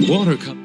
Water come.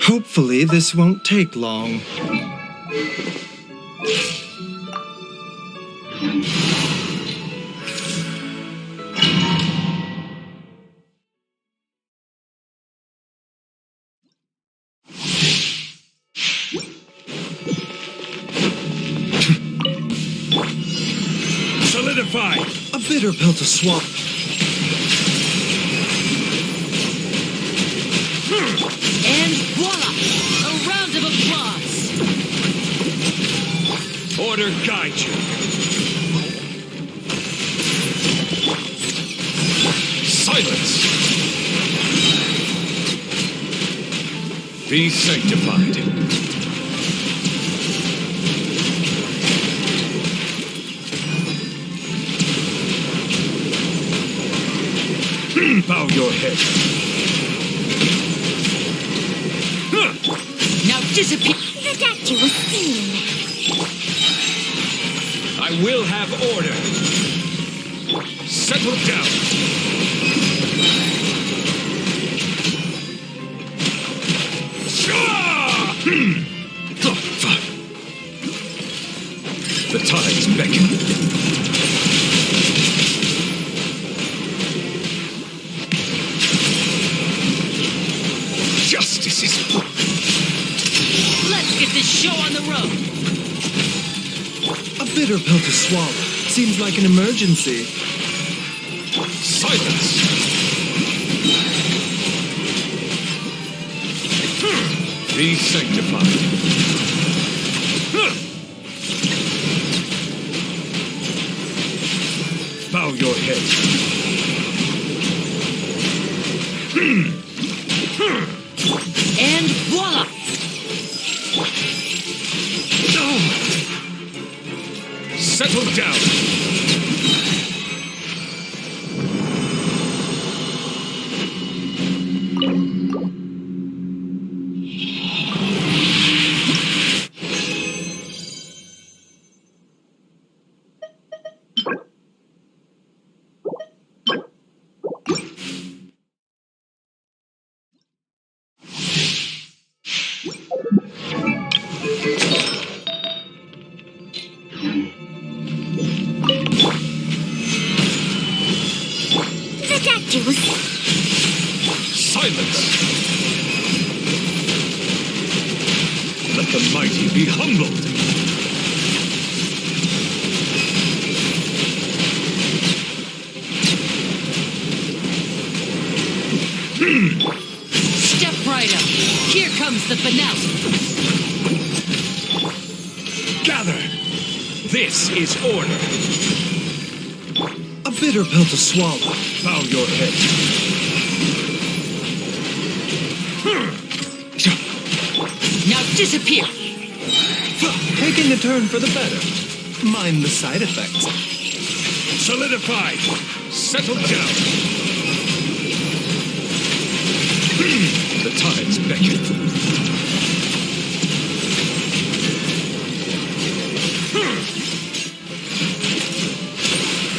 Hopefully this won't take long. Solidify! A bitter pill to swallow. And voila! A round of applause! Order guide you. Silence! Be sanctified. Bow your head. Now disappear! The doctor was seen. I will have order. Settle down. The tides beckon. Justice is... Let's get this show on the road! A bitter pill to swallow. Seems like an emergency. Silence! Be sanctified. Bow your head. And voila! Settle down. The doctor was... Silence! Let the mighty be humbled! Step right up! Here comes the finale! Gather! This is order! A bitter pill to swallow. Bow your head. Now disappear! Taking a turn for the better. Mind the side effects. Solidify! Settle down! The tides beckon.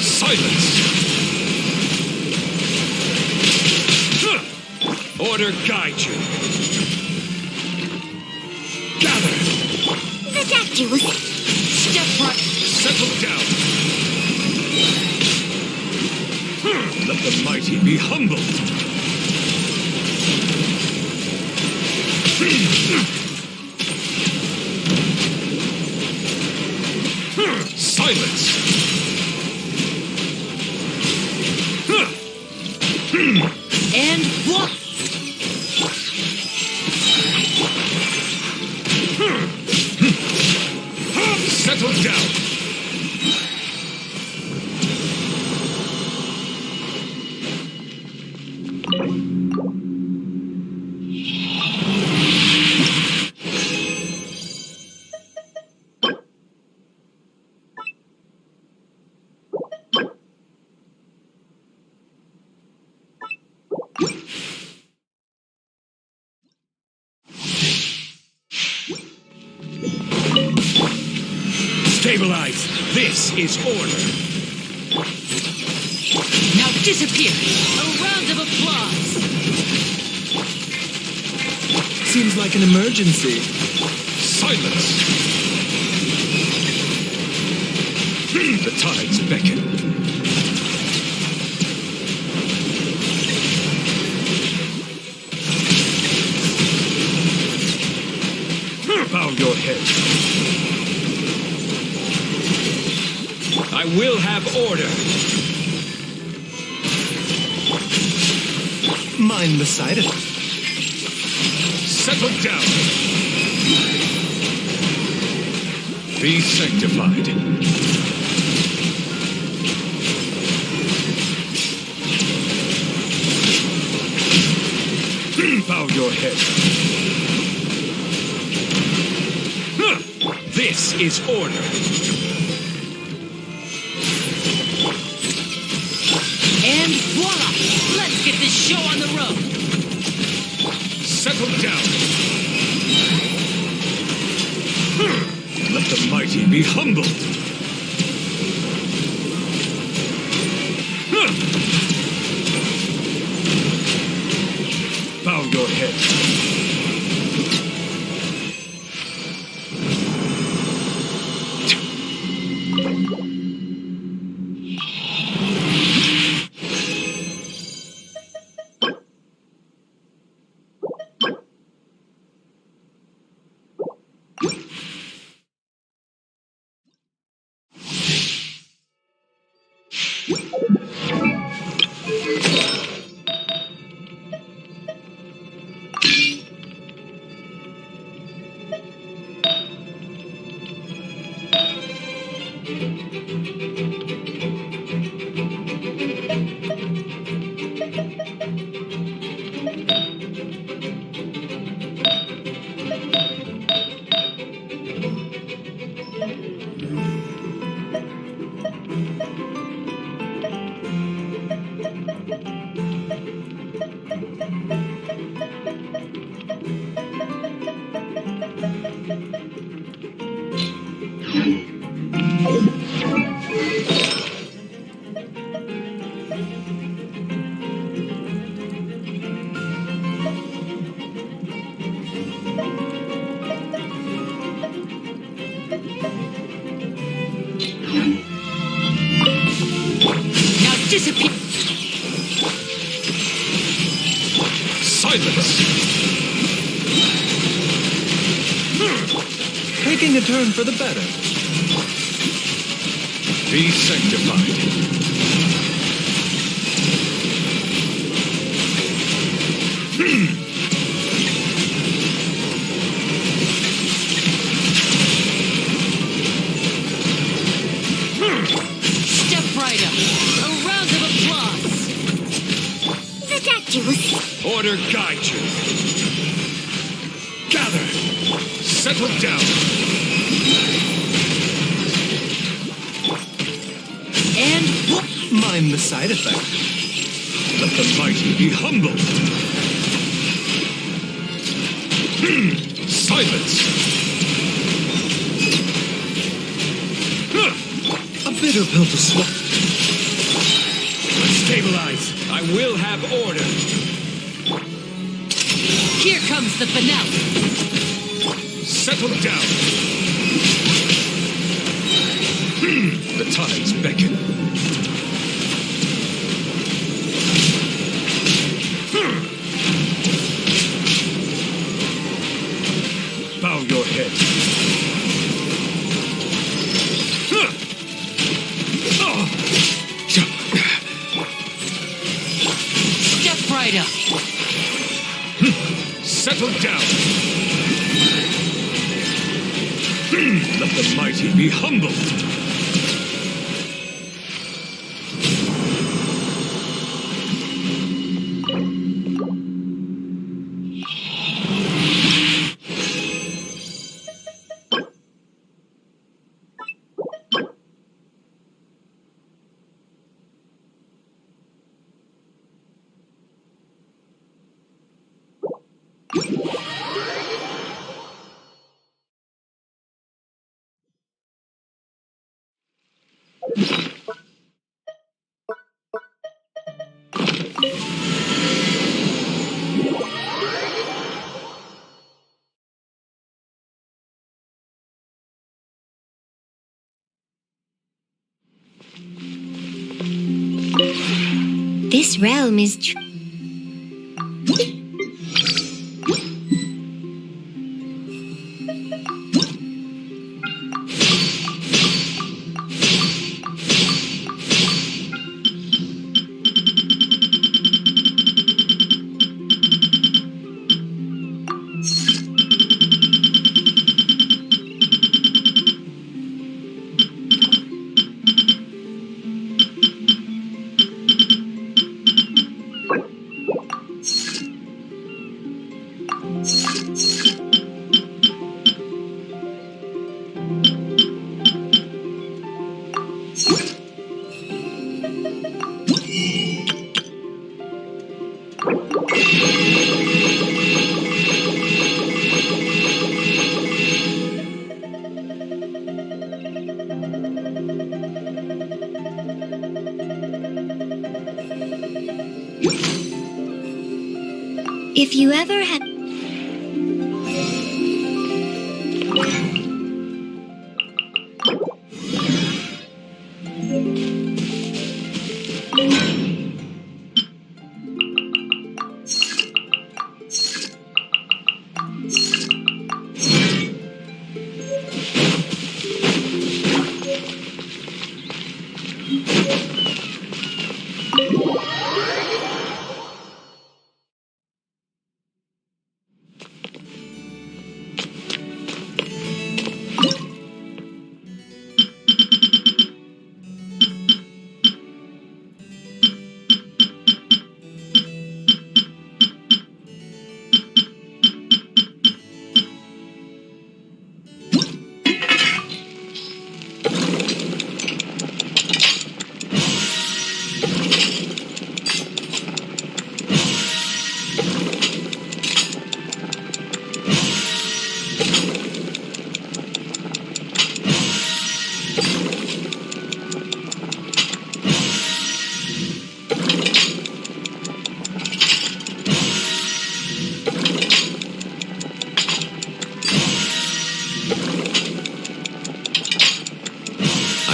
Silence! Order guide you. Gather! The doctor was... Step right! Settle down! Let the mighty be humbled! Silence! And what? Settle down. Stabilize. This is order. Now disappear. A round of applause. Seems like an emergency. Silence. The tides beckon. Bow your head. I will have order. Mind the side effect. Settle down. Be sanctified. Bow your head. This is order. And voila! Let's get this show on the road. Settle down. Let the mighty be humbled. Bow your head. Disappear. Silence. Taking a turn for the better. Be sanctified. Step right up. A round of applause. The Dactylus. Order guide you. Gather. Settle down. And Mind the side effect. Let the mighty be humbled. Silence. A bitter pill to swallow. Stabilize. I will have order. here comes the finale. Settle down. The tides beckon. Bow your head. settle down. Let the mighty be humbled. This realm is If you ever had...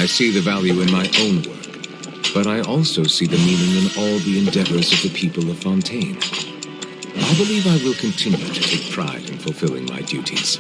I see the value in my own work, but I also see the meaning in all the endeavors of the people of Fontaine. I believe I will continue to take pride in fulfilling my duties.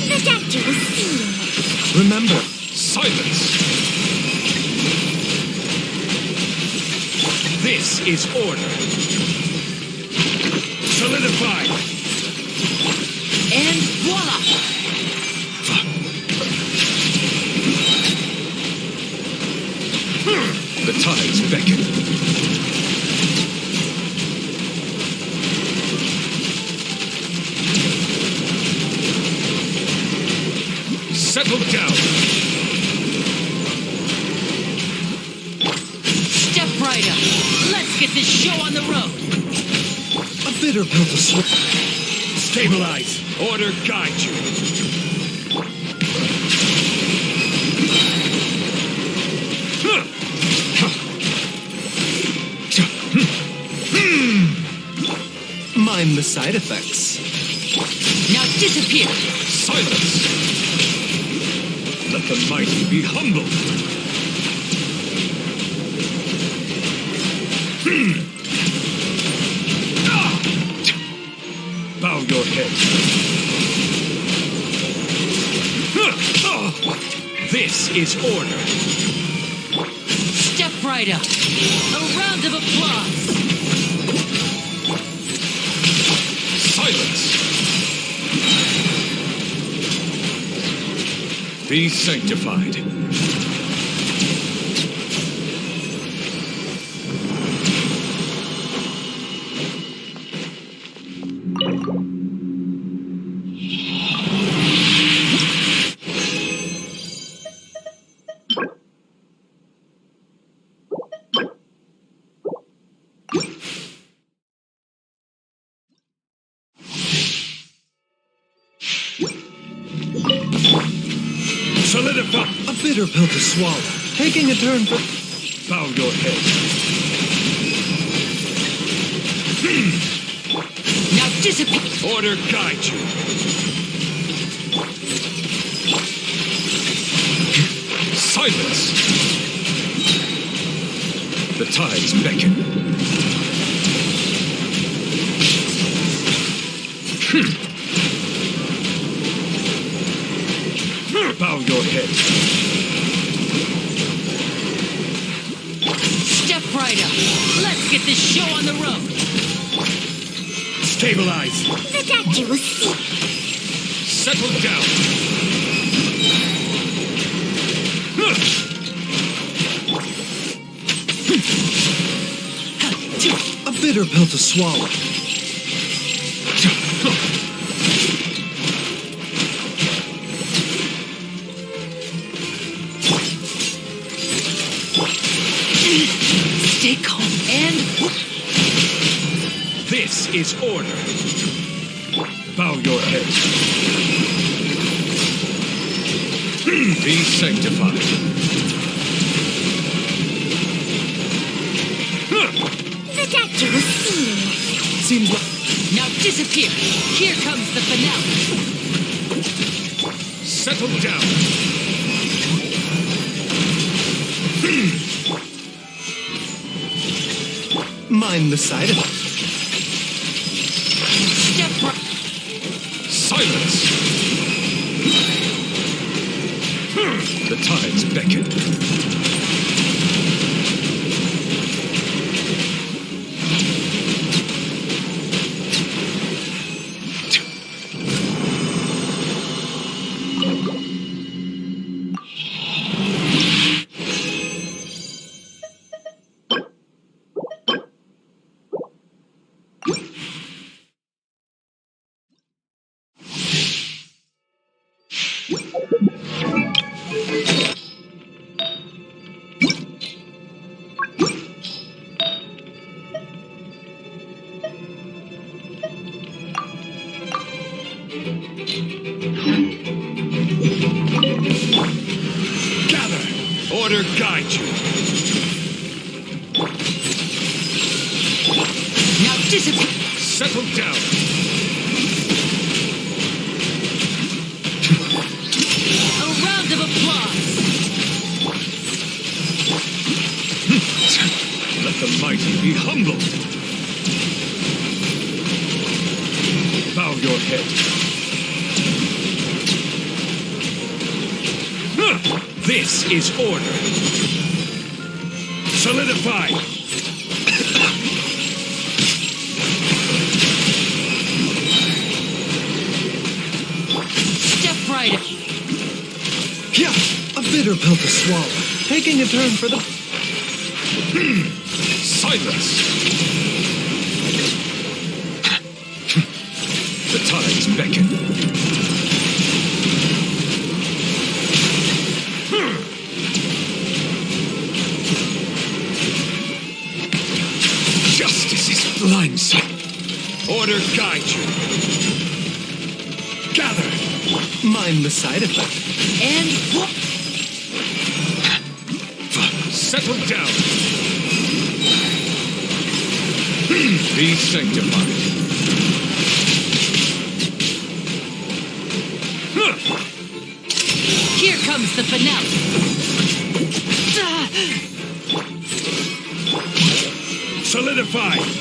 The doctor was seeing. Remember, Silence! This is order. Solidify! And voila! The tides beckon. Settle down! Step right up. Let's get this show on the road. a bitter pill to swallow. Stabilize! Order guide you! Mind the side effects. Now disappear. Silence! Let the mighty be humbled! Bow your head. This is order. Step right up. A round of applause. Silence! Be sanctified. Solidify! A bitter pill to swallow. Taking a turn for... Bow your head. Now disappear. Order guide you. Silence! The tides beckon. Bow your head. Step right up. Let's get this show on the road. Stabilize. The doctor was sick. Settle down. A bitter pill to swallow. Stay calm and This is order. Bow your head. Be sanctified. The doctor was seeing. Seems like... now disappear. Here comes the finale. Settle down. Mind the side effects. Step right. Silence. The tides beckon. Gather. Order guide you. Now disappear. Settle down. be humbled. Bow your head. This is order. Solidify. Step right up. Yeah, a bitter pill to swallow. Taking a turn for the... Silence. The tides beckon. Justice is blindsight. Order guide you. Gather. Mind the side effect. And Settle down. Be sanctified. here comes the finale. Solidify.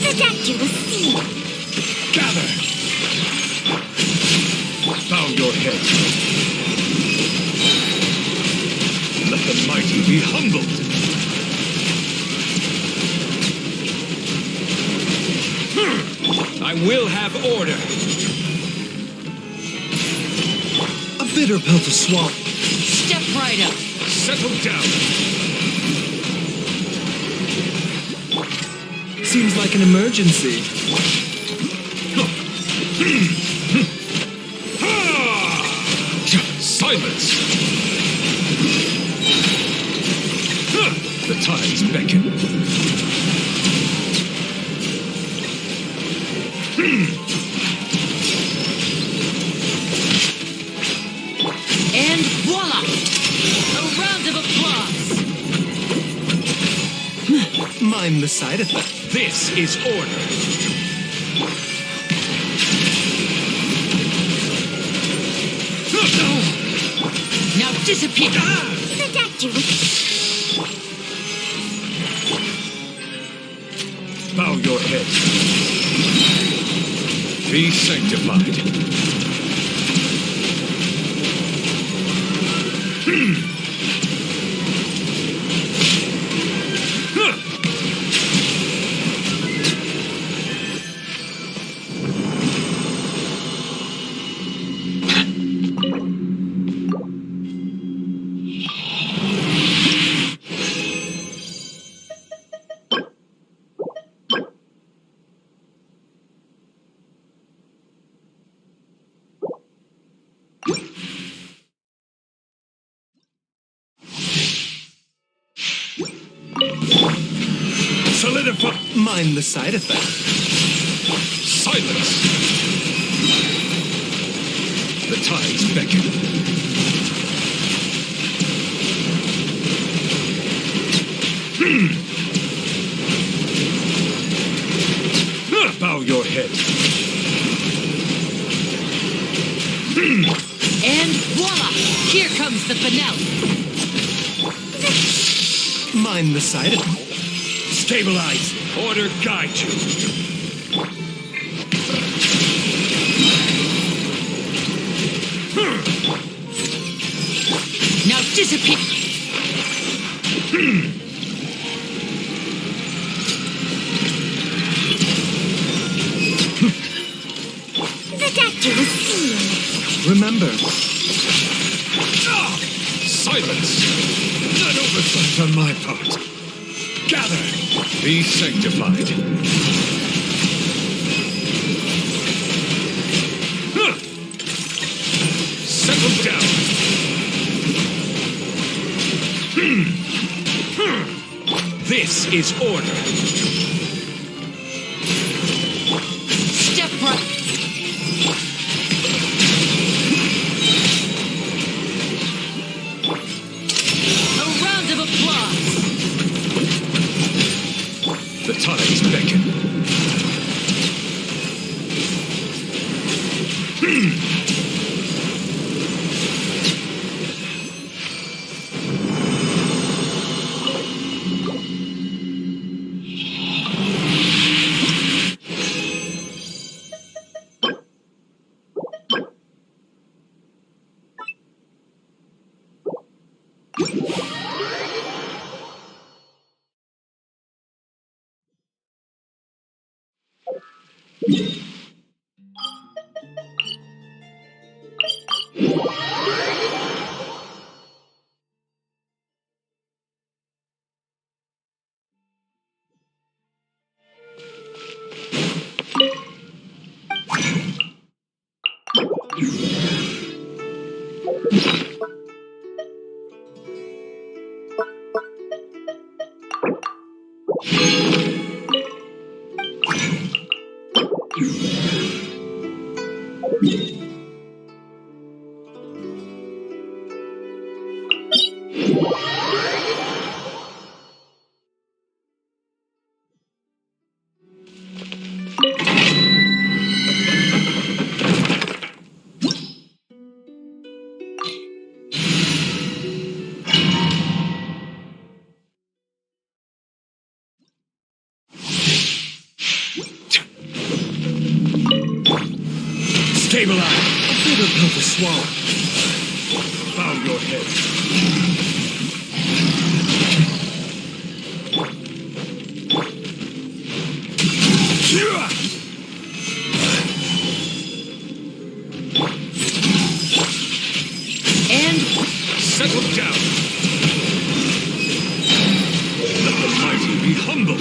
The doctor will see. Gather. Bow your head. Let the mighty be humbled. I will have order. A bitter pill to swallow. Step right up. Settle down. Seems like an emergency. Silence. The tides beckon. And voila! A round of applause. Mind the side effect. This is order. Now disappear. The doctor will Bow your head. Be sanctified. the fun. Mind the side effect. Silence. The tides beckon. Bow your head. And voila! Here comes the finale. Mind the side effect. Stabilize. Order guide you. Now disappear. The doctor will see you. Remember, Ah! Silence. Not oversight on my part. Gather. Be sanctified. Huh. Settle down. This is order. Step right. A round of applause. The tides beckon. Stabilize. a bitter pill to swallow. Bow your head. And Settle down. Let the mighty be humble.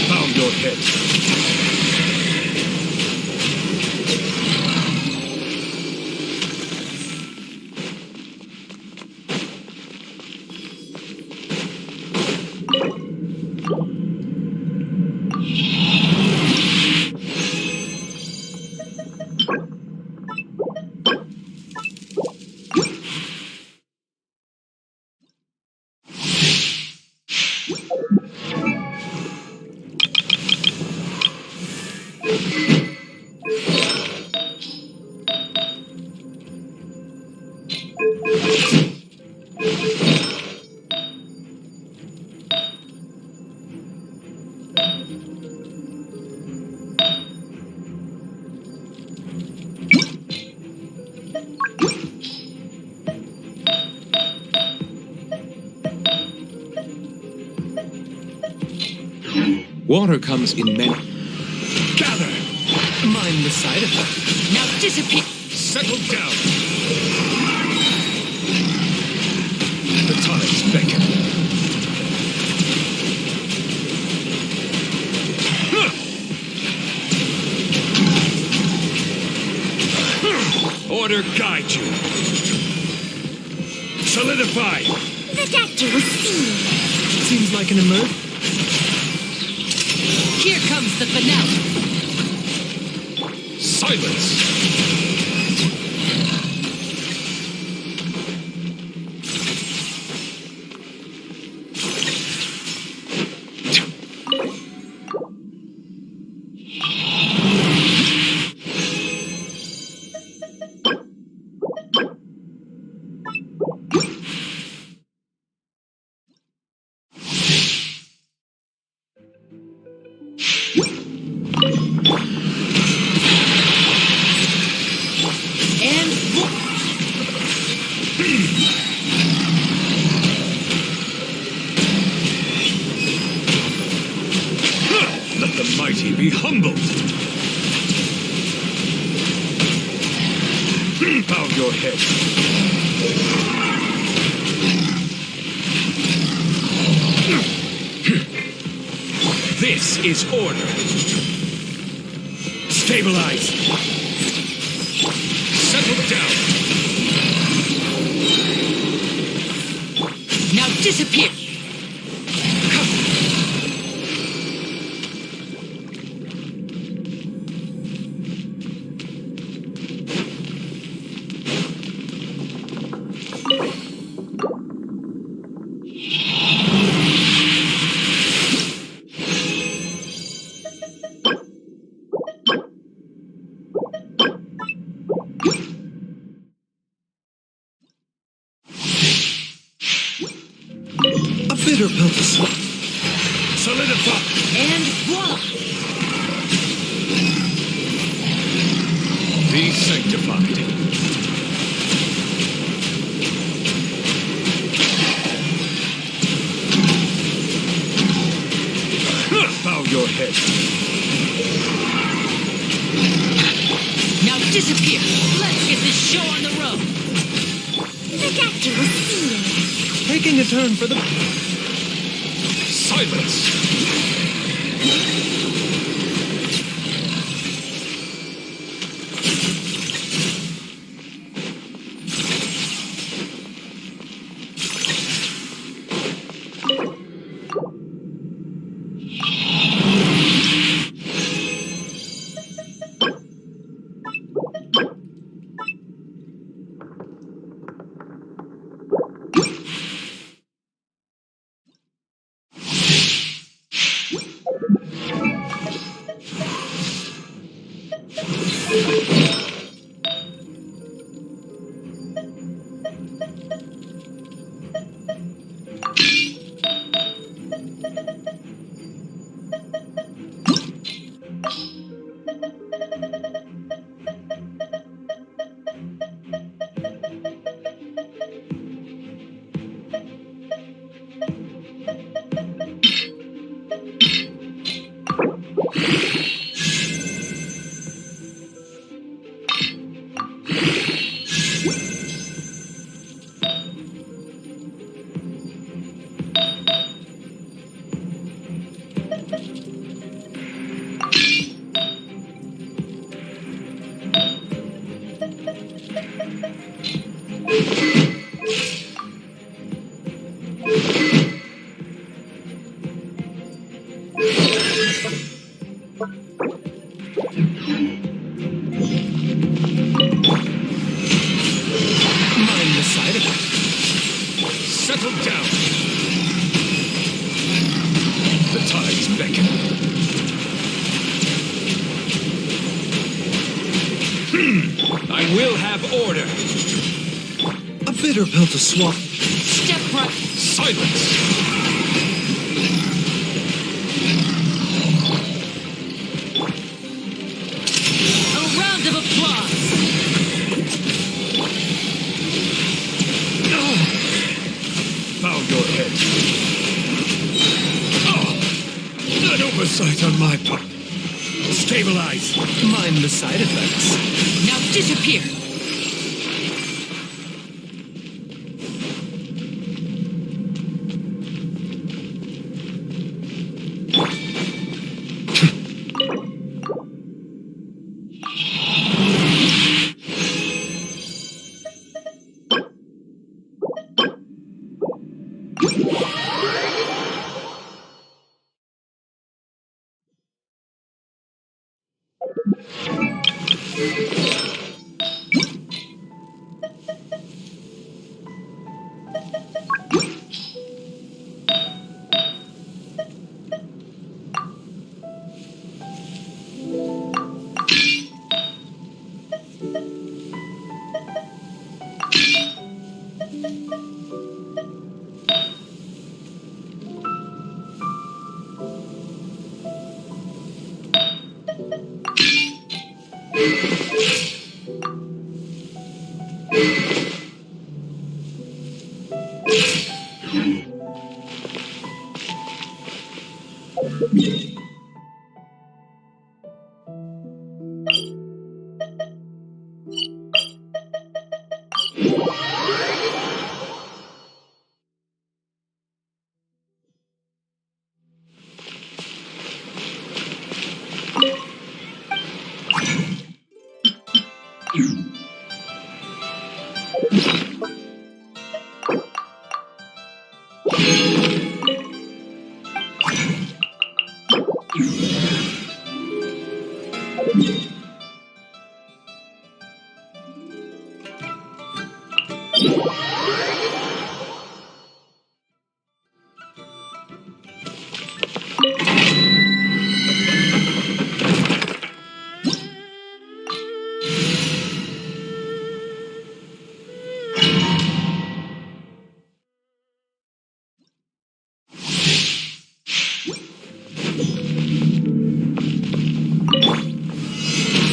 Bow your head. Water comes in many... Gather. Mind the side effect. now disappear. Settle down. The tides beckon. water guide you. Solidify. The doctor will see you. Seems like an emergency. Here comes the finale. Silence. Let the mighty be humbled. Bow your head. This is order. Stabilize. Settle down. Now disappear. A bitter pill to swallow. Solidify. And voila! Be sanctified. Bow your head. Now disappear. Let's get this show on the road. The doctor will see you. Taking a turn for the... Silence. Mind the side effects. Settle down. The tides beckon. I will have order. A bitter pill to swallow. Step right. Silence. A round of applause. Bow your head. An oversight on my part. Stabilize. Mind the side effects. Now disappear.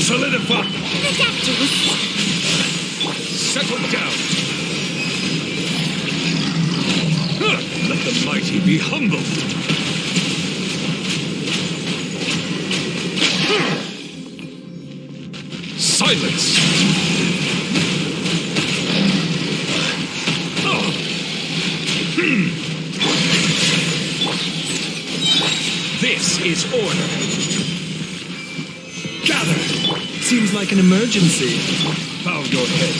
Solidify! The doctor was Settle down! Let the mighty be humbled! Silence! This is order! Gather! Seems like an emergency. Bow your head!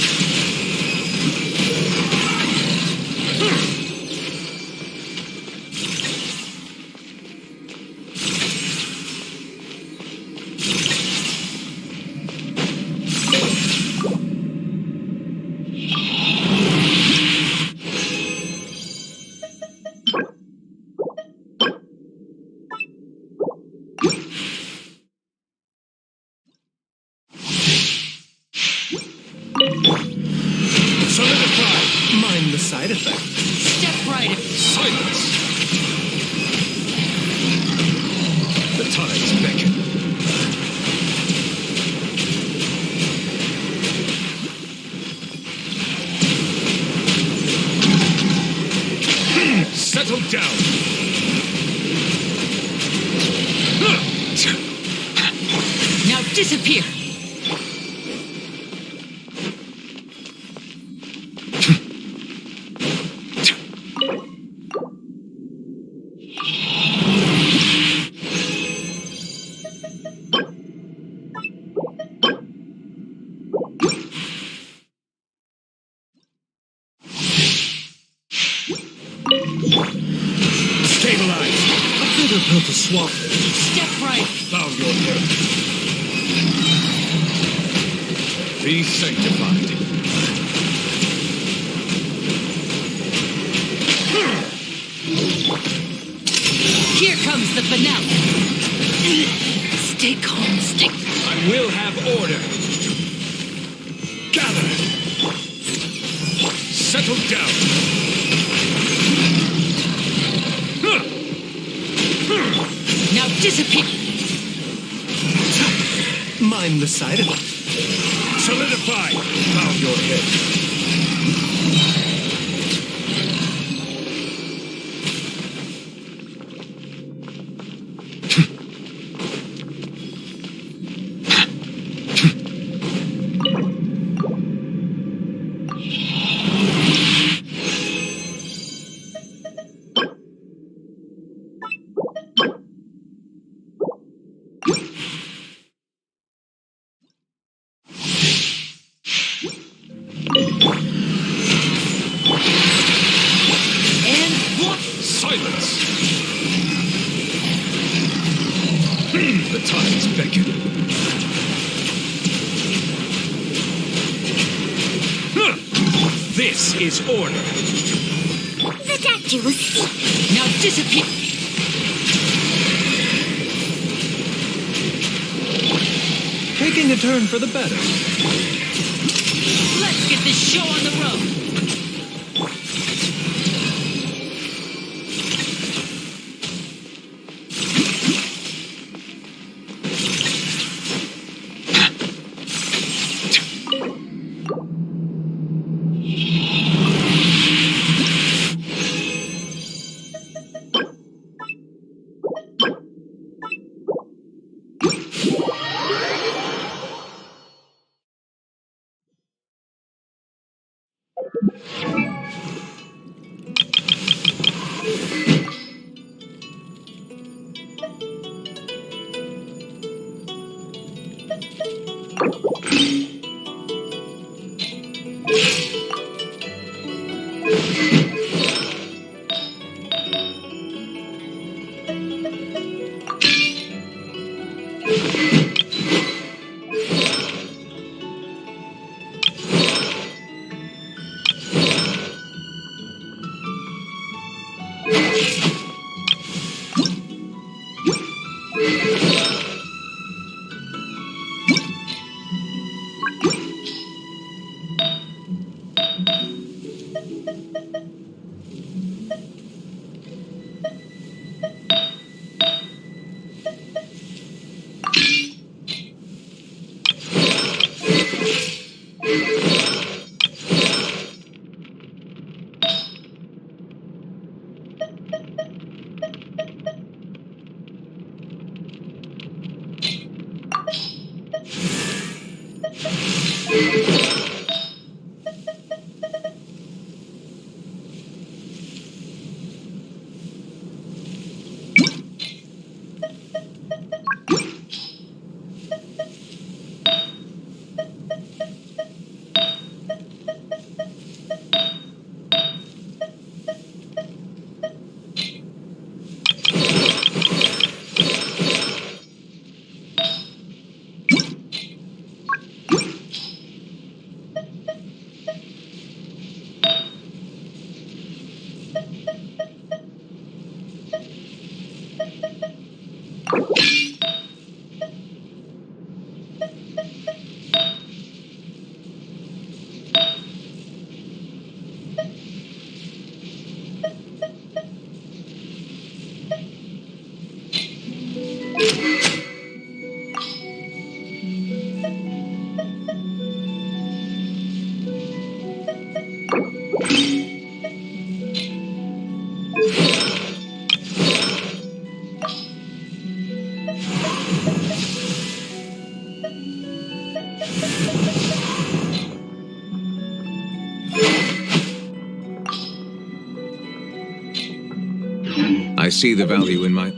Solidify! Mind the side effect. Step right. Silence! The tides beckon. Settle down! Now disappear. Stabilize! A bitter pill to swallow. Step right. Bow your head. Be sanctified. Here comes the finale. Stay calm. Stay. I will have order. Gather. Settle down. Now disappear. Mind the side effect. Solidify. Bow your head. And what? Silence! The tides beckon. This is order. The doctor will see. Now disappear. Taking a turn for the better. Let's get this show on the road. I see the value in my...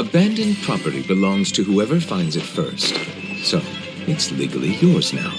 Abandoned property belongs to whoever finds it first. So, it's legally yours now.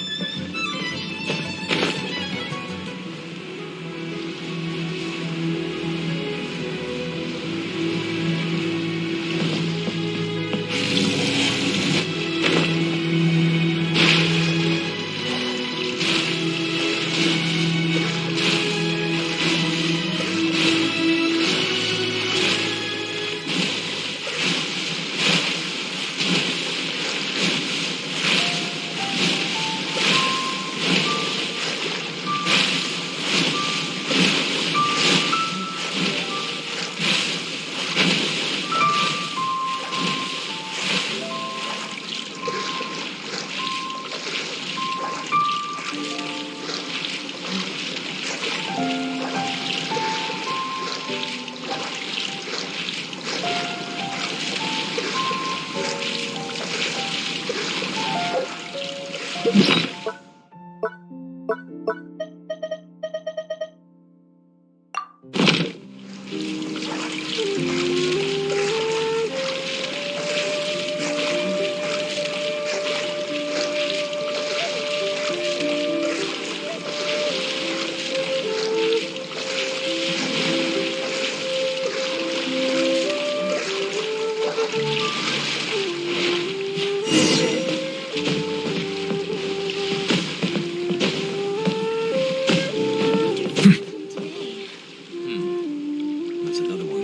That's another one.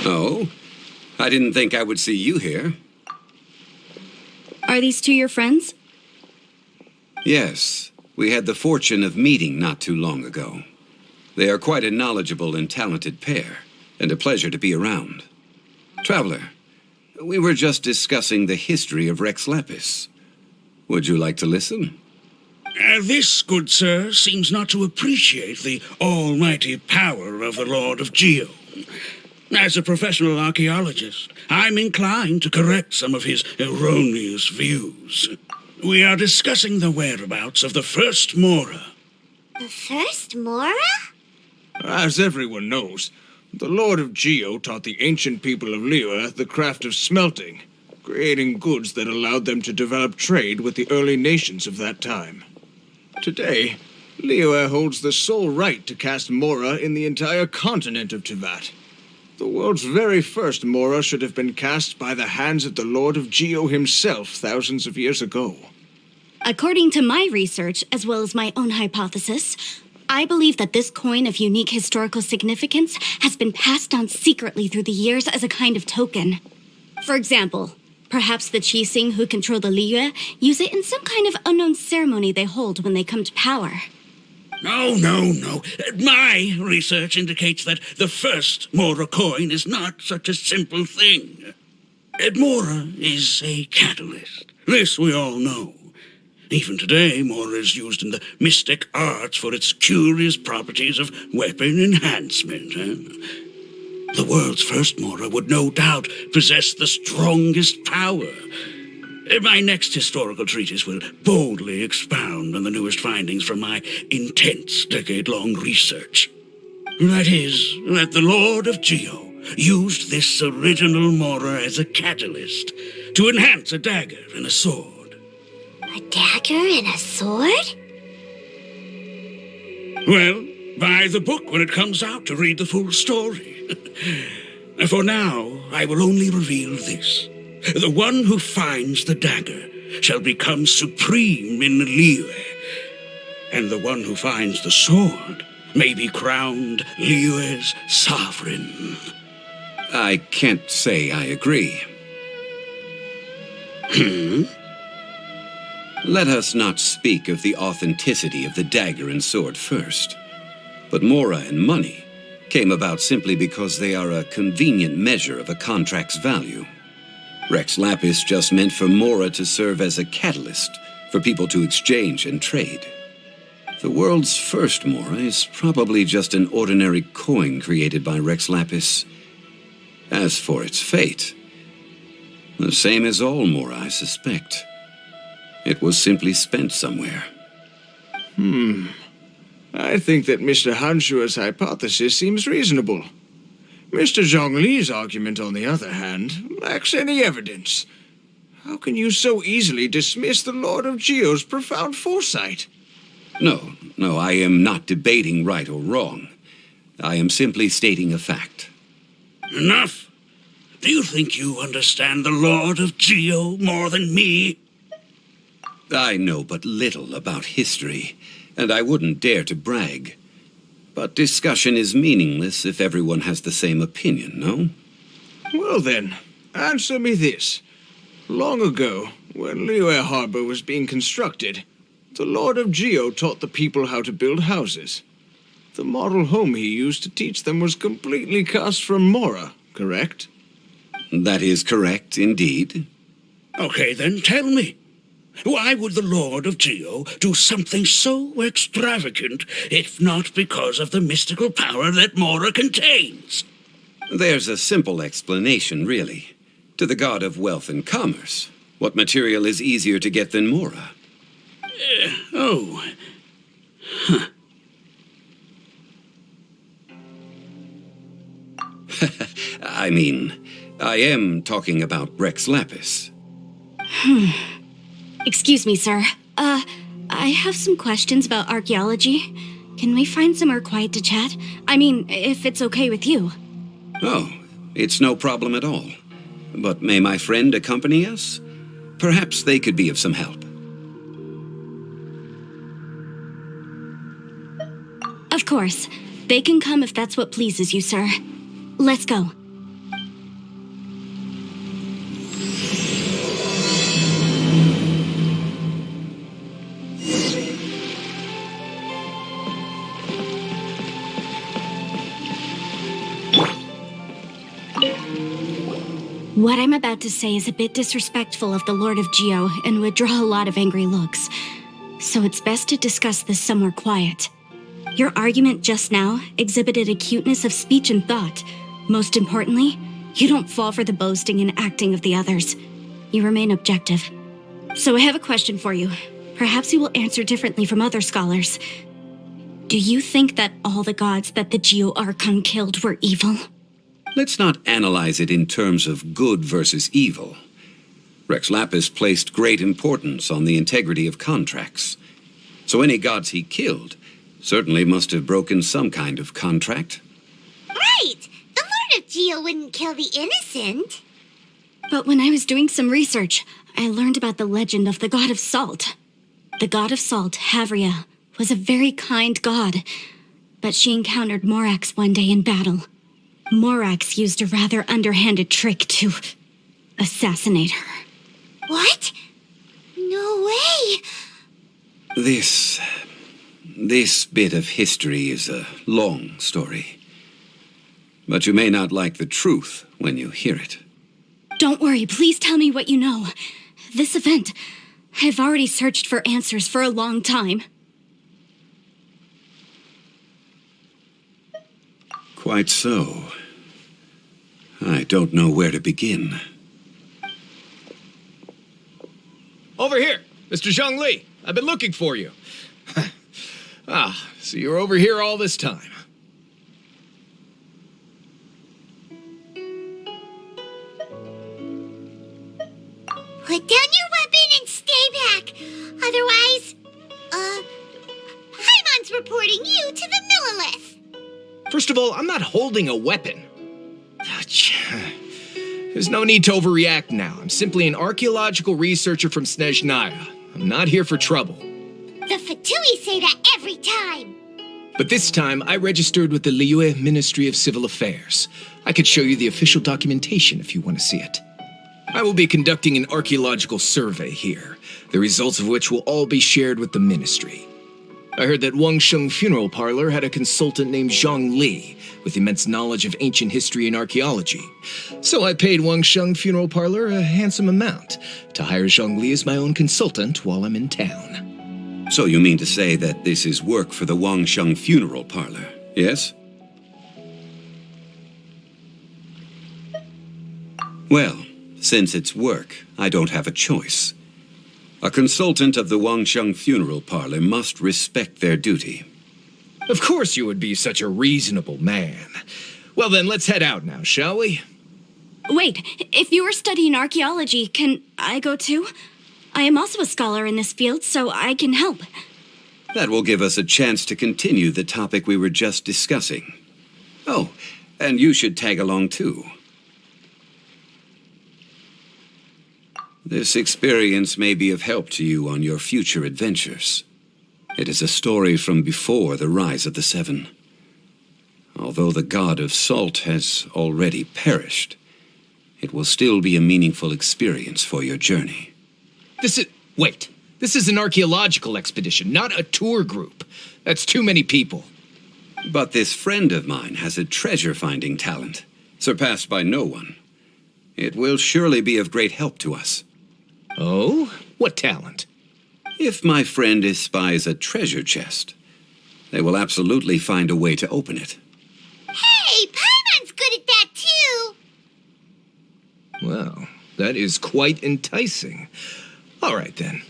Oh, I didn't think I would see you here. Are these two your friends? Yes, we had the fortune of meeting not too long ago. They are quite a knowledgeable and talented pair, and a pleasure to be around. Traveler, we were just discussing the history of Rex Lapis. Would you like to listen? This, good sir, seems not to appreciate the almighty power of the Lord of Geo. As a professional archaeologist, I'm inclined to correct some of his erroneous views. We are discussing the whereabouts of the first Mora. The first Mora? As everyone knows, the Lord of Geo taught the ancient people of Liyue the craft of smelting, creating goods that allowed them to develop trade with the early nations of that time. Today, Liyue holds the sole right to cast Mora in the entire continent of Tivat. The world's very first Mora should have been cast by the hands of the Lord of Geo himself thousands of years ago. According to my research, as well as my own hypothesis, I believe that this coin of unique historical significance has been passed on secretly through the years as a kind of token. For example, perhaps the Qixing who control the Liyue use it in some kind of unknown ceremony they hold when they come to power. No. My research indicates that the first Mora coin is not such a simple thing. Mora is a catalyst. This we all know. Even today, Mora is used in the mystic arts for its curious properties of weapon enhancement. The world's first Mora would no doubt possess the strongest power. My next historical treatise will boldly expound on the newest findings from my intense decade-long research. That is, that the Lord of Geo used this original Mora as a catalyst to enhance a dagger and a sword. A dagger and a sword? Well, buy the book when it comes out to read the full story. For now, I will only reveal this. The one who finds the dagger shall become supreme in Liyue. and the one who finds the sword may be crowned Liyue's sovereign. I can't say I agree. Let us not speak of the authenticity of the dagger and sword first. But Mora and money came about simply because they are a convenient measure of a contract's value. Rex Lapis just meant for Mora to serve as a catalyst for people to exchange and trade. The world's first Mora is probably just an ordinary coin created by Rex Lapis. As for its fate, the same as all Mora, I suspect. It was simply spent somewhere. I think that Mr. Hanshua's hypothesis seems reasonable. Mr. Zhongli's argument, on the other hand, lacks any evidence. How can you so easily dismiss the Lord of Geo's profound foresight? No, I am not debating right or wrong. I am simply stating a fact. Enough! Do you think you understand the Lord of Geo more than me? I know but little about history, and I wouldn't dare to brag. But discussion is meaningless if everyone has the same opinion, no? Well then, answer me this. Long ago, when Liyue Harbor was being constructed, the Lord of Geo taught the people how to build houses. The model home he used to teach them was completely cast from Mora, correct? That is correct, indeed. Okay, then tell me. Why would the Lord of Geo do something so extravagant, if not because of the mystical power that Mora contains? There's a simple explanation, really. To the god of wealth and commerce, what material is easier to get than Mora? I mean, I am talking about Rex Lapis. Excuse me, sir. I have some questions about archaeology. Can we find somewhere quiet to chat? I mean, if it's okay with you. Oh, it's no problem at all. But may my friend accompany us? Perhaps they could be of some help. Of course. They can come if that's what pleases you, sir. Let's go. What I'm about to say is a bit disrespectful of the Lord of Geo and would draw a lot of angry looks. So it's best to discuss this somewhere quiet. Your argument just now exhibited acuteness of speech and thought. Most importantly, you don't fall for the boasting and acting of the others. You remain objective. So I have a question for you. Perhaps you will answer differently from other scholars. Do you think that all the gods that the Geo Archon killed were evil? Let's not analyze it in terms of good versus evil. Rex Lapis placed great importance on the integrity of contracts. So any gods he killed certainly must have broken some kind of contract. Right! The Lord of Geo wouldn't kill the innocent. But when I was doing some research, I learned about the legend of the god of salt. The god of salt, Havria, was a very kind god, but she encountered Morax one day in battle. Morax used a rather underhanded trick to assassinate her. What? No way! This bit of history is a long story. But you may not like the truth when you hear it. Don't worry, please tell me what you know. This event, I've already searched for answers for a long time. Quite so. I don't know where to begin. Over here, Mr. Zhongli. I've been looking for you. So you're over here all this time. Put down your weapon and stay back. Otherwise, Paimon's reporting you to the Millilith. First of all, I'm not holding a weapon. There's no need to overreact now. I'm simply an archaeological researcher from Snezhnaya. I'm not here for trouble. The Fatui say that every time. But this time, I registered with the Liyue Ministry of Civil Affairs. I could show you the official documentation if you want to see it. I will be conducting an archaeological survey here, the results of which will all be shared with the ministry. I heard that Wangsheng Funeral Parlor had a consultant named Zhang Li, with immense knowledge of ancient history and archaeology. So I paid Wangsheng Funeral Parlor a handsome amount to hire Zhang Li as my own consultant while I'm in town. So you mean to say that this is work for the Wangsheng Funeral Parlor, yes? Well, since it's work, I don't have a choice. A consultant of the Wangsheng Funeral Parlor must respect their duty. Of course you would be such a reasonable man. Well then, let's head out now, shall we? Wait, if you are studying archaeology, can I go too? I am also a scholar in this field, so I can help. That will give us a chance to continue the topic we were just discussing. Oh, and you should tag along too. This experience may be of help to you on your future adventures. It is a story from before the rise of the Seven. Although the god of salt has already perished, it will still be a meaningful experience for your journey. Wait. This is an archaeological expedition, not a tour group. That's too many people. But this friend of mine has a treasure-finding talent, surpassed by no one. It will surely be of great help to us. Oh? What talent? If my friend espies a treasure chest, they will absolutely find a way to open it. Hey, Paimon's good at that too! Well, that is quite enticing. All right, then.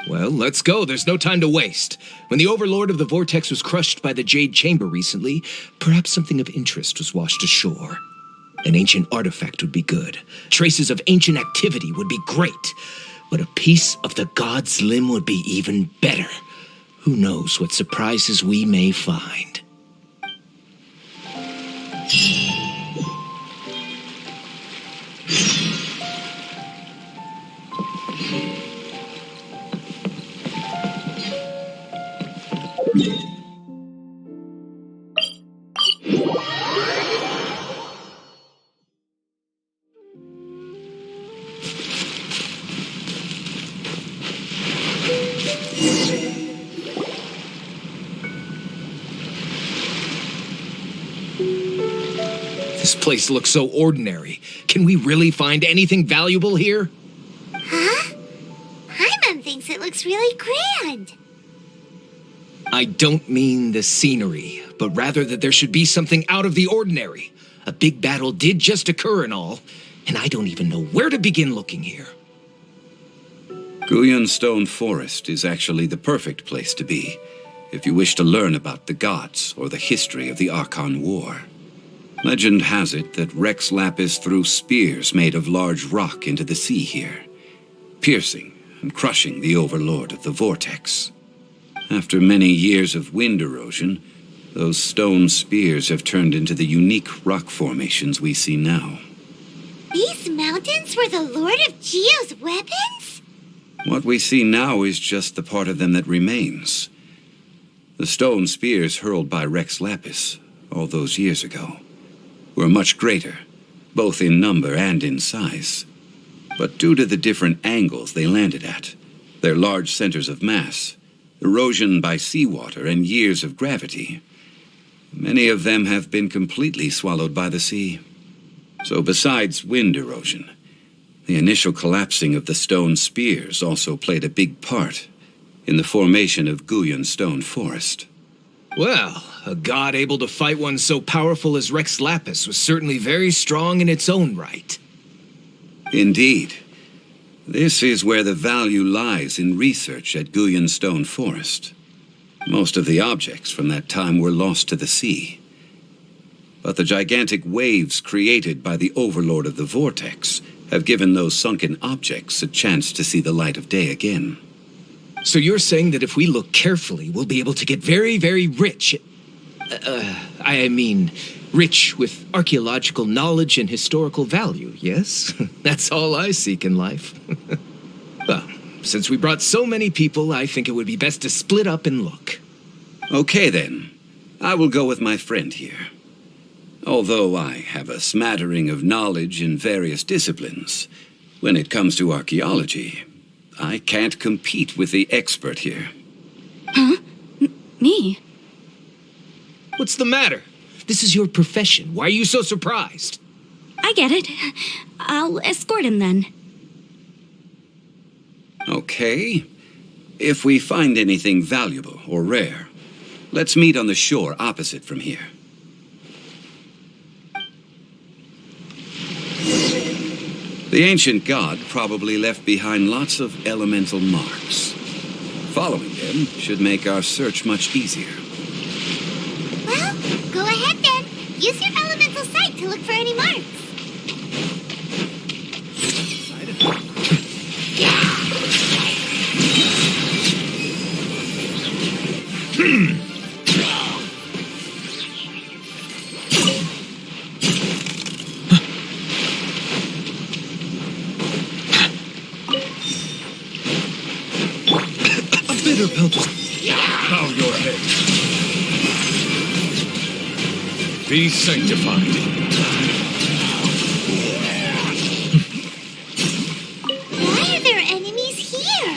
Well, let's go. There's no time to waste. When the Overlord of the Vortex was crushed by the Jade Chamber recently, perhaps something of interest was washed ashore. An ancient artifact would be good. Traces of ancient activity would be great. But a piece of the god's limb would be even better. Who knows what surprises we may find. This place looks so ordinary. Can we really find anything valuable here? Huh? Paimon thinks it looks really grand. I don't mean the scenery, but rather that there should be something out of the ordinary. A big battle did just occur and all, and I don't even know where to begin looking here. Guyan Stone Forest is actually the perfect place to be, if you wish to learn about the gods or the history of the Archon War. Legend has it that Rex Lapis threw spears made of large rock into the sea here, piercing and crushing the Overlord of the Vortex. After many years of wind erosion, those stone spears have turned into the unique rock formations we see now. These mountains were the Lord of Geo's weapons? What we see now is just the part of them that remains. The stone spears hurled by Rex Lapis all those years ago were much greater, both in number and in size. But due to the different angles they landed at, their large centers of mass, erosion by seawater, and years of gravity, many of them have been completely swallowed by the sea. So besides wind erosion, the initial collapsing of the stone spears also played a big part in the formation of Guyan Stone Forest. Well, a god able to fight one so powerful as Rex Lapis was certainly very strong in its own right. Indeed. This is where the value lies in research at Guyan Stone Forest. Most of the objects from that time were lost to the sea. But the gigantic waves created by the Overlord of the Vortex have given those sunken objects a chance to see the light of day again. So you're saying that if we look carefully, we'll be able to get very, very rich. Rich with archaeological knowledge and historical value, yes? That's all I seek in life. Well, Since we brought so many people, I think it would be best to split up and look. Okay, then. I will go with my friend here. Although I have a smattering of knowledge in various disciplines, when it comes to archaeology, I can't compete with the expert here. Huh? Me? What's the matter? This is your profession. Why are you so surprised? I get it. I'll escort him then. Okay. If we find anything valuable or rare, let's meet on the shore opposite from here. The ancient god probably left behind lots of elemental marks. Following them should make our search much easier. Well, go ahead then. Use your elemental sight to look for any marks. A bitter pelter. Bow your head. Be sanctified. Why are there enemies here?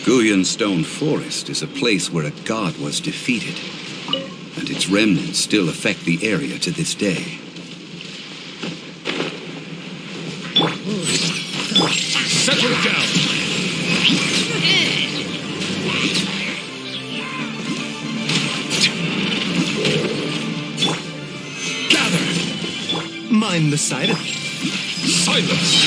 Guyan Stone Forest is a place where a god was defeated, and its remnants still affect the area to this day. Settle down. Gather. Mind the sight of Silence.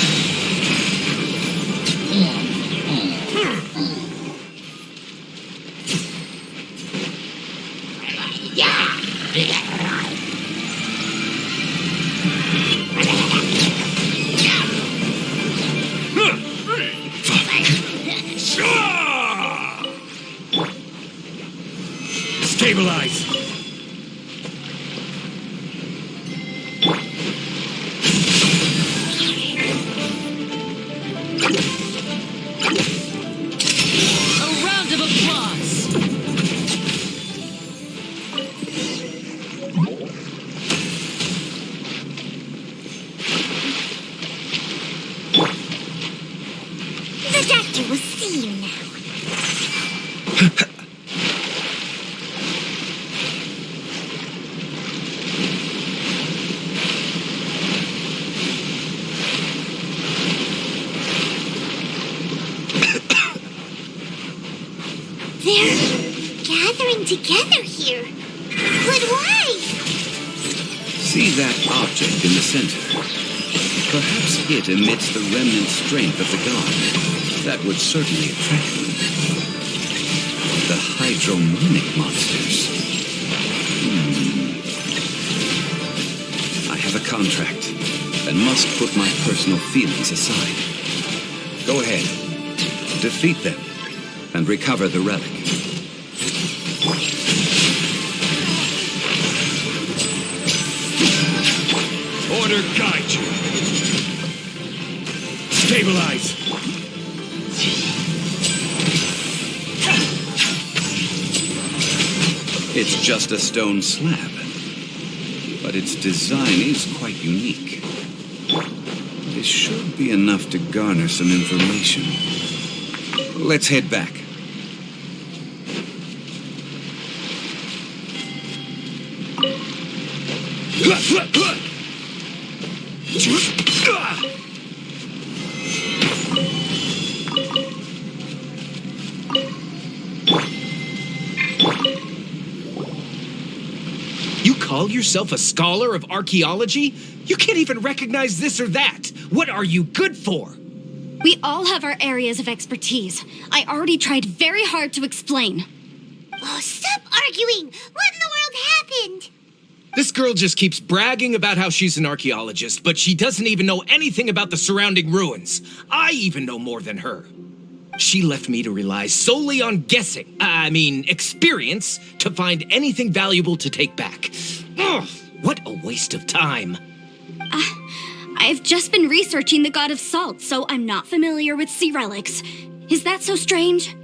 Stabilize. A round of applause. The doctor will see you now. They're gathering together here. But why? See that object in the center? Perhaps it emits the remnant strength of the god. That would certainly attract them. The hydromonic monsters. I have a contract and must put my personal feelings aside. Go ahead. Defeat them and recover the relic. Order guide you. Stabilize. It's just a stone slab, but its design is quite unique. This should be enough to garner some information. Let's head back. You call yourself a scholar of archaeology? You can't even recognize this or that. What are you good for? We all have our areas of expertise. I already tried very hard to explain. Oh, stop arguing! What in the world happened? This girl just keeps bragging about how she's an archaeologist, but she doesn't even know anything about the surrounding ruins. I even know more than her. She left me to rely solely on guessing, experience, to find anything valuable to take back. Ugh, what a waste of time. I've just been researching the god of salt, so I'm not familiar with sea relics. Is that so strange?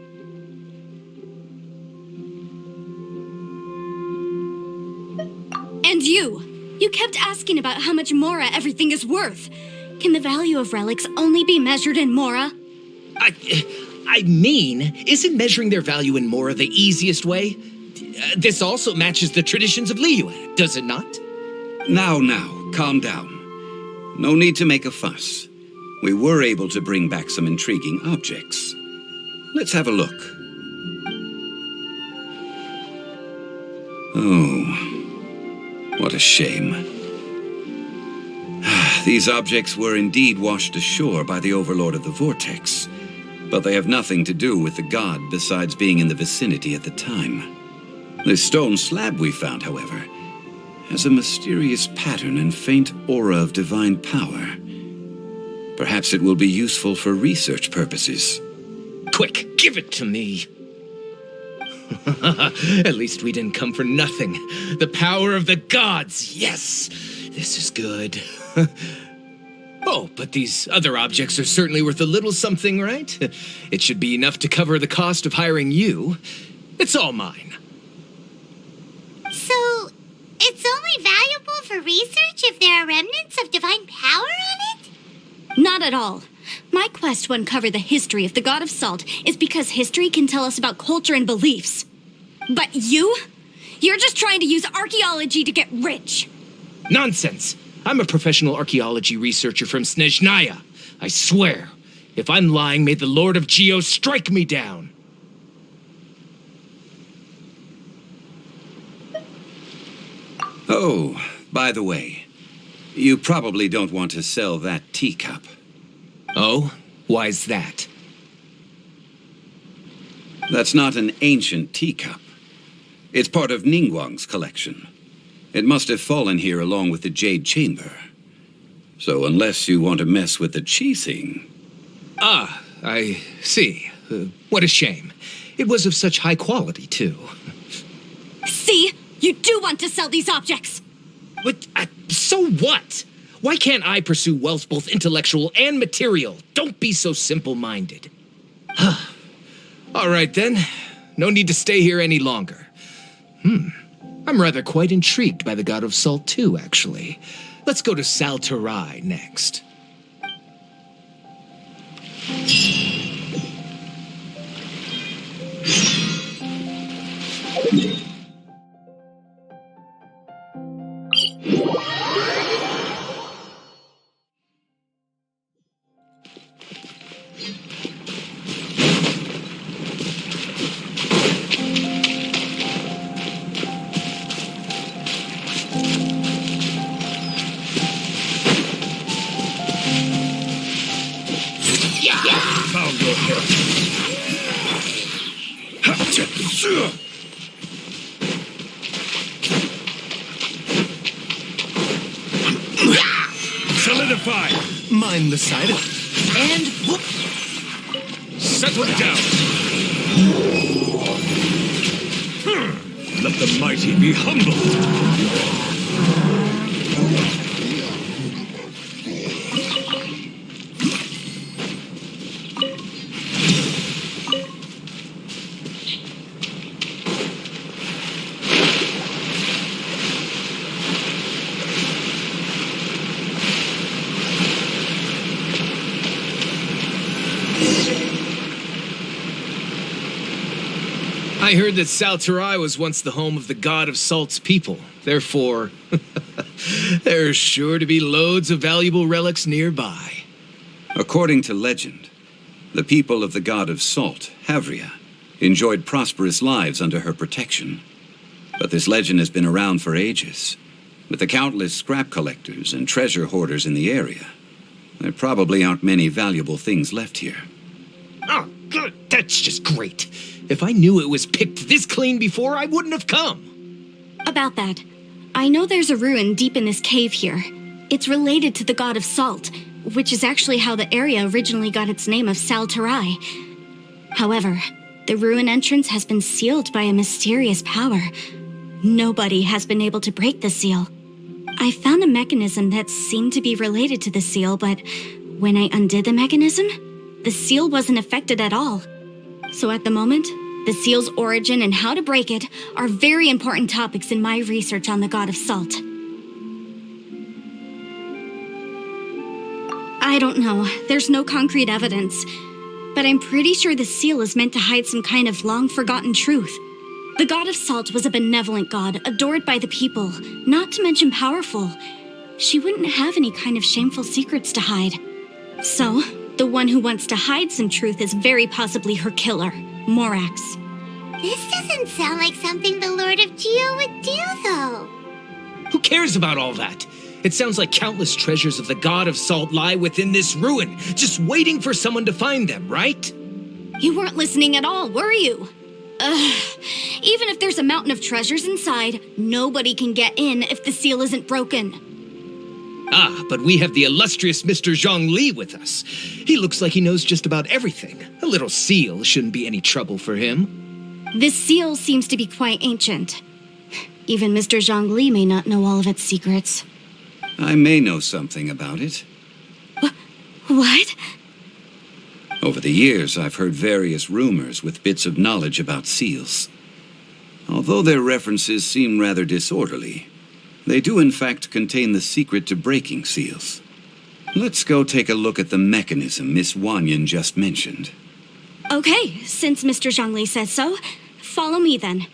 And you kept asking about how much Mora everything is worth. Can the value of relics only be measured in Mora? I mean, isn't measuring their value in Mora the easiest way? This also matches the traditions of Liyue, does it not? Now, calm down. No need to make a fuss. We were able to bring back some intriguing objects. Let's have a look. Oh, what a shame. These objects were indeed washed ashore by the Overlord of the Vortex, but they have nothing to do with the god besides being in the vicinity at the time. This stone slab we found, however, has a mysterious pattern and faint aura of divine power. Perhaps it will be useful for research purposes. Quick, give it to me. At least we didn't come for nothing. The power of the gods, yes! This is good. Oh, but these other objects are certainly worth a little something, right? It should be enough to cover the cost of hiring you. It's all mine. So, it's only valuable for research if there are remnants of divine power on it? Not at all. My quest to uncover the history of the god of salt is because history can tell us about culture and beliefs. But you're just trying to use archaeology to get rich. Nonsense! I'm a professional archaeology researcher from Snezhnaya. I swear, if I'm lying, may the Lord of Geo strike me down. Oh, by the way, you probably don't want to sell that teacup. Oh? Why's that? That's not an ancient teacup. It's part of Ningguang's collection. It must have fallen here along with the Jade Chamber. So unless you want to mess with the Qixing... Ah, I see. What a shame. It was of such high quality, too. See? You do want to sell these objects! But, so what? Why can't I pursue wealth both intellectual and material? Don't be so simple-minded. All right, then. No need to stay here any longer. I'm rather quite intrigued by the god of salt, too, actually. Let's go to Sal Tarai next. Found your head. Solidify. Mind the side. And whoop! Settle down. Let the mighty be humbled. I heard that Sal Tarai was once the home of the god of salt's people. Therefore, there's sure to be loads of valuable relics nearby. According to legend, the people of the god of salt, Havria, enjoyed prosperous lives under her protection. But this legend has been around for ages. With the countless scrap collectors and treasure hoarders in the area, there probably aren't many valuable things left here. Oh, good. That's just great. If I knew it was picked this clean before, I wouldn't have come. About that, I know there's a ruin deep in this cave here. It's related to the god of salt, which is actually how the area originally got its name of Sal Tarai. However, the ruin entrance has been sealed by a mysterious power. Nobody has been able to break the seal. I found a mechanism that seemed to be related to the seal, but when I undid the mechanism, the seal wasn't affected at all. So at the moment, the seal's origin and how to break it are very important topics in my research on the god of salt. I don't know. There's no concrete evidence. But I'm pretty sure the seal is meant to hide some kind of long-forgotten truth. The god of salt was a benevolent god, adored by the people, not to mention powerful. She wouldn't have any kind of shameful secrets to hide. So, the one who wants to hide some truth is very possibly her killer, Morax. This doesn't sound like something the Lord of Geo would do, though. Who cares about all that? It sounds like countless treasures of the god of salt lie within this ruin, just waiting for someone to find them, right? You weren't listening at all, were you? Even if there's a mountain of treasures inside, nobody can get in if the seal isn't broken. Ah, but we have the illustrious Mr. Zhongli with us. He looks like he knows just about everything. A little seal shouldn't be any trouble for him. This seal seems to be quite ancient. Even Mr. Zhongli may not know all of its secrets. I may know something about it. What? Over the years, I've heard various rumors with bits of knowledge about seals. Although their references seem rather disorderly, they do in fact contain the secret to breaking seals. Let's go take a look at the mechanism Miss Wanyan just mentioned. Okay, since Mr. Zhongli says so, follow me then.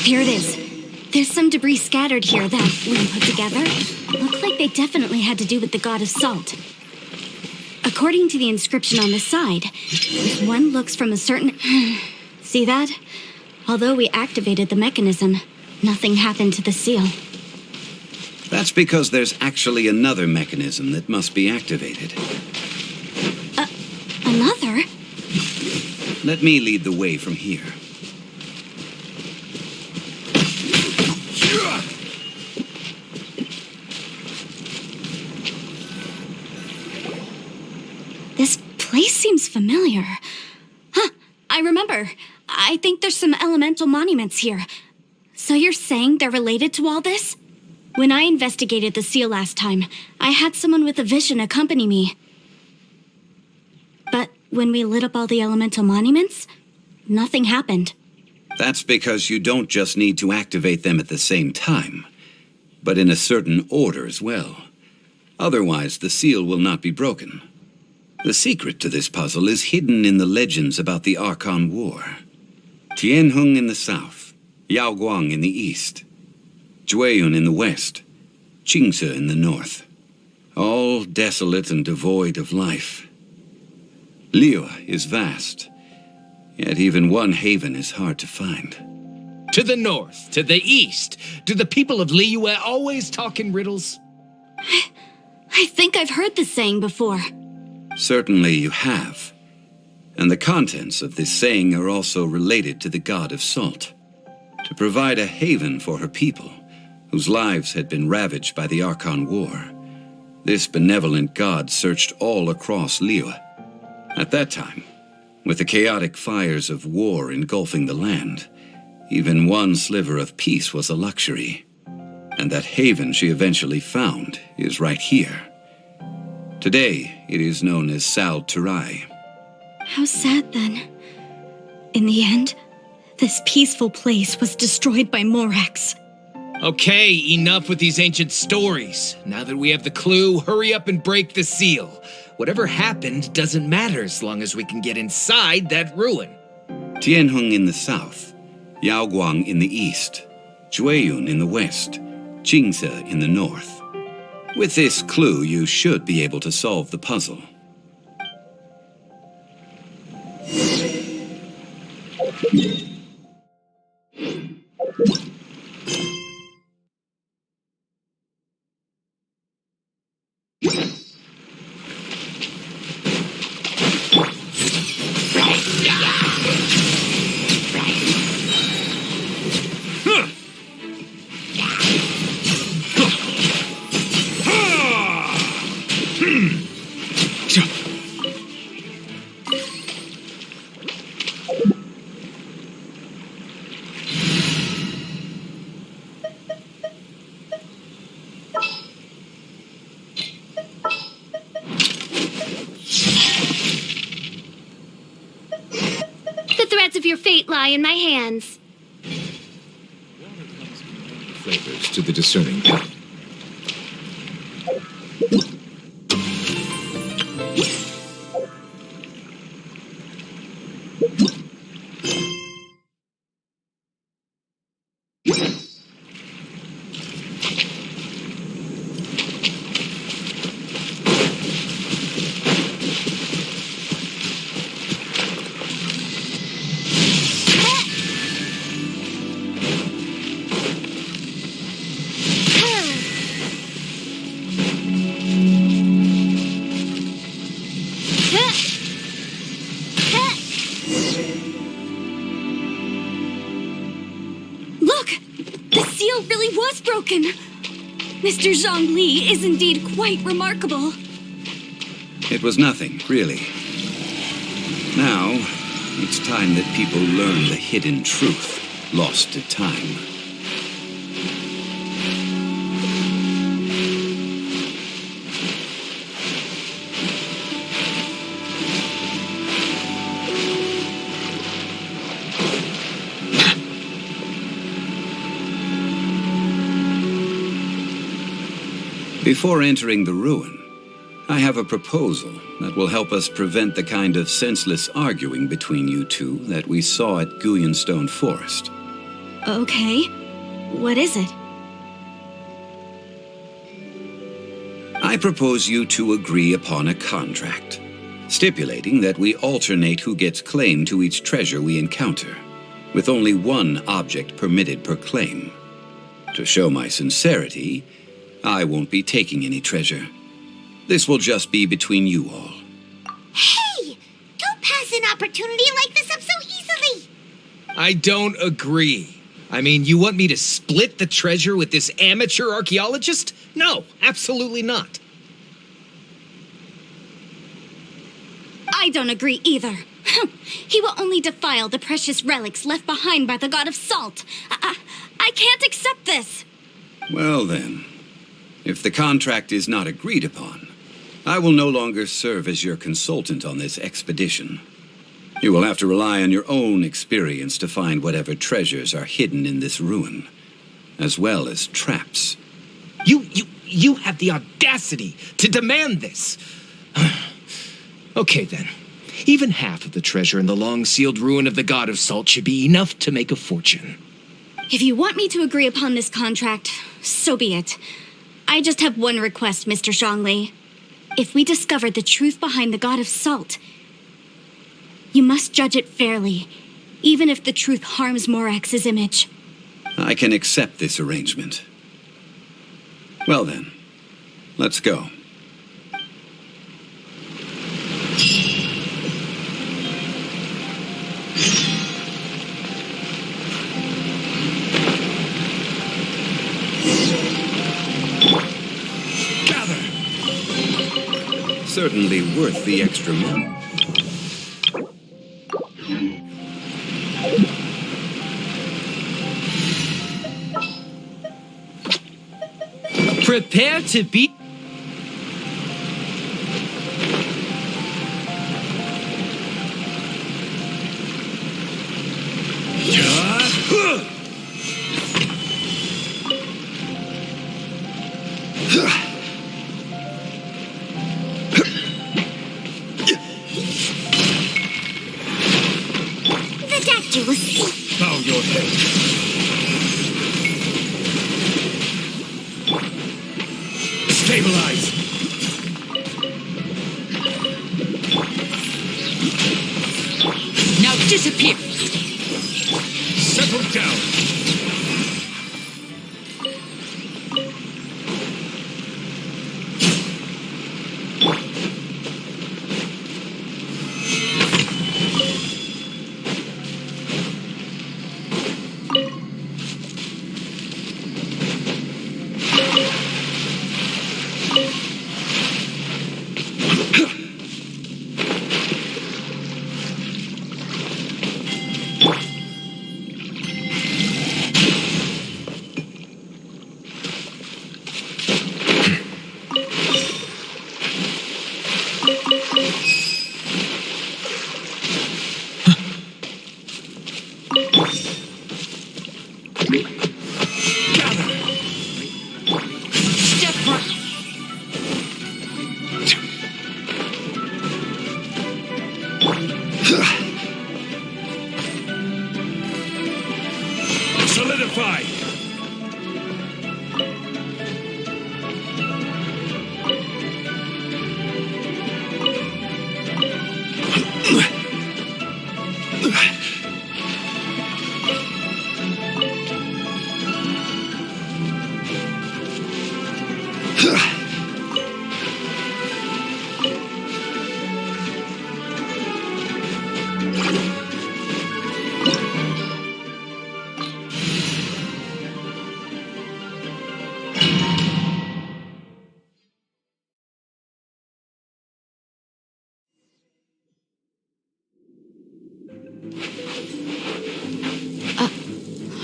Here it is. There's some debris scattered here that, when put together, look like they definitely had to do with the god of salt. According to the inscription on the side, if one looks from a certain... See that? Although we activated the mechanism, nothing happened to the seal. That's because there's actually another mechanism that must be activated. Another? Let me lead the way from here. This place seems familiar. Huh, I remember. I think there's some elemental monuments here. So you're saying they're related to all this? When I investigated the seal last time, I had someone with a vision accompany me. But when we lit up all the elemental monuments, nothing happened. That's because you don't just need to activate them at the same time, but in a certain order as well. Otherwise, the seal will not be broken. The secret to this puzzle is hidden in the legends about the Archon War. Tianheng in the south, Yaoguang in the east, Jueyun in the west, Qingce in the north. All desolate and devoid of life. Liyue is vast, yet even one haven is hard to find. To the north, to the east. Do the people of Liyue always talk in riddles? I think I've heard this saying before. Certainly you have. And the contents of this saying are also related to the god of salt. To provide a haven for her people, whose lives had been ravaged by the Archon War, this benevolent god searched all across Liyue. At that time, with the chaotic fires of war engulfing the land, even one sliver of peace was a luxury. And that haven she eventually found is right here. Today, it is known as Sal Turai. How sad, then. In the end, this peaceful place was destroyed by Morax. Okay, enough with these ancient stories. Now that we have the clue, hurry up and break the seal. Whatever happened doesn't matter as long as we can get inside that ruin. Tianheng in the south, Yaoguang in the east, Jueyun in the west, Qingce in the north. With this clue, you should be able to solve the puzzle. of your fate lie in my hands. Flavors to the discerning palate. Look! The seal really was broken! Mr. Zhongli is indeed quite remarkable. It was nothing, really. Now, it's time that people learn the hidden truth lost to time. Before entering the ruin, I have a proposal that will help us prevent the kind of senseless arguing between you two that we saw at Guyenstone Forest. Okay. What is it? I propose you two agree upon a contract, stipulating that we alternate who gets claim to each treasure we encounter, with only one object permitted per claim. To show my sincerity, I won't be taking any treasure. This will just be between you all. Hey! Don't pass an opportunity like this up so easily! I don't agree. I mean, you want me to split the treasure with this amateur archaeologist? No, absolutely not. I don't agree either. He will only defile the precious relics left behind by the god of salt. I can't accept this. Well then, if the contract is not agreed upon, I will no longer serve as your consultant on this expedition. You will have to rely on your own experience to find whatever treasures are hidden in this ruin, as well as traps. You have the audacity to demand this. Okay then. Even half of the treasure in the long-sealed ruin of the God of Salt should be enough to make a fortune. If you want me to agree upon this contract, so be it. I just have one request, Mr. Zhongli. If we discover the truth behind the God of Salt, you must judge it fairly, even if the truth harms Morax's image. I can accept this arrangement. Well then, let's go. Gather! Certainly worth the extra money. Prepare to be... The doctor will see. Bow your head. Stabilize! Now disappear! Settle down! Solidify!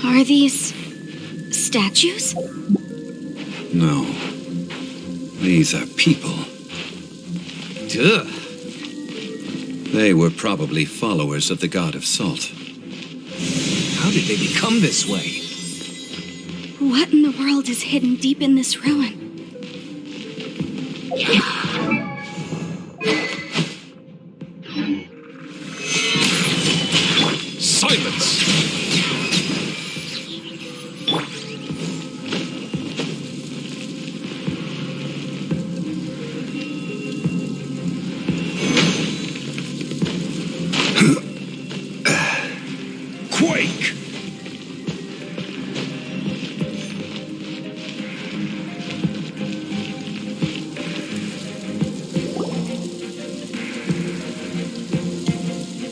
Are these statues? No. These are people. Duh. They were probably followers of the god of salt. How did they become this way? What in the world is hidden deep in this ruin? Silence! Quake!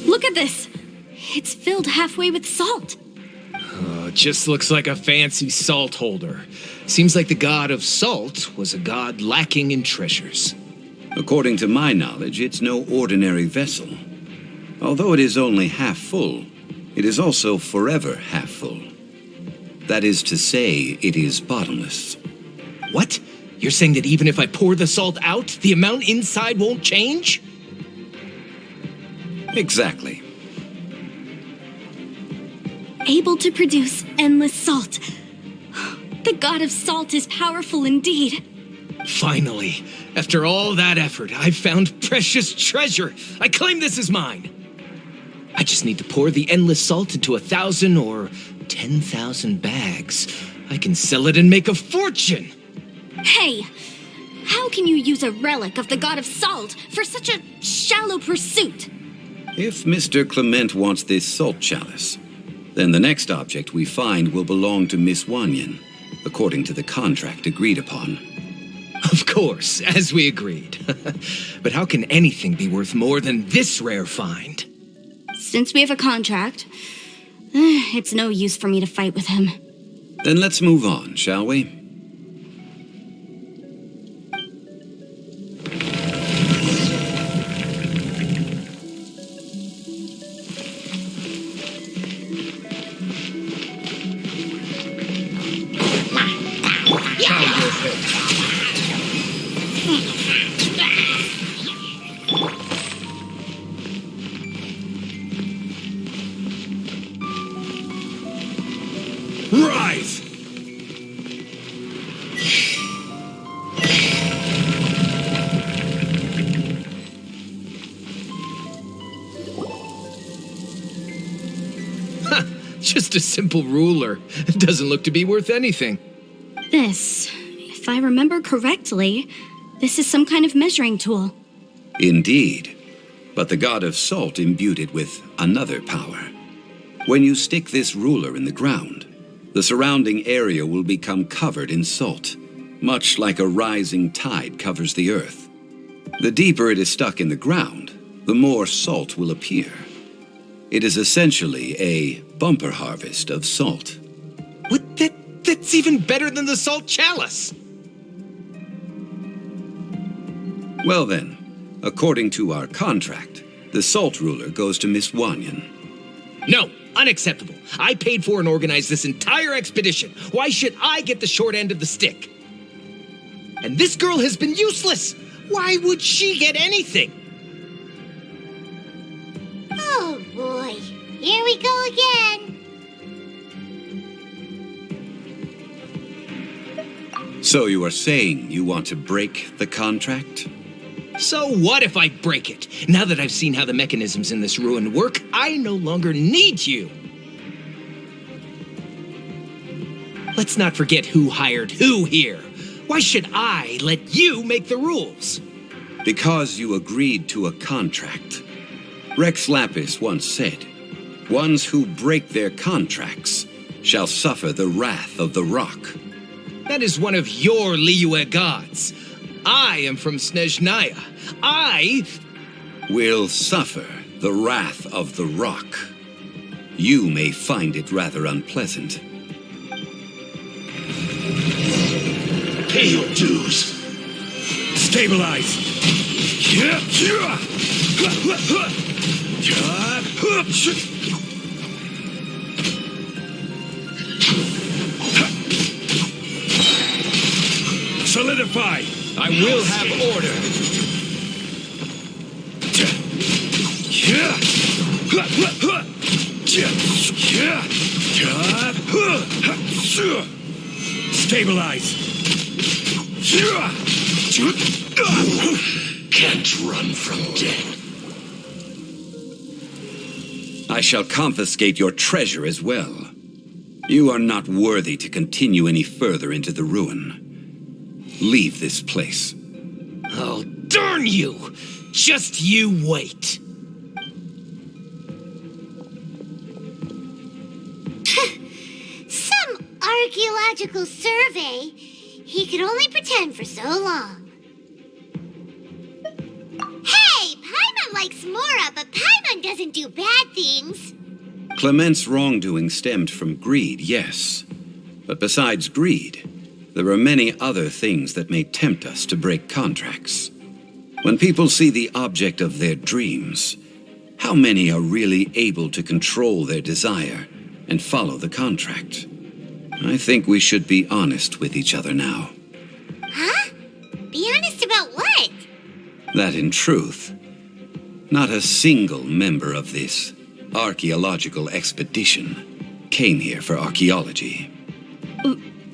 Look at this! It's filled halfway with salt. Just looks like a fancy salt holder. Seems like the god of salt was a god lacking in treasures. According to my knowledge, it's no ordinary vessel. Although it is only half full, it is also forever half full. That is to say, it is bottomless. What? You're saying that even if I pour the salt out, the amount inside won't change? Exactly. Able to produce endless salt. The god of salt is powerful indeed. Finally, after all that effort, I've found precious treasure. I claim this as mine. I just need to pour the endless salt into 1,000 or 10,000 bags. I can sell it and make a fortune. Hey, how can you use a relic of the god of salt for such a shallow pursuit? If Mr. Clement wants this salt chalice, then the next object we find will belong to Miss Wanyan, according to the contract agreed upon. Of course, as we agreed. But how can anything be worth more than this rare find? Since we have a contract, it's no use for me to fight with him. Then let's move on, shall we? Rise! Just a simple ruler. It doesn't look to be worth anything. This, if I remember correctly, this is some kind of measuring tool. Indeed. But the god of salt imbued it with another power. When you stick this ruler in the ground, the surrounding area will become covered in salt, much like a rising tide covers the earth. The deeper it is stuck in the ground, the more salt will appear. It is essentially a bumper harvest of salt. What? That's even better than the salt chalice. Well then, according to our contract, the salt ruler goes to Miss Wanyan. No, unacceptable. I paid for and organized this entire expedition. Why should I get the short end of the stick? And this girl has been useless. Why would she get anything? Oh boy, here we go again. So you are saying you want to break the contract? So what if I break it? Now that I've seen how the mechanisms in this ruin work, I no longer need you. Let's not forget who hired who here. Why should I let you make the rules? Because you agreed to a contract. Rex Lapis once said, "Ones who break their contracts shall suffer the wrath of the rock." That is one of your Liyue gods. I am from Snezhnaya. I will suffer the wrath of the rock. You may find it rather unpleasant. Pay your dues. Stabilize. Solidify. I will have order. Stabilize. Can't run from death. I shall confiscate your treasure as well. You are not worthy to continue any further into the ruin. Leave this place. Oh, darn you! Just you wait. Some archaeological survey. He could only pretend for so long. Hey, Paimon likes Mora, but Paimon doesn't do bad things. Clement's wrongdoing stemmed from greed, yes. But besides greed, there are many other things that may tempt us to break contracts. When people see the object of their dreams, how many are really able to control their desire and follow the contract? I think we should be honest with each other now. Huh? Be honest about what? That in truth, not a single member of this archaeological expedition came here for archaeology.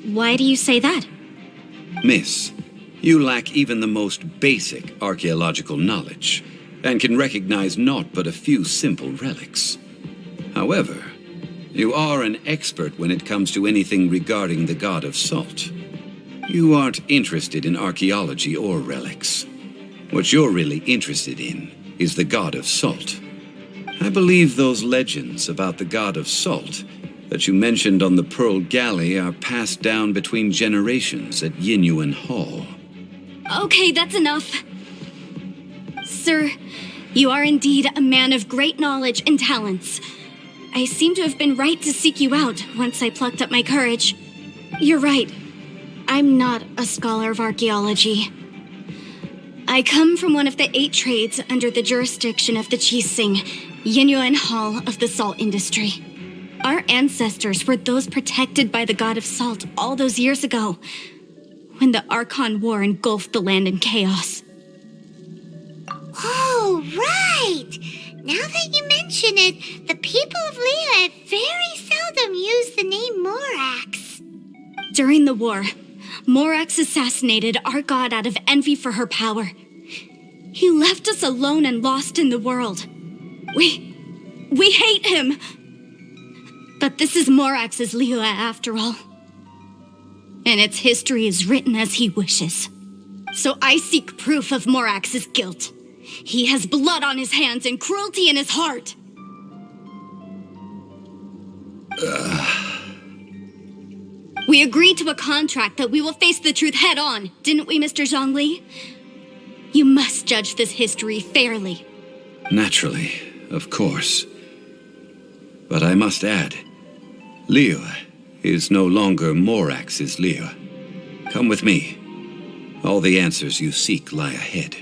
Why do you say that? Miss, you lack even the most basic archaeological knowledge and can recognize naught but a few simple relics. However, you are an expert when it comes to anything regarding the god of salt. You aren't interested in archaeology or relics. What you're really interested in is the god of salt. I believe those legends about the god of salt that you mentioned on the Pearl Galley are passed down between generations at Yinyuan Hall. Okay, that's enough. Sir, you are indeed a man of great knowledge and talents. I seem to have been right to seek you out once I plucked up my courage. You're right. I'm not a scholar of archaeology. I come from one of the 8 trades under the jurisdiction of the Chising, Yinyuan Hall of the salt industry. Our ancestors were those protected by the god of salt all those years ago, when the Archon War engulfed the land in chaos. Oh, right! Now that you mention it, the people of Liyue very seldom use the name Morax. During the war, Morax assassinated our god out of envy for her power. He left us alone and lost in the world. We hate him! But this is Morax's Liyue after all. And its history is written as he wishes. So I seek proof of Morax's guilt. He has blood on his hands and cruelty in his heart. We agreed to a contract that we will face the truth head on, didn't we, Mr. Zhongli? You must judge this history fairly. Naturally, of course. But I must add, Liyue is no longer Morax's Liyue. Come with me. All the answers you seek lie ahead.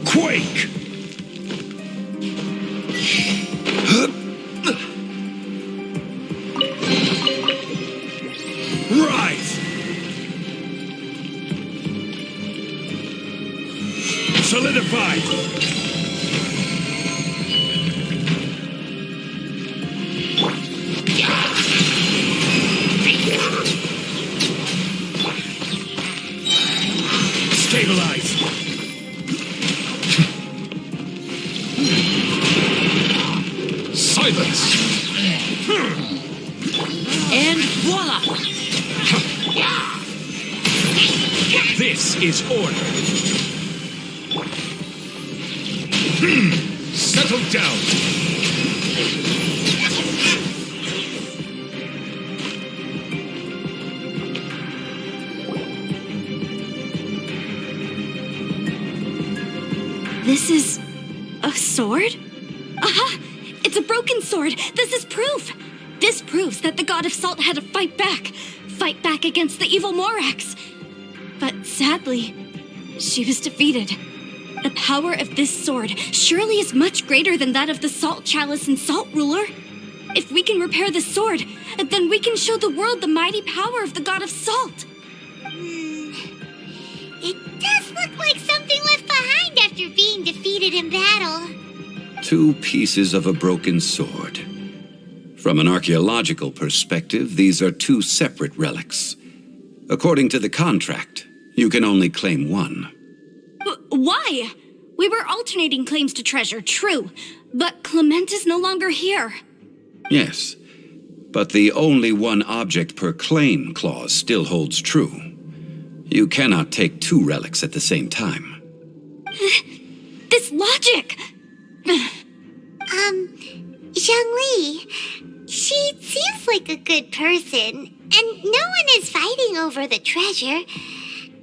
Quake! Rise! Silence! And voila! This is order. Settle down. This is a sword? Aha! It's a broken sword. This is proof. This proves that the god of salt had to fight back against the evil Morax. But sadly, she was defeated. The power of this sword surely is much greater than that of the Salt Chalice and Salt Ruler. If we can repair the sword, then we can show the world the mighty power of the god of salt. It does look like something left behind after being defeated in battle. 2 pieces of a broken sword. From an archaeological perspective, these are 2 separate relics. According to the contract, you can only claim one. Why? We were alternating claims to treasure, true. But Clement is no longer here. Yes, but the only one object per claim clause still holds true. You cannot take 2 relics at the same time. This logic! Zhongli, she seems like a good person, and no one is fighting over the treasure.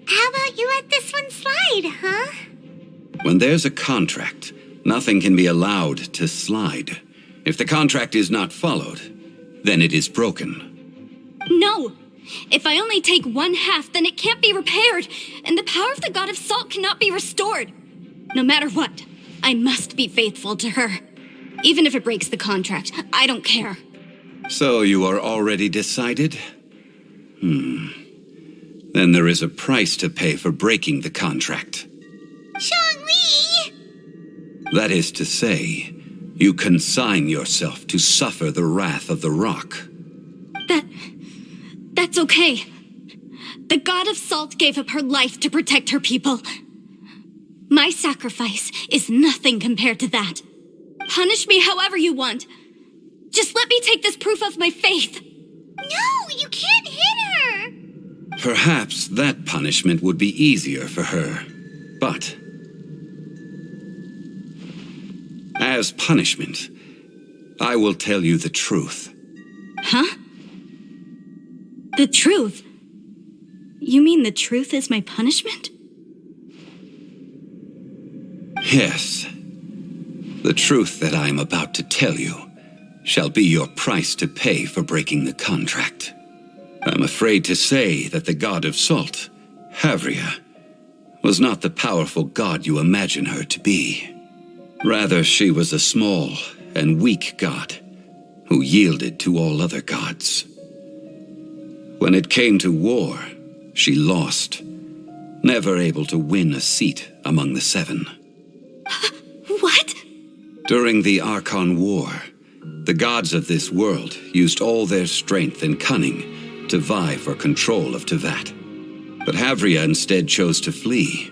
How about you let this one slide, huh? When there's a contract, nothing can be allowed to slide. If the contract is not followed, then it is broken. No! If I only take 1/2, then it can't be repaired, and the power of the god of salt cannot be restored. No matter what, I must be faithful to her. Even if it breaks the contract, I don't care. So you are already decided? Then there is a price to pay for breaking the contract. Zhongli! That is to say, you consign yourself to suffer the wrath of the rock. That's okay. The god of salt gave up her life to protect her people. My sacrifice is nothing compared to that. Punish me however you want. Just let me take this proof of my faith. No, you can't hit her! Perhaps that punishment would be easier for her. But as punishment, I will tell you the truth. Huh? The truth? You mean the truth is my punishment? Yes. The truth that I am about to tell you shall be your price to pay for breaking the contract. I'm afraid to say that the god of salt, Havria, was not the powerful god you imagine her to be. Rather, she was a small and weak god who yielded to all other gods. When it came to war, she lost, never able to win a seat among the 7. What? During the Archon War, the gods of this world used all their strength and cunning to vie for control of Tevat. But Havria instead chose to flee.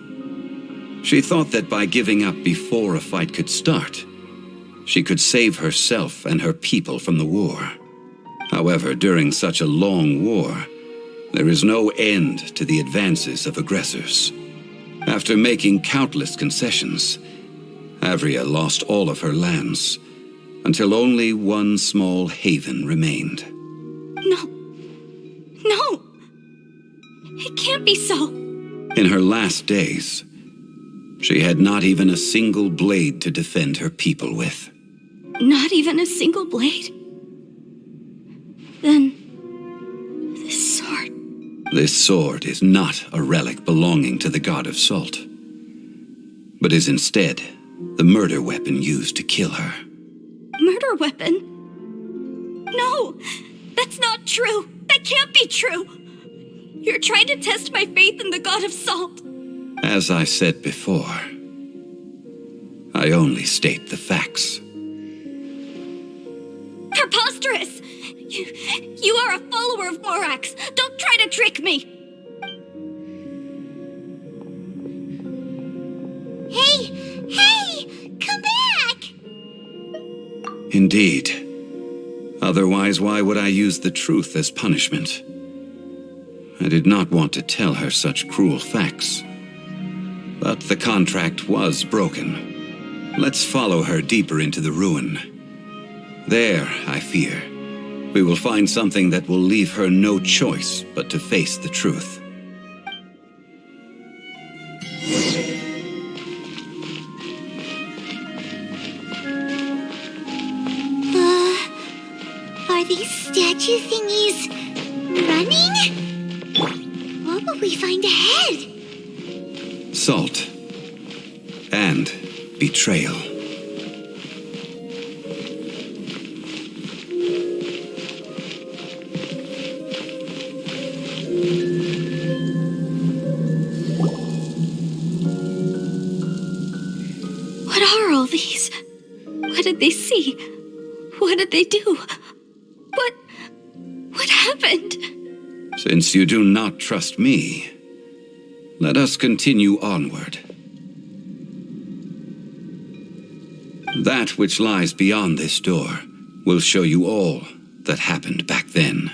She thought that by giving up before a fight could start, she could save herself and her people from the war. However, during such a long war, there is no end to the advances of aggressors. After making countless concessions, Havria lost all of her lands, until only one small haven remained. No! It can't be so. In her last days, she had not even a single blade to defend her people with. Not even a single blade? Then, this sword. This sword is not a relic belonging to the god of salt, but is instead the murder weapon used to kill her. Murder weapon? No! That's not true! That can't be true! You're trying to test my faith in the god of salt. As I said before, I only state the facts. Preposterous! You are a follower of Morax! Don't try to trick me! Hey! Come back! Indeed, Otherwise, why would I use the truth as punishment? I did not want to tell her such cruel facts. But the contract was broken. Let's follow her deeper into the ruin. There, I fear, we will find something that will leave her no choice but to face the truth. Are these statue thingies running? What will we find ahead? Salt and betrayal. What are all these? What did they see? What did they do? What happened? Since you do not trust me, let us continue onward. That which lies beyond this door will show you all that happened back then.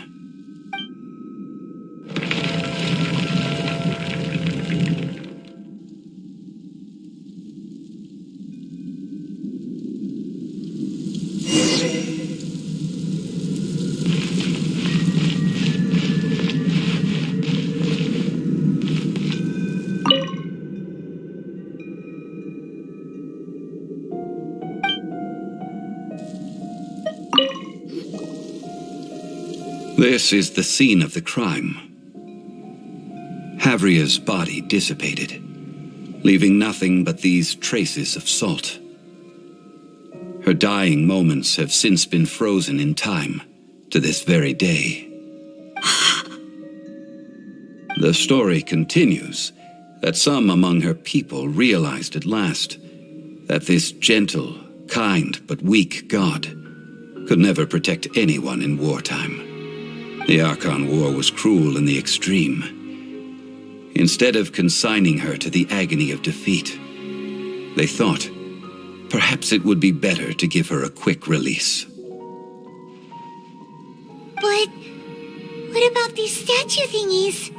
This is the scene of the crime. Havria's body dissipated, leaving nothing but these traces of salt. Her dying moments have since been frozen in time to this very day. The story continues that some among her people realized at last that this gentle, kind, but weak god could never protect anyone in wartime. The Archon War was cruel in the extreme. Instead of consigning her to the agony of defeat, they thought perhaps it would be better to give her a quick release. But what about these statue thingies?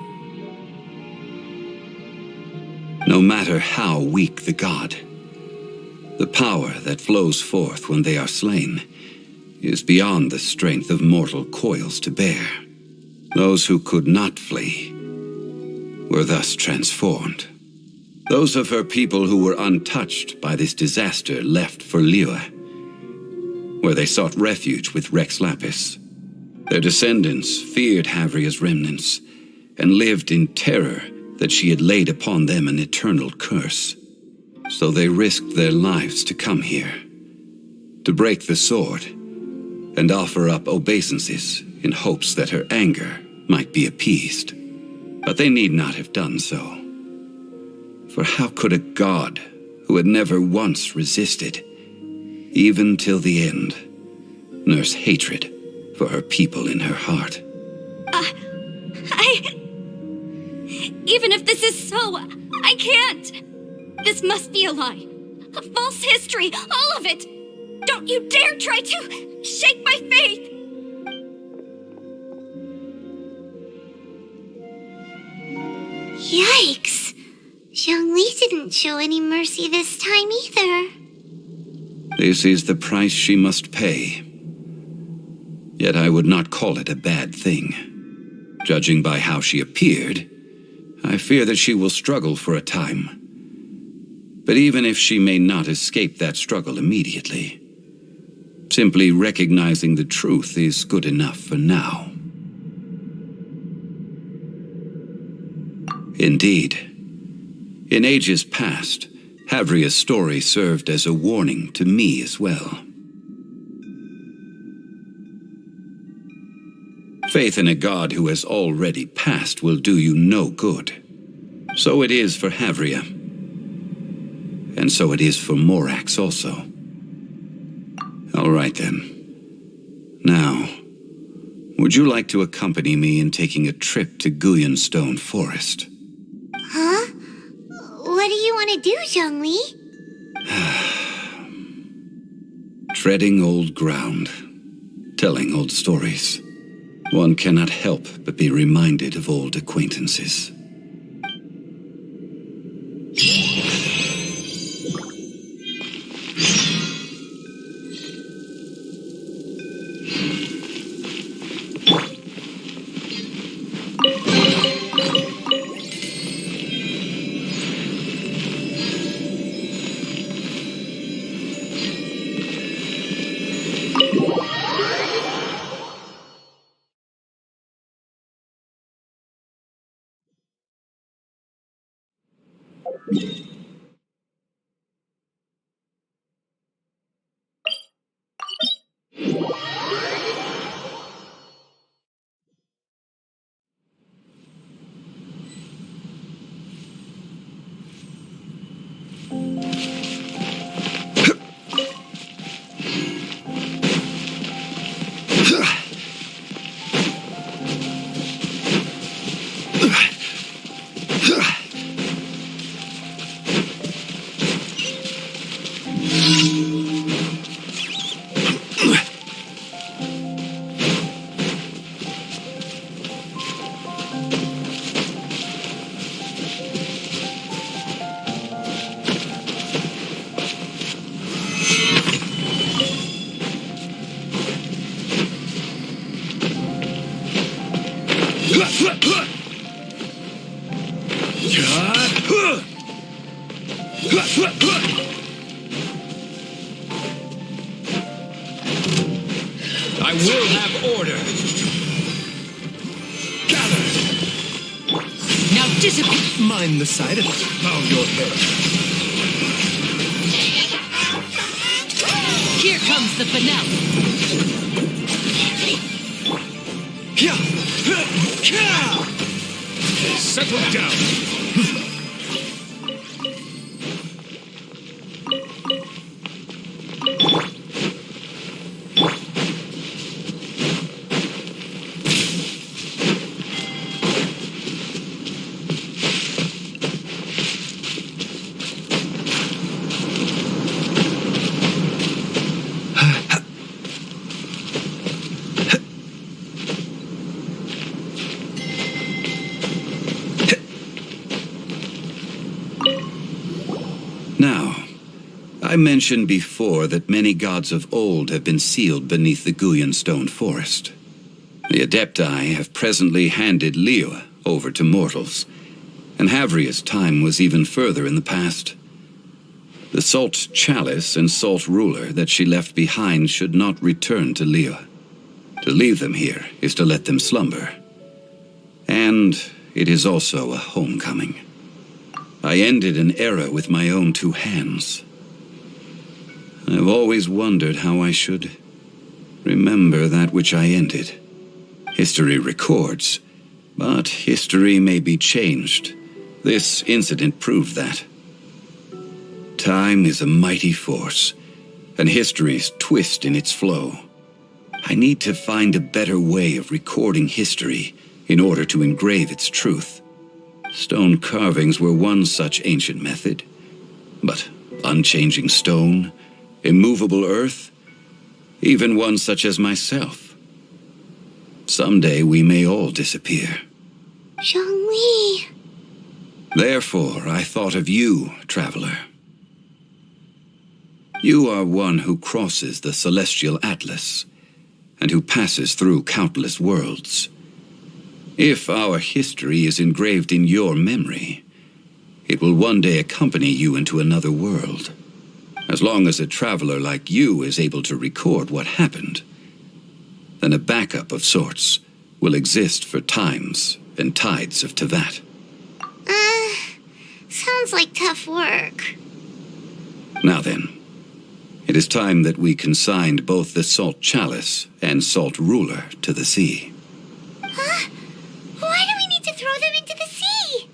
No matter how weak the god, the power that flows forth when they are slain is beyond the strength of mortal coils to bear. Those who could not flee were thus transformed. Those of her people who were untouched by this disaster left for Liyue, where they sought refuge with Rex Lapis. Their descendants feared Havria's remnants and lived in terror that she had laid upon them an eternal curse. So they risked their lives to come here, to break the sword and offer up obeisances in hopes that her anger might be appeased. But they need not have done so. For how could a god who had never once resisted, even till the end, nurse hatred for her people in her heart? Even if this is so, I can't. This must be a lie. A false history, all of it. Don't you dare try to shake my faith! Yikes! Zhongli didn't show any mercy this time either. This is the price she must pay. Yet I would not call it a bad thing. Judging by how she appeared, I fear that she will struggle for a time. But even if she may not escape that struggle immediately, simply recognizing the truth is good enough for now. Indeed, in ages past, Havria's story served as a warning to me as well. Faith in a god who has already passed will do you no good. So it is for Havria. And so it is for Morax also. All right then. Now, would you like to accompany me in taking a trip to Guyanstone Forest? Huh? What do you want to do, Zhongli? Treading old ground. telling old stories. One cannot help but be reminded of old acquaintances. I will have order. Gather! Now disappear. Mind the side effects. Bow your head. Here comes the finale. Settle down. Now, I mentioned before that many gods of old have been sealed beneath the Guyan stone forest. The Adepti have presently handed Liyue over to mortals, and Havria's time was even further in the past. The Salt Chalice and Salt Ruler that she left behind should not return to Liyue. To leave them here is to let them slumber. And it is also a homecoming. I ended an era with my own two hands. I've always wondered how I should remember that which I ended. History records, but history may be changed. This incident proved that. Time is a mighty force, and history's twist in its flow. I need to find a better way of recording history in order to engrave its truth. Stone carvings were one such ancient method, but unchanging stone, immovable earth, even one such as myself. Someday we may all disappear. Zhongli. Therefore, I thought of you, traveler. You are one who crosses the celestial atlas, and who passes through countless worlds. If our history is engraved in your memory, it will one day accompany you into another world. As long as a traveler like you is able to record what happened, then a backup of sorts will exist for times and tides of Teyvat. Sounds like tough work. Now then, it is time that we consigned both the Salt Chalice and Salt Ruler to the sea. Huh? Why do we need to throw them into the sea?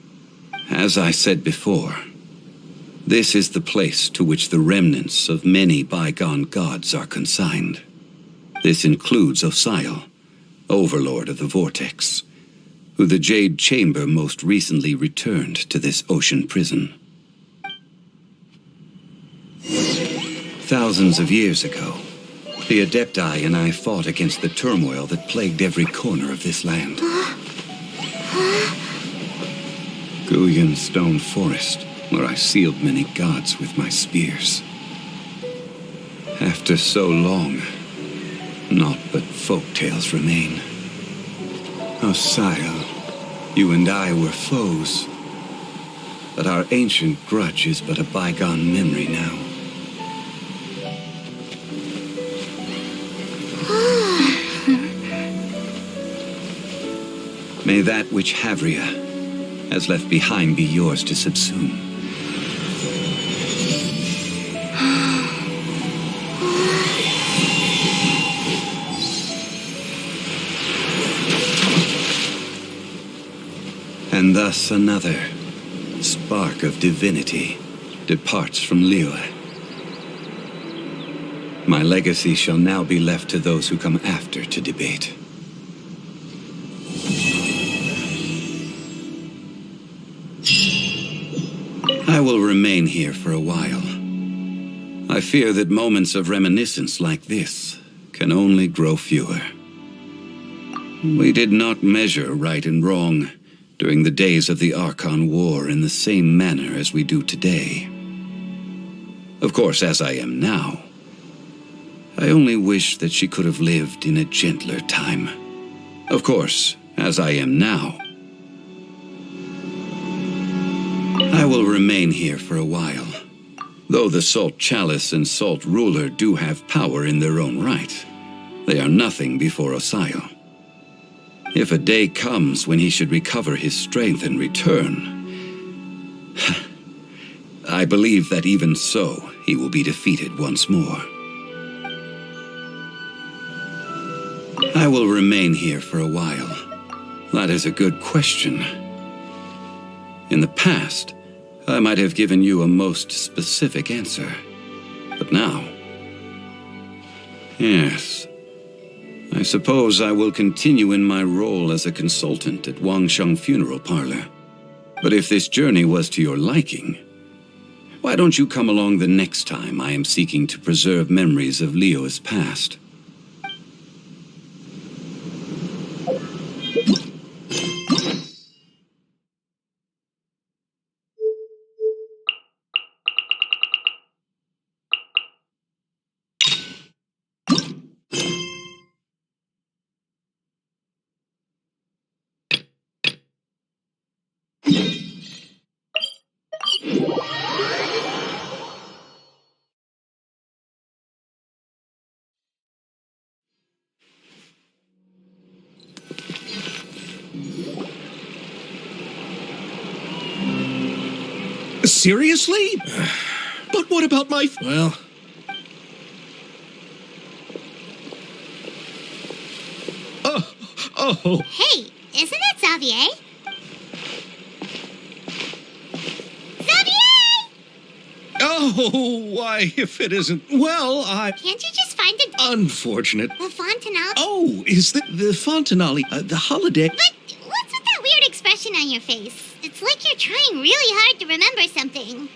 As I said before, this is the place to which the remnants of many bygone gods are consigned. This includes Osial, Overlord of the Vortex, who the Jade Chamber most recently returned to this ocean prison. Thousands of years ago, The Adepti and I fought against the turmoil that plagued every corner of this land. Guyan Stone Forest, where I sealed many gods with my spears. After so long, naught but folk tales remain. Osial, you and I were foes, but our ancient grudge is but a bygone memory now. May that which Havria has left behind be yours to subsume. And thus another spark of divinity departs from Liyue. My legacy shall now be left to those who come after to debate. I will remain here for a while. I fear that moments of reminiscence like this can only grow fewer. We did not measure right and wrong during the days of the Archon War in the same manner as we do today. Of course, as I am now, I only wish that she could have lived in a gentler time. Of course, as I am now, I will remain here for a while. Though the Salt Chalice and Salt Ruler do have power in their own right, they are nothing before Osial. If a day comes when he should recover his strength and return, I believe that even so, he will be defeated once more. I will remain here for a while. That is a good question. In the past, I might have given you a most specific answer. But now... yes. I suppose I will continue in my role as a consultant at Wangsheng Funeral Parlor. But if this journey was to your liking, why don't you come along the next time I am seeking to preserve memories of Liyue's past? Seriously? But what about my... Well... Oh. Hey, isn't that Xavier? Xavier! Oh, why, if it isn't... Well, Can't you just find it? Unfortunate. The Fontanelle? Oh, is the Fontanale, the holiday... But what's with that weird expression on your face? It's like you're trying really hard to remember something.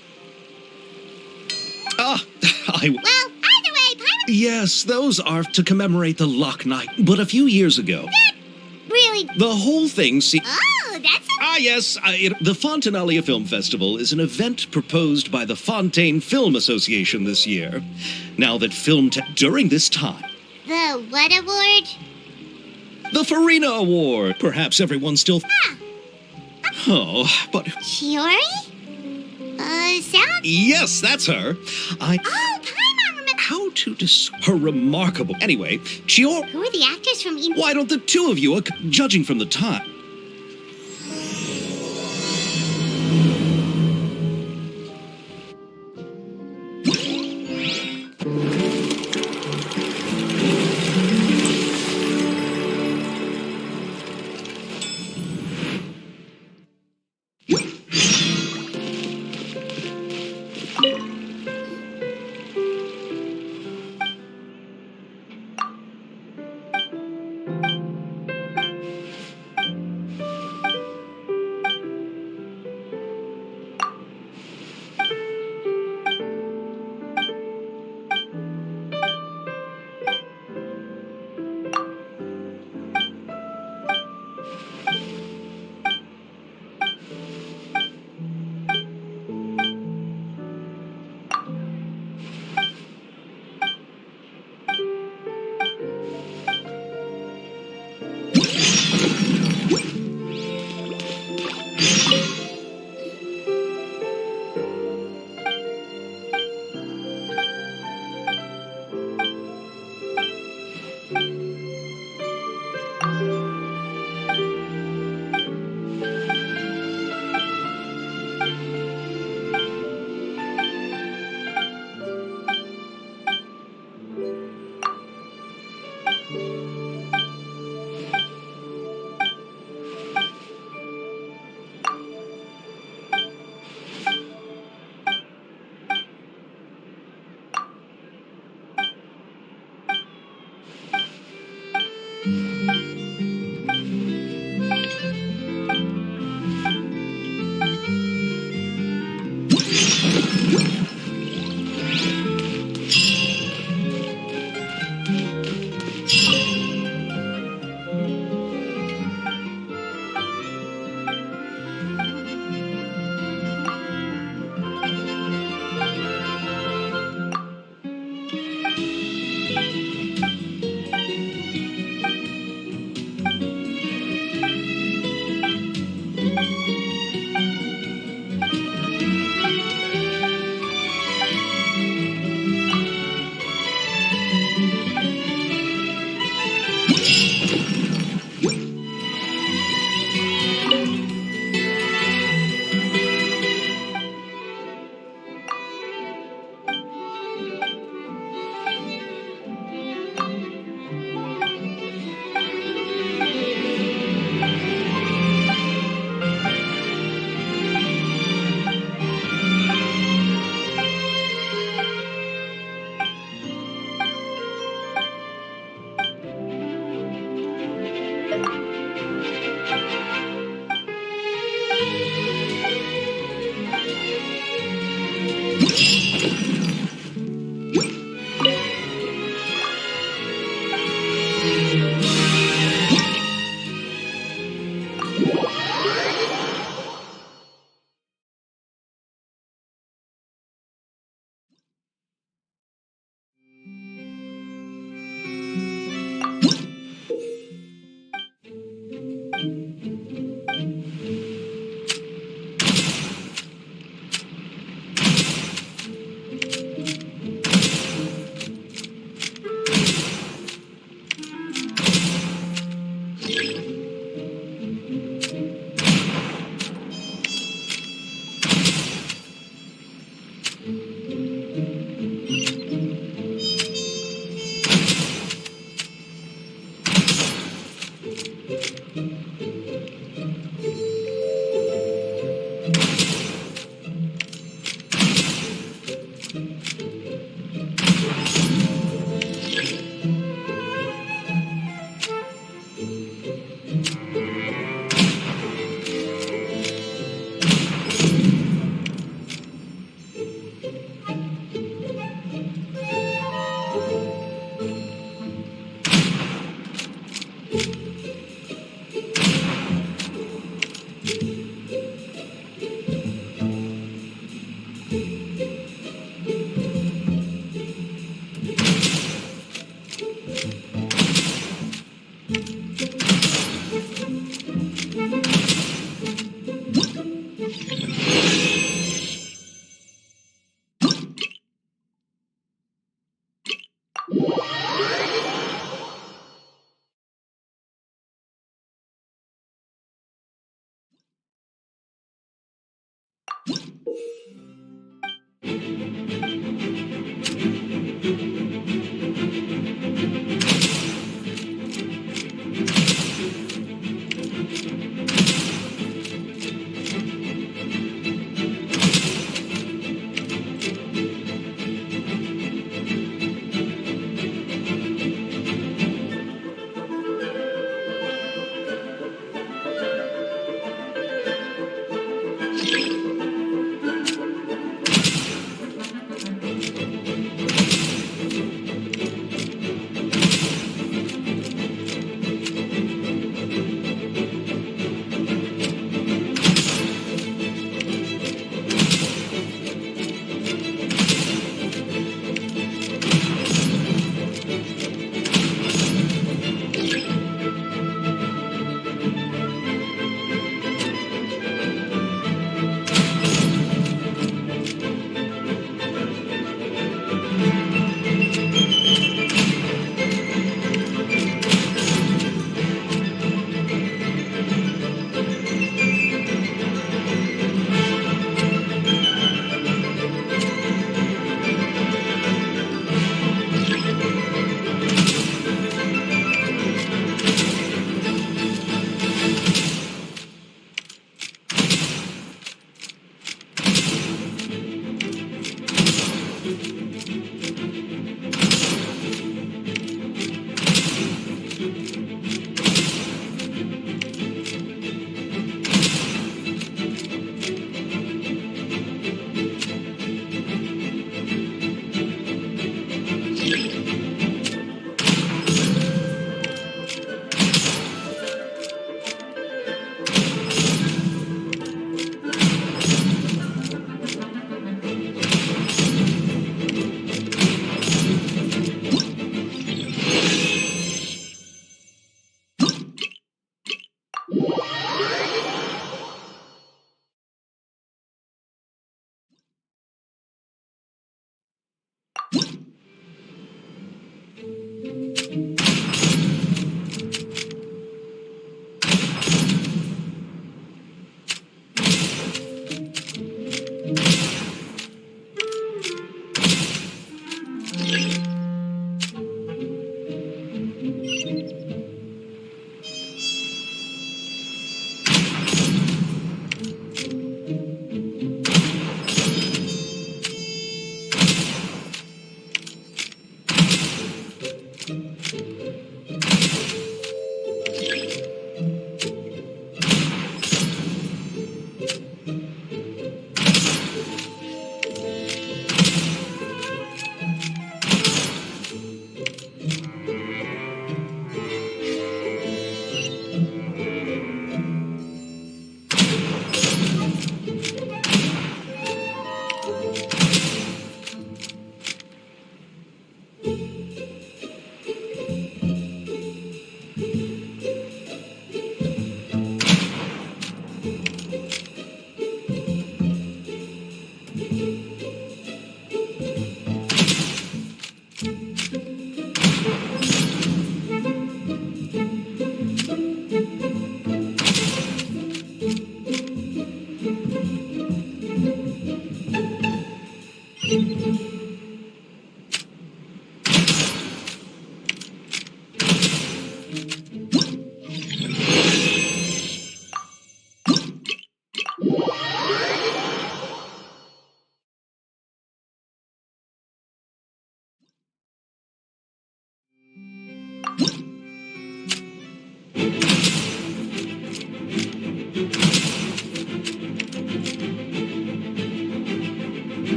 Well, either way, Pirate... Yes, those are to commemorate the Lock Night. But a few years ago... That really... The whole thing, see... Oh, that's a... Yes, the Fontanalia Film Festival is an event proposed by the Fontaine Film Association this year. Now that during this time... The what award? The Farina Award. Perhaps everyone still... Oh, but... Chiori? Sound? Yes, that's her. Oh, Paimon remember... How to describe her remarkable... Anyway, Chiori... Who are the actors from... Why don't the two of you, judging from the time...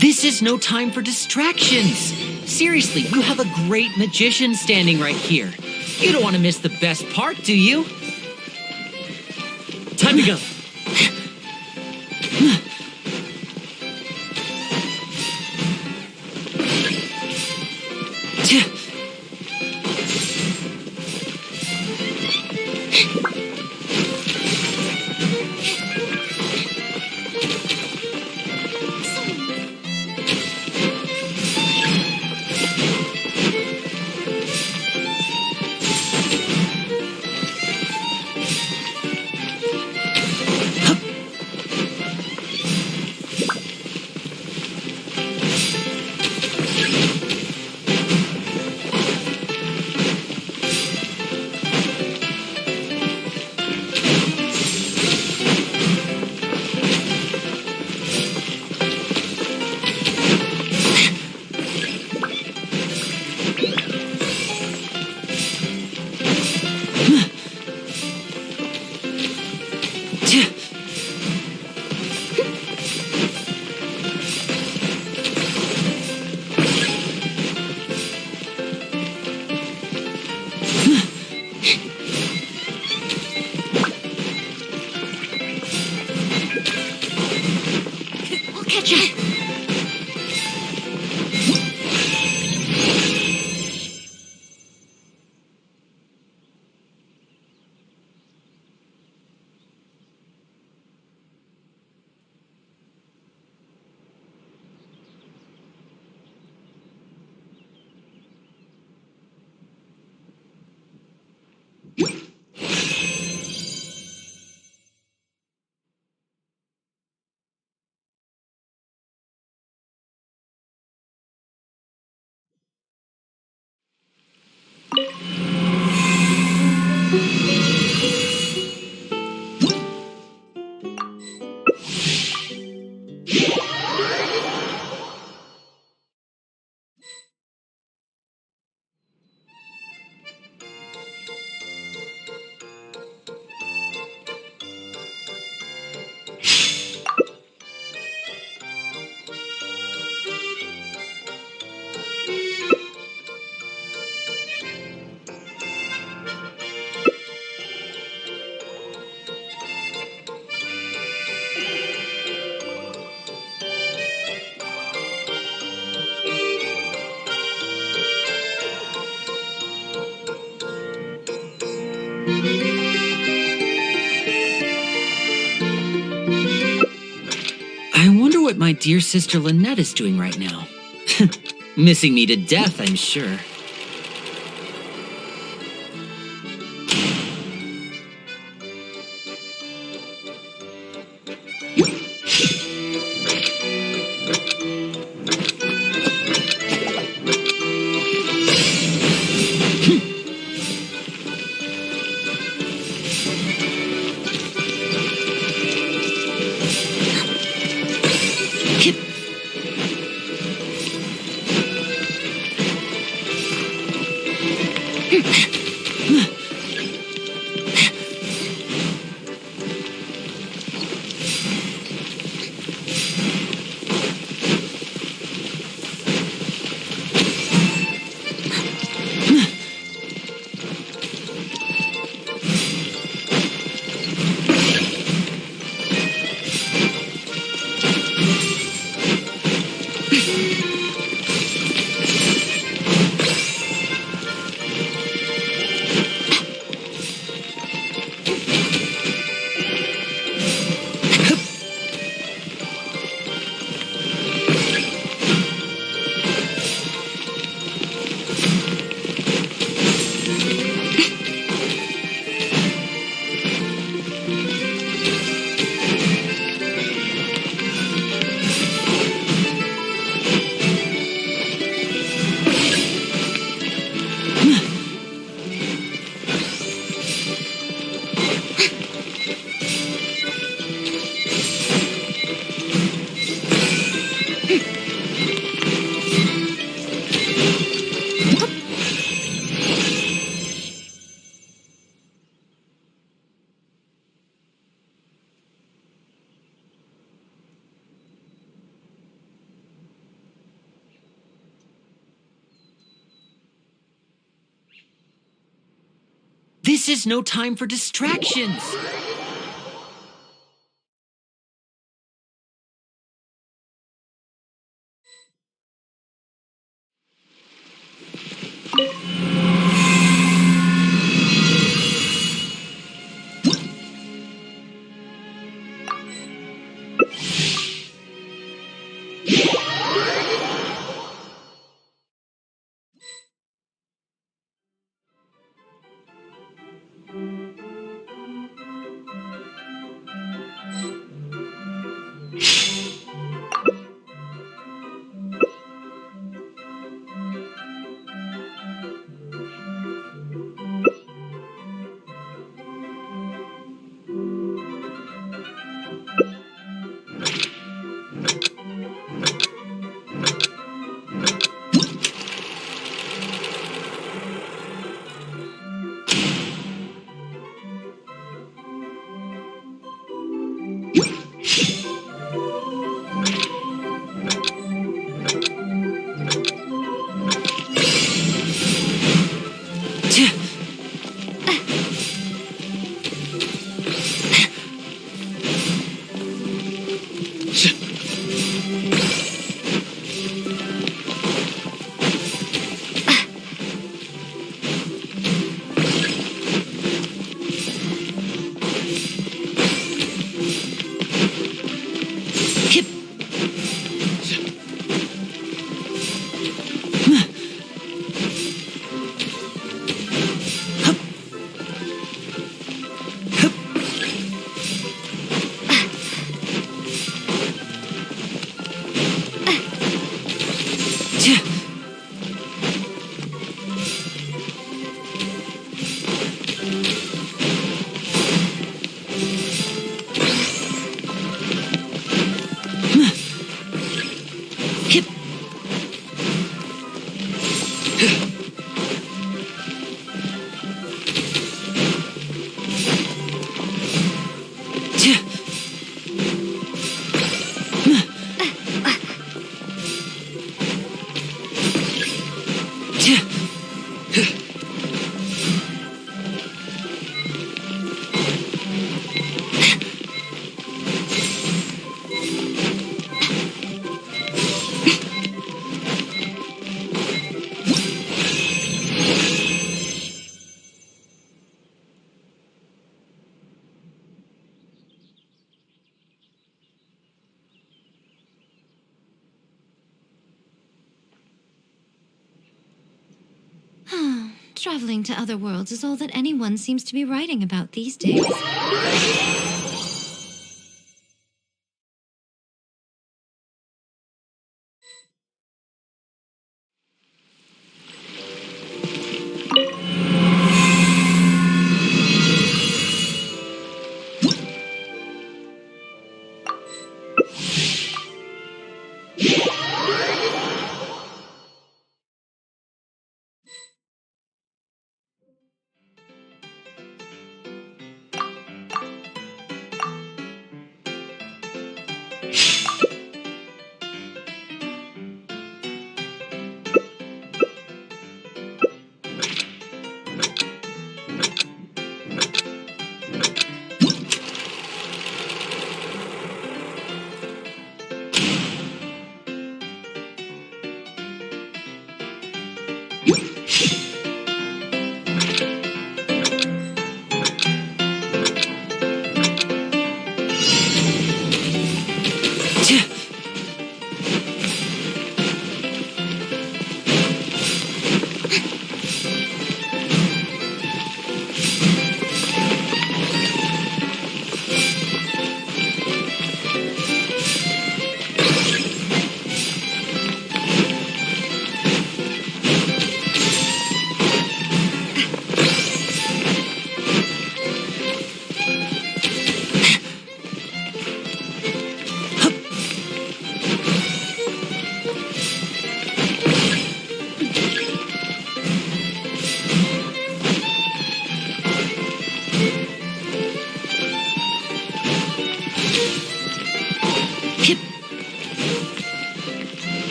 This is no time for distractions. Seriously, you have a great magician standing right here. You don't want to miss the best part, do you? Time to go. We'll catch you. I wonder what my dear sister Lynette is doing right now. Missing me to death, I'm sure. This is no time for distractions. Traveling to other worlds is all that anyone seems to be writing about these days.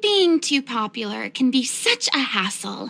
Being too popular can be such a hassle.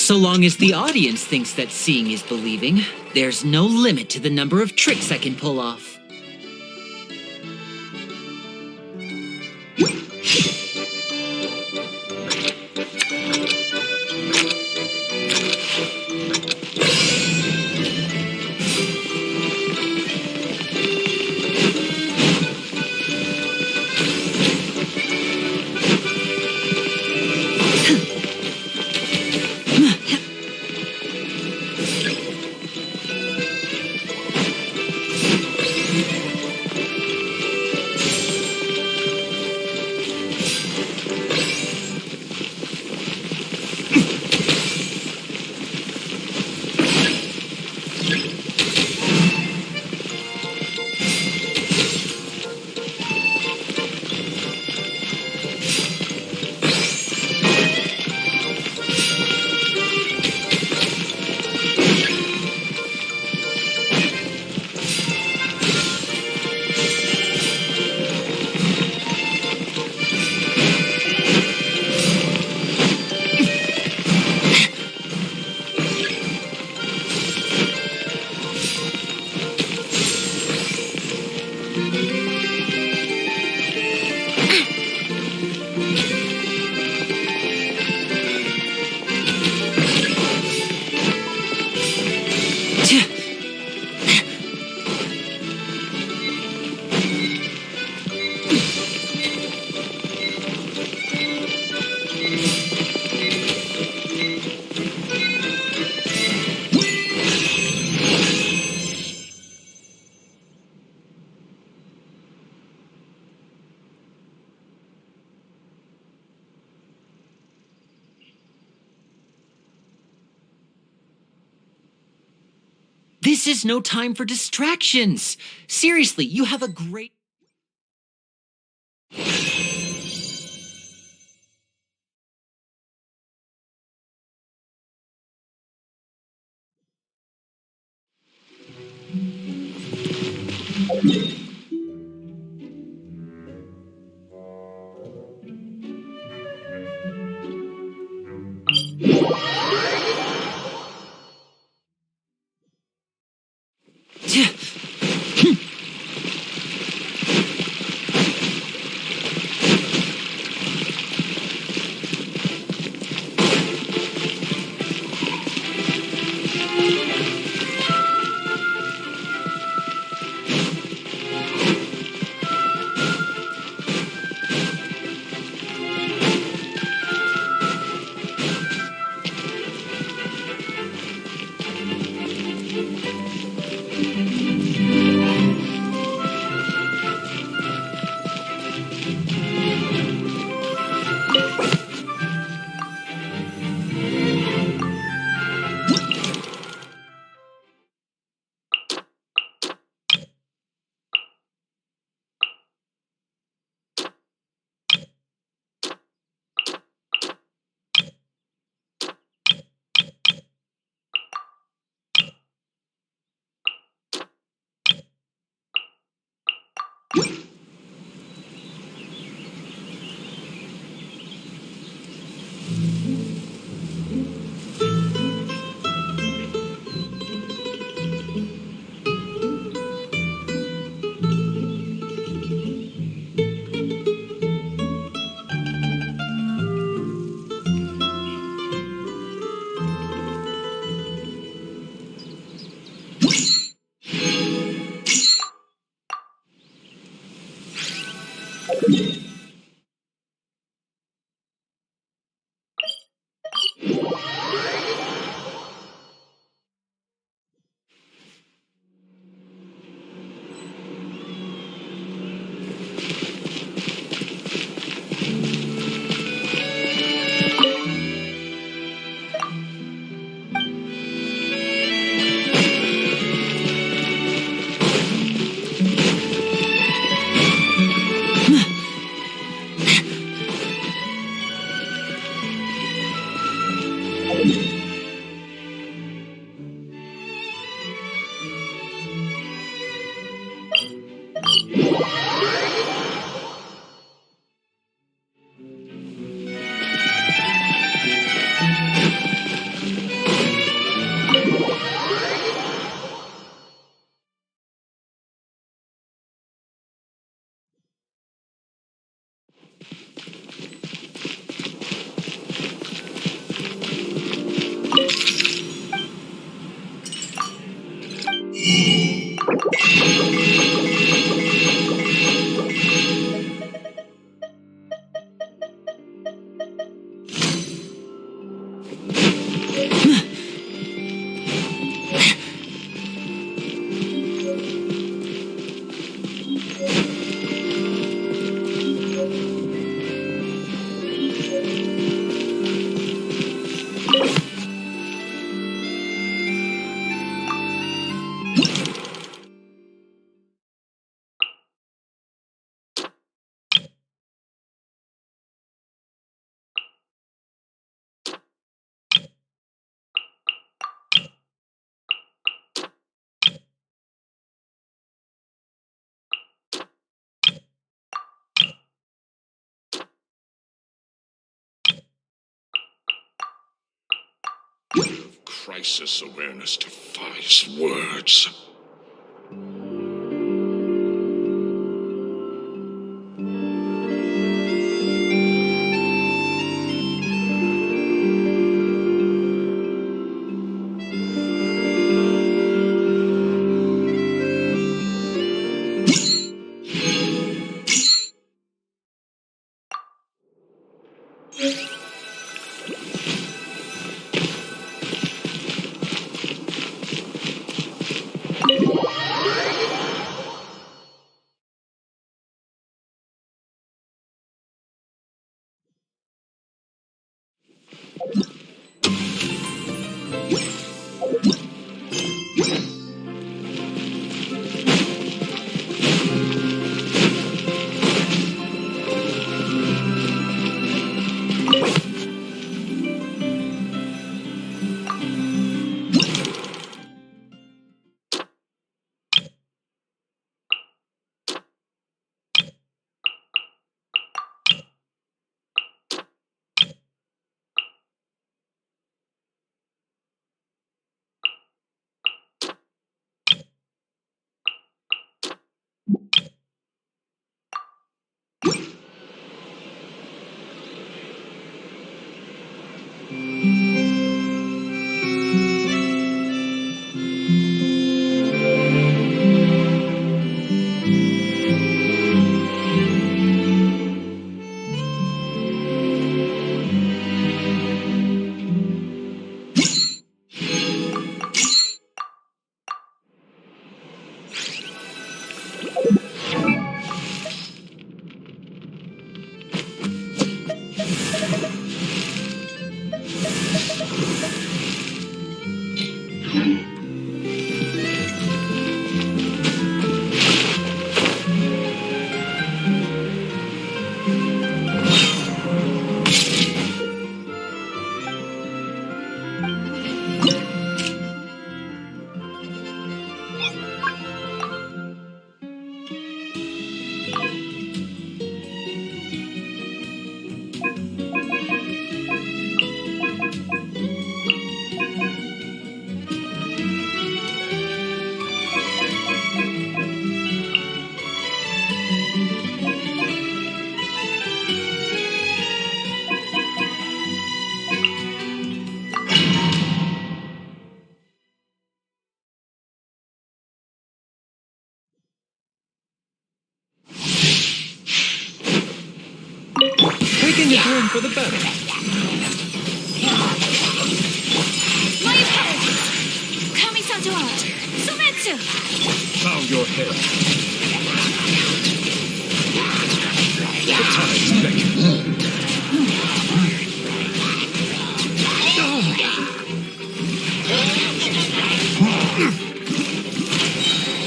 So long as the audience thinks that seeing is believing, there's no limit to the number of tricks I can pull off. This is no time for distractions. Seriously, you have a great... Crisis awareness defies words. turn for the better. My apologies. Kami-santo art. Sometsu. Bow your head. The tides beckon.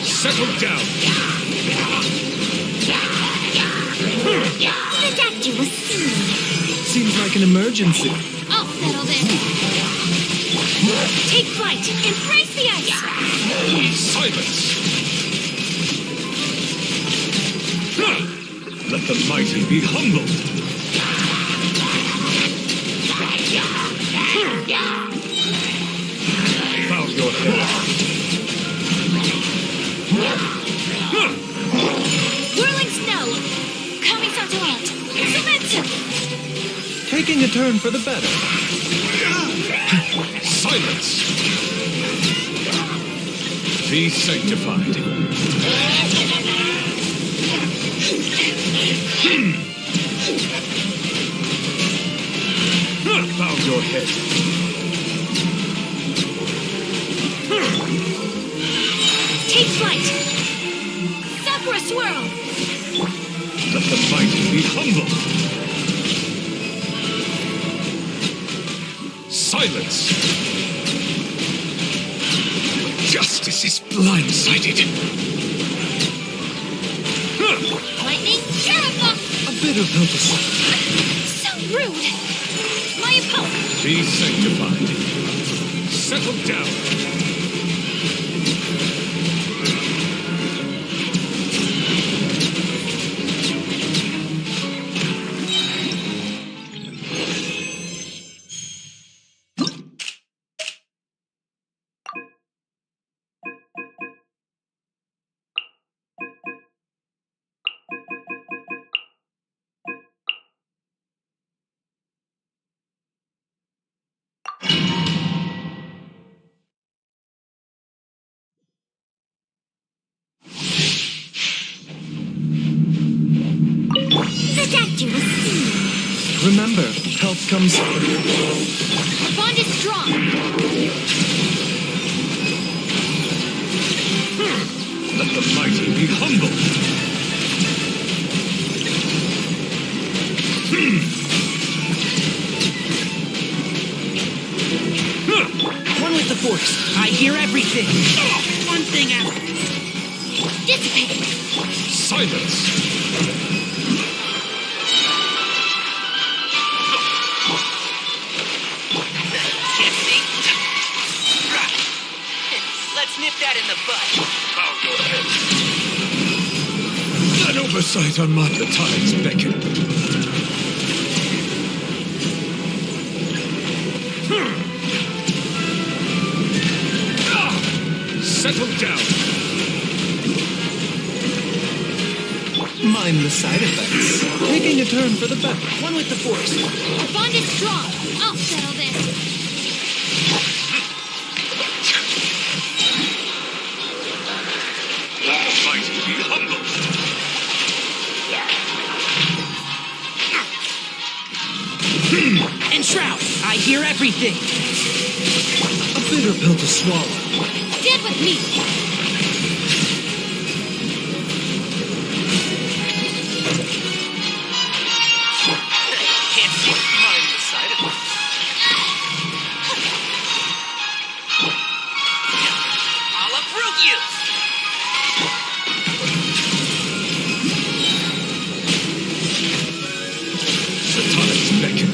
Settle down. The doctor was seen. Seems like an emergency. I'll settle this. Take flight. Embrace the ice. Silence. Let the mighty be humbled. Bow your head. Whirling snow. Kami-santo art. Sometsu. Taking a turn for the better. Silence. Be sanctified. Bow your head. Take flight. Sakura swirl. Let the mighty be humbled. Silence. Justice is blindsided. Lightning Karaka. A bit of help us. So rude. My opponent. Be sanctified. Settle down. The doctor was seen. Remember, help comes. Our bond is strong. Let the mighty be humbled. One with the force. I hear everything. One thing after. Dissipate. Silence. Let's nip that in the bud. Bow your head. An oversight on my the tides beckon. Settle down. Mind the side effects. Taking a turn for the better. One with the force. Our bond is strong. I'll settle this. Mighty be humbled. Enshroud. I hear everything. A bitter pill to swallow. Dead with me. Can't seem to mind the side effects. I'll uproot you. The tides beckon.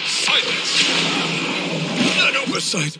Silence. An oversight.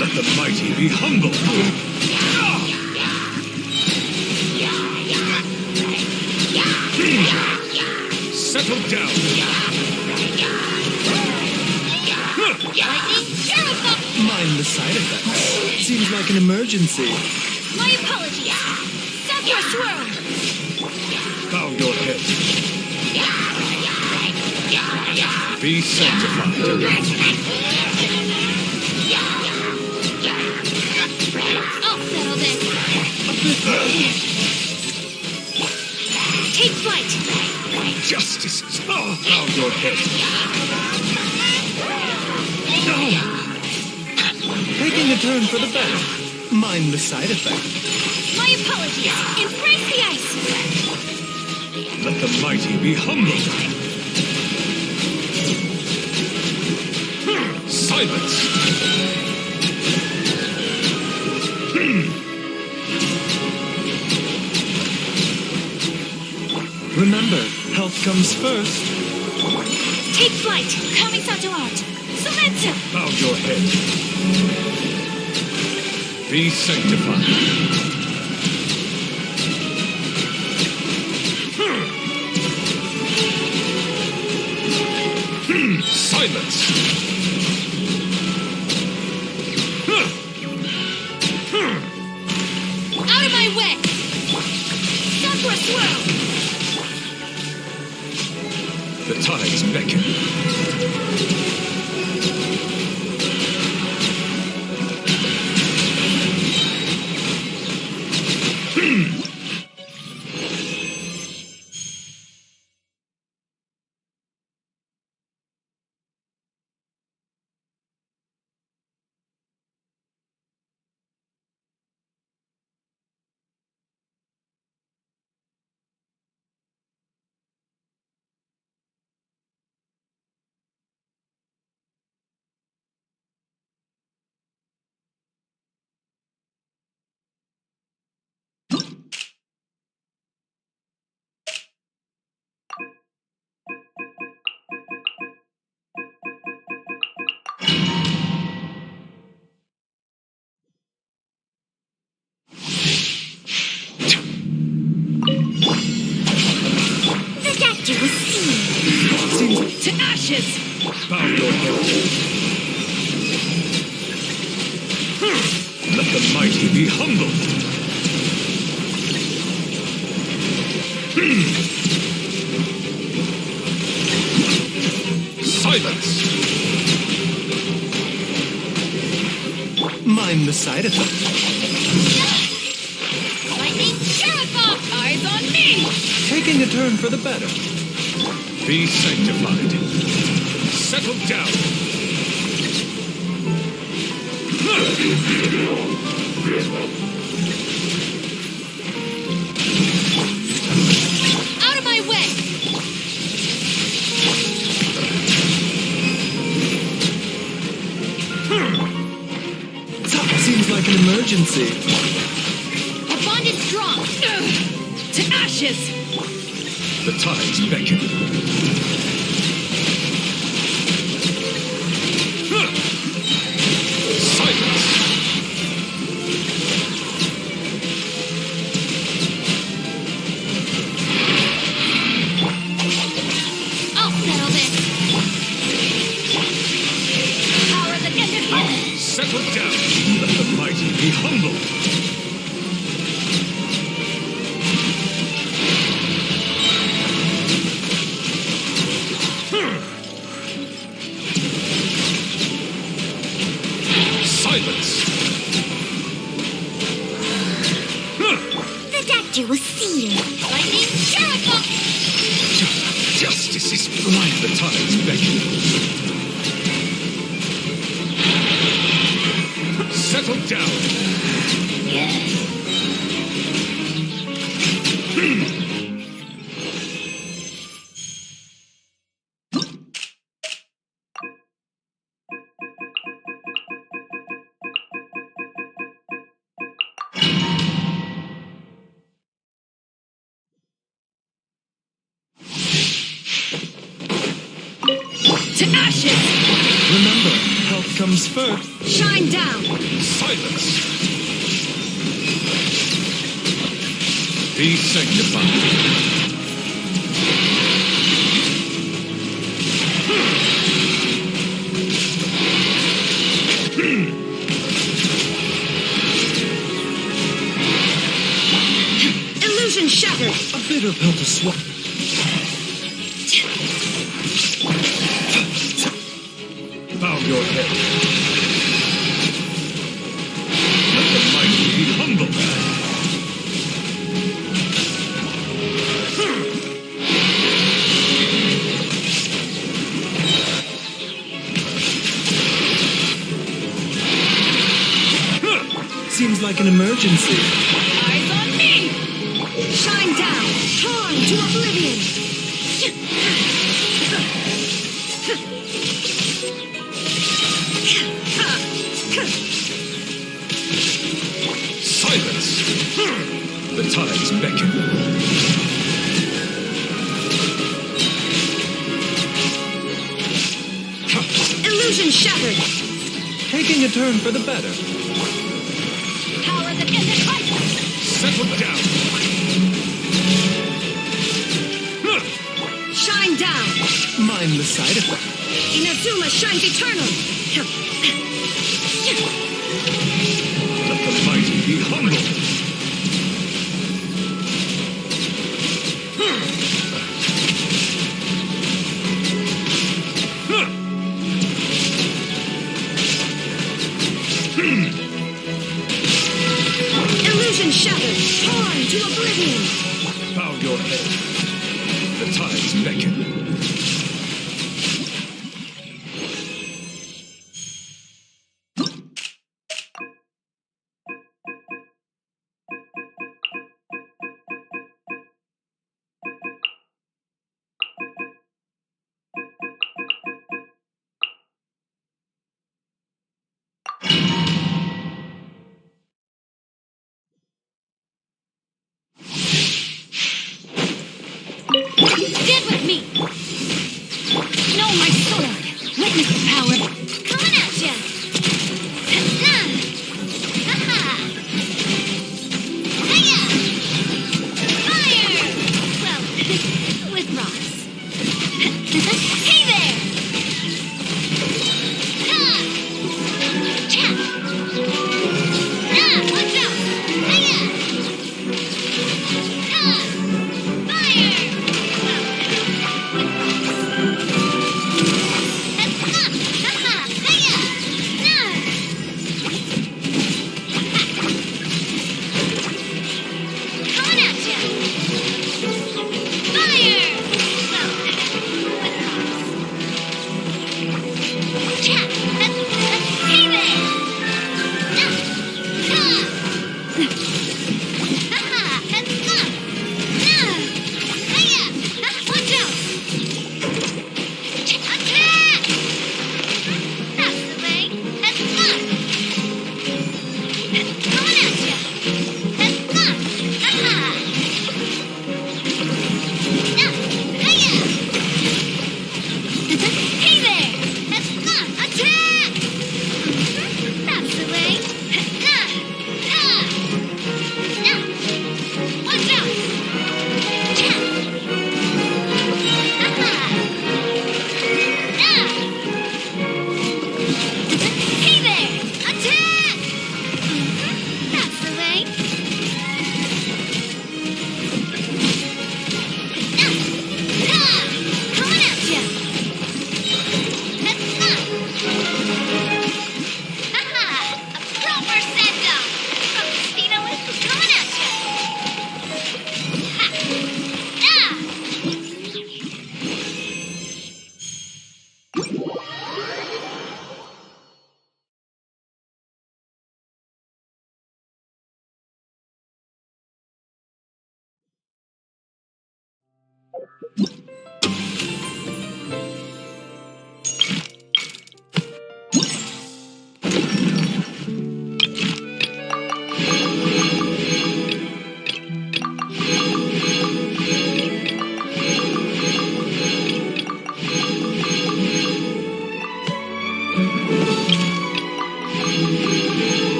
Let the mighty be humble. Settle down. Mind the side effects. Seems like an emergency. My apologies. Sakura Swirl. Bow your head. Be sanctified. I'll settle this. Take flight. Justice. Oh, bow your head. No. Taking a turn for the better. Mind the side effect. My apologies. Embrace the ice. Let the mighty be humbled. Silence. Remember, health comes first. Take flight. Kamisato art. Sumetsu. Bow your head. Be sanctified. Silence. Out of my way. Sakura Swirl. The tides beckon. The doctor was seen. To ashes! Bow your head. Let the mighty be humbled. Silence. Mind the side effect. Lightning Sheriff! Eyes on me! Taking a turn for the better. Be sanctified. Settle down. Out of my way! Seems like an emergency. Our bond is strong. To ashes! The tides beckon. Silence. I'll settle this. Power that ended hope! Settle down. Let the mighty be humbled. Silence. The doctor was sealed. Lightning Sheriff! Justice is blind. The tides beckon. Settle down. To ashes! Remember, health comes first. Shine down! Silence! Be sanctified. Illusion shattered! A bitter pill to swallow. Bow your head. Let the mighty be humble. Seems like an emergency. Eyes on me! Shine down! Torn to oblivion! Silence! The tides beckon. Illusion shattered! Taking a turn for the better. Power that ended life! Settle down. Shine down! Mind the side effect. Inazuma shines eternal! Let the mighty be humble. Illusion shattered! Torn to oblivion! Bow your head. The tides beckon. Get with me! Know my sword! Witness the power! Coming at ya! Ha-ha! Hiya! Fire! Well, with rocks. Hey there! Ha! Cha! Watch out! Hiya! Ha! Fire!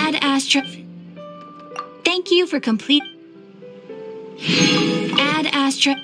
Add Astra. Thank you for complete. Add Astra.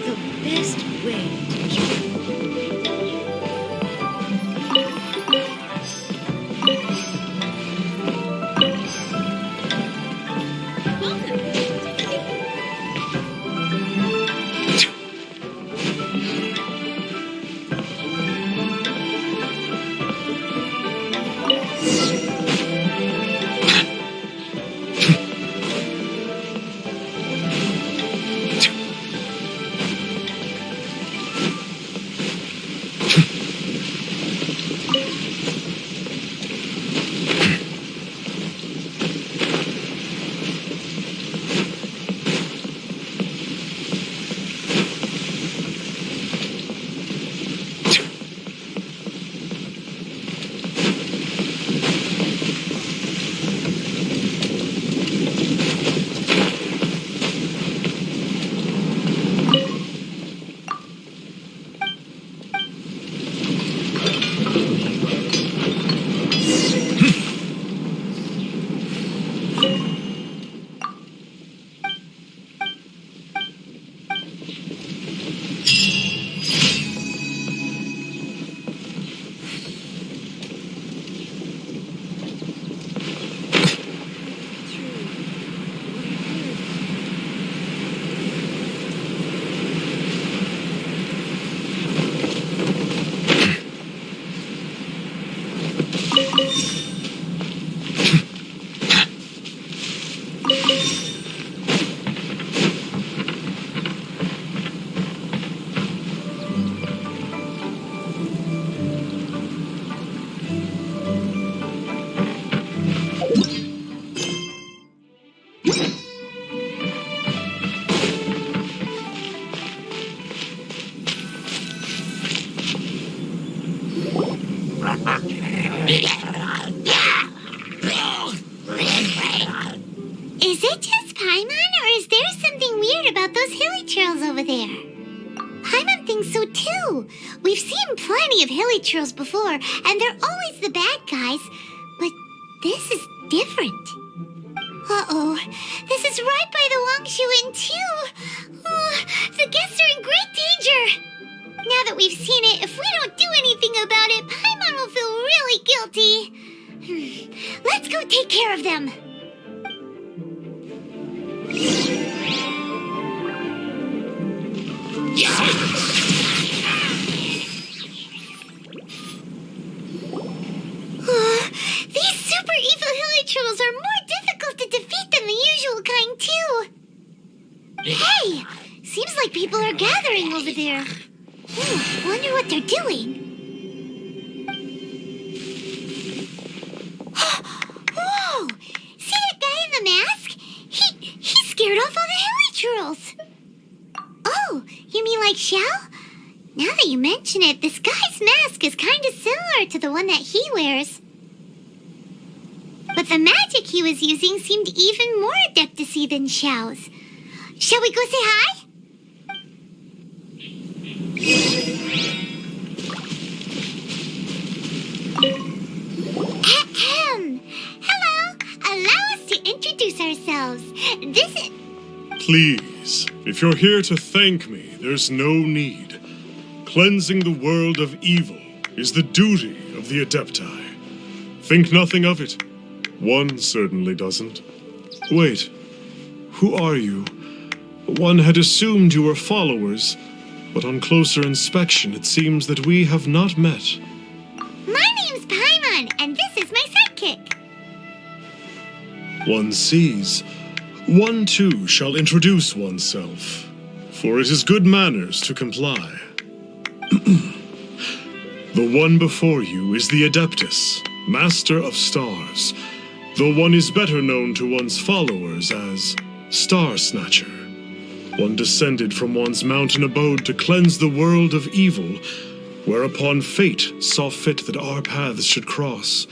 The best way to Is it just Paimon, or is there something weird about those hilly trails over there? Paimon thinks so too. We've seen plenty of hilly trails before, and they're always the bad guys. But this is different. Uh-oh. This is right by the Wangshu Inn too. The guests are in great danger. Now that we've seen it, if we don't do anything about it, Paimon will feel really guilty. Let's go take care of them. These super evil hilly trolls are more difficult to defeat than the usual kind, too. Hey! Seems like people are gathering over there. Wonder what they're doing. Whoa! See that guy in the mask? He scared off all the hilly trolls. Oh, you mean like Xiao? Now that you mention it, this guy's mask is kind of similar to the one that he wears. But the magic he was using seemed even more adeptacy than Xiao's. Shall we go say hi? Ahem. Hello. Allow us to introduce ourselves. This is... Please, if you're here to thank me, there's no need. Cleansing the world of evil is the duty of the Adepti. Think nothing of it. One certainly doesn't. Wait, who are you? One had assumed you were followers, but on closer inspection it seems that we have not met. My name's Paimon, and this is my sidekick. One sees. One too shall introduce oneself, for it is good manners to comply. The one before you is the Adeptus, Master of Stars, though one is better known to one's followers as Star Snatcher. One descended from one's mountain abode to cleanse the world of evil, whereupon fate saw fit that our paths should cross.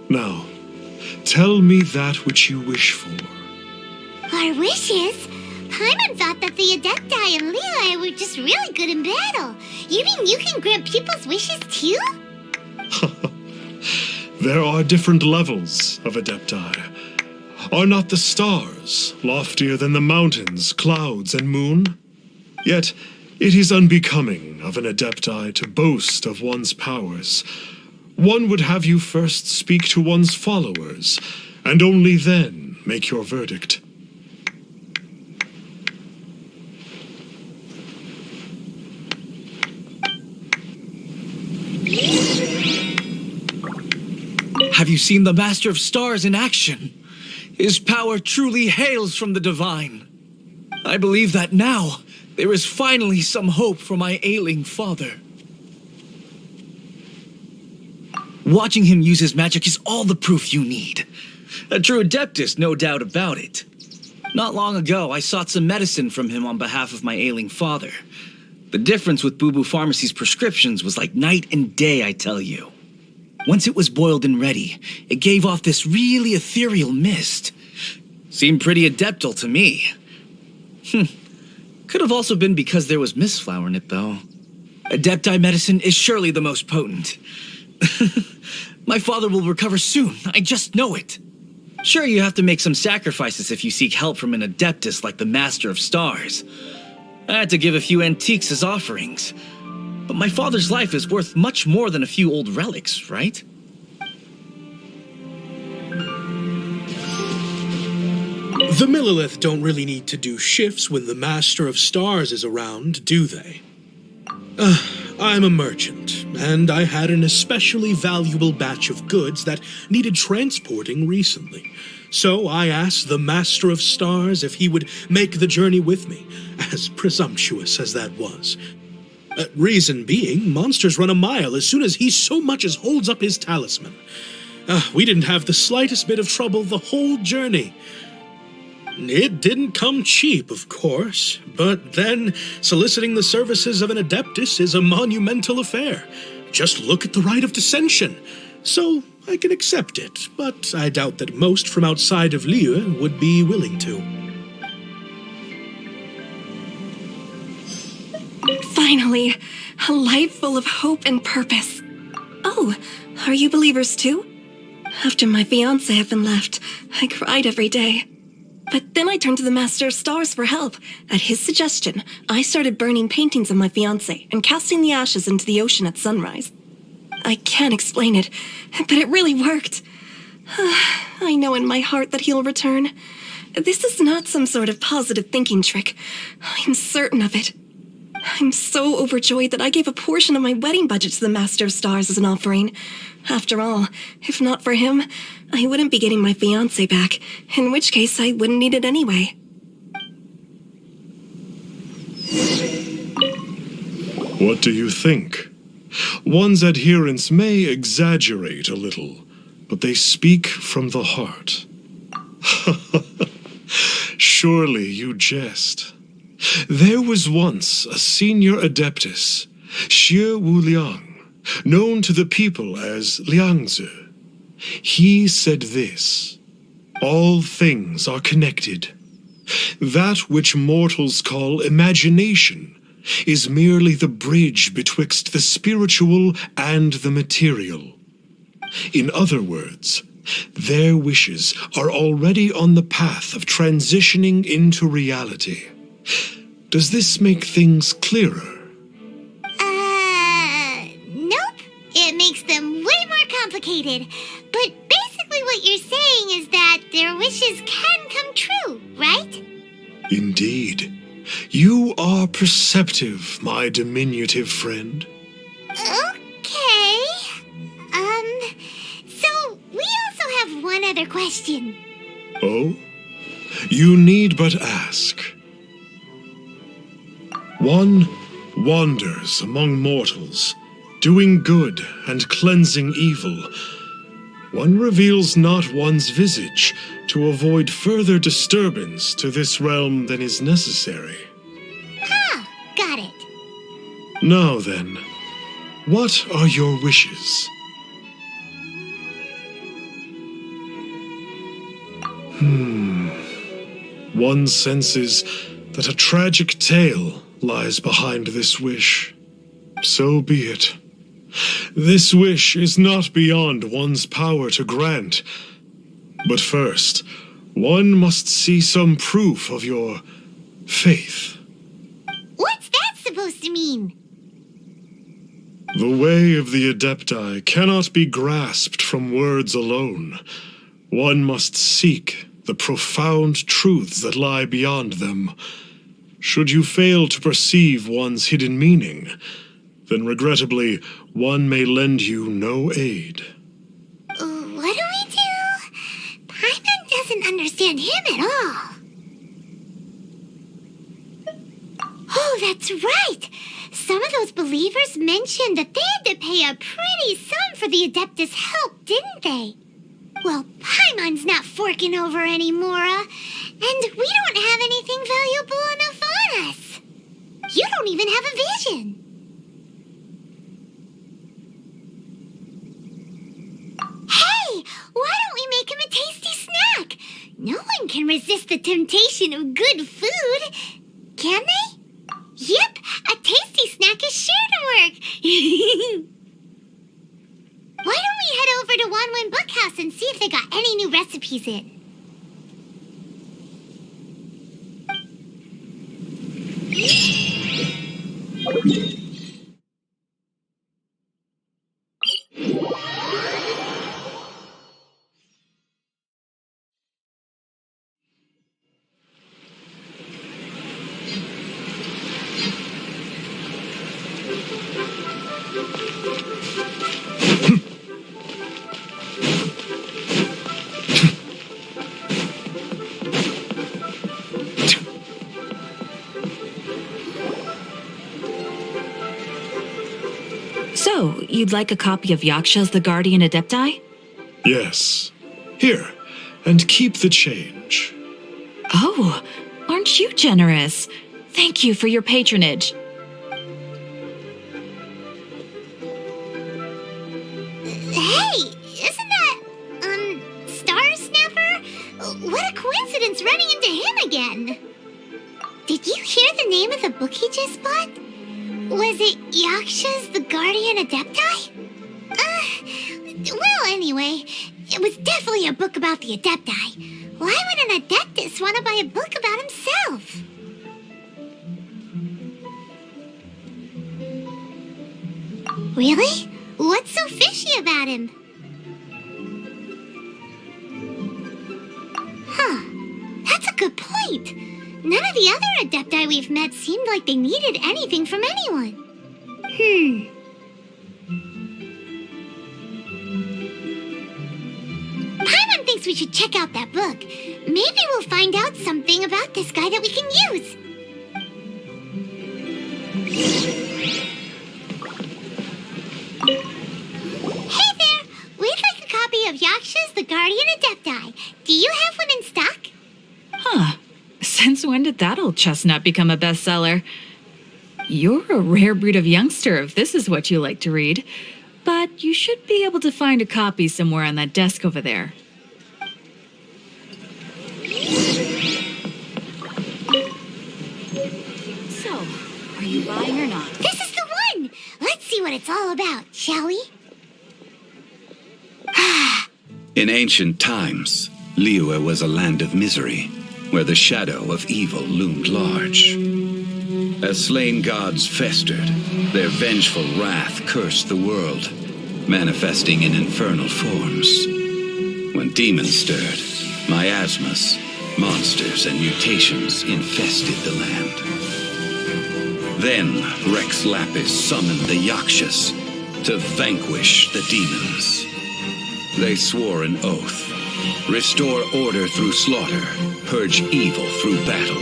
Now, tell me that which you wish for. Our wishes? Paimon thought that the Adepti and Leela were just really good in battle. You mean you can grant people's wishes too? There are different levels of Adepti. Are not the stars loftier than the mountains, clouds, and moon? Yet it is unbecoming of an Adepti to boast of one's powers. One would have you first speak to one's followers, and only then make your verdict. Have you seen the Master of Stars in action? His power truly hails from the divine. I believe that now there is finally some hope for my ailing father. Watching him use his magic is all the proof you need. A true Adeptus, no doubt about it. Not long ago, I sought some medicine from him on behalf of my ailing father. The difference with Boo Boo Pharmacy's prescriptions was like night and day, I tell you. Once it was boiled and ready, it gave off this really ethereal mist. Seemed pretty adeptal to me. Could have also been because there was mistflower in it, though. Adepti medicine is surely the most potent. My father will recover soon, I just know it. Sure, you have to make some sacrifices if you seek help from an Adeptus like the Master of Stars. I had to give a few antiques as offerings. But my father's life is worth much more than a few old relics, right? The Millilith don't really need to do shifts when the Master of Stars is around, do they? I'm a merchant, and I had an especially valuable batch of goods that needed transporting recently. So I asked the Master of Stars if he would make the journey with me, as presumptuous as that was. Reason being, monsters run a mile as soon as he so much as holds up his talisman. We didn't have the slightest bit of trouble the whole journey. It didn't come cheap, of course, but then soliciting the services of an Adeptus is a monumental affair. Just look at the Rite of Dissension. So I can accept it, but I doubt that most from outside of Liyue would be willing to. Finally, a life full of hope and purpose. Oh, are you believers too? After my fiancé had been left, I cried every day. But then I turned to the Master of Stars for help. At his suggestion, I started burning paintings of my fiancé and casting the ashes into the ocean at sunrise. I can't explain it, but it really worked. I know in my heart that he'll return. This is not some sort of positive thinking trick. I'm certain of it. I'm so overjoyed that I gave a portion of my wedding budget to the Master of Stars as an offering. After all, if not for him, I wouldn't be getting my fiancé back, in which case I wouldn't need it anyway. What do you think? One's adherents may exaggerate a little, but they speak from the heart. Surely you jest. There was once a senior Adeptus, Xie Wuliang, known to the people as Liangzi. He said this: all things are connected. That which mortals call imagination is merely the bridge betwixt the spiritual and the material. In other words, their wishes are already on the path of transitioning into reality. Does this make things clearer? Nope. It makes them way more complicated. But basically what you're saying is that their wishes can come true, right? Indeed. You are perceptive, my diminutive friend. Okay. question. Oh? You need but ask. One wanders among mortals, doing good and cleansing evil. One reveals not one's visage to avoid further disturbance to this realm than is necessary. Ah, got it. Now then, what are your wishes? One senses that a tragic tale lies behind this wish. So be it. This wish is not beyond one's power to grant. But first, one must see some proof of your faith. What's that supposed to mean? The way of the Adepti cannot be grasped from words alone. One must seek the profound truths that lie beyond them. Should you fail to perceive one's hidden meaning, then regrettably, one may lend you no aid. What do we do? Paimon doesn't understand him at all. Oh, that's right! Some of those believers mentioned that they had to pay a pretty sum for the Adeptus' help, didn't they? Well, Paimon's not forking over anymore, and we don't have anything valuable enough on us. You don't even have a vision. Hey, why don't we make him a tasty snack? No one can resist the temptation of good food, can they? Yep, a tasty snack is sure to work. Why don't we head over to Wanwen Bookhouse and see if they got any new recipes in? So, you'd like a copy of Yaksha's The Guardian Adepti? Yes. Here, and keep the change. Oh, aren't you generous? Thank you for your patronage. Hey, isn't that, Star Snapper? What a coincidence running into him again. Did you hear the name of the book he just bought? Was it Yaksha's The Guardian Adepti? Well, anyway, it was definitely a book about the Adepti. Why would an Adeptus want to buy a book about himself? Really? What's so fishy about him? Huh. That's a good point. None of the other Adepti we've met seemed like they needed anything from anyone. Paimon thinks we should check out that book. Maybe we'll find out something about this guy that we can use. Hey there! We'd like a copy of Yaksha's The Guardian Adepti. Do you have one in stock? Huh. Since when did that old chestnut become a bestseller? You're a rare breed of youngster if this is what you like to read. But you should be able to find a copy somewhere on that desk over there. So, are you buying or not? This is the one! Let's see what it's all about, shall we? In ancient times, Liyue was a land of misery, where the shadow of evil loomed large. As slain gods festered, their vengeful wrath cursed the world, manifesting in infernal forms. When demons stirred, miasmas, monsters, and mutations infested the land. Then Rex Lapis summoned the Yakshas to vanquish the demons. They swore an oath Restore order through slaughter, purge evil through battle.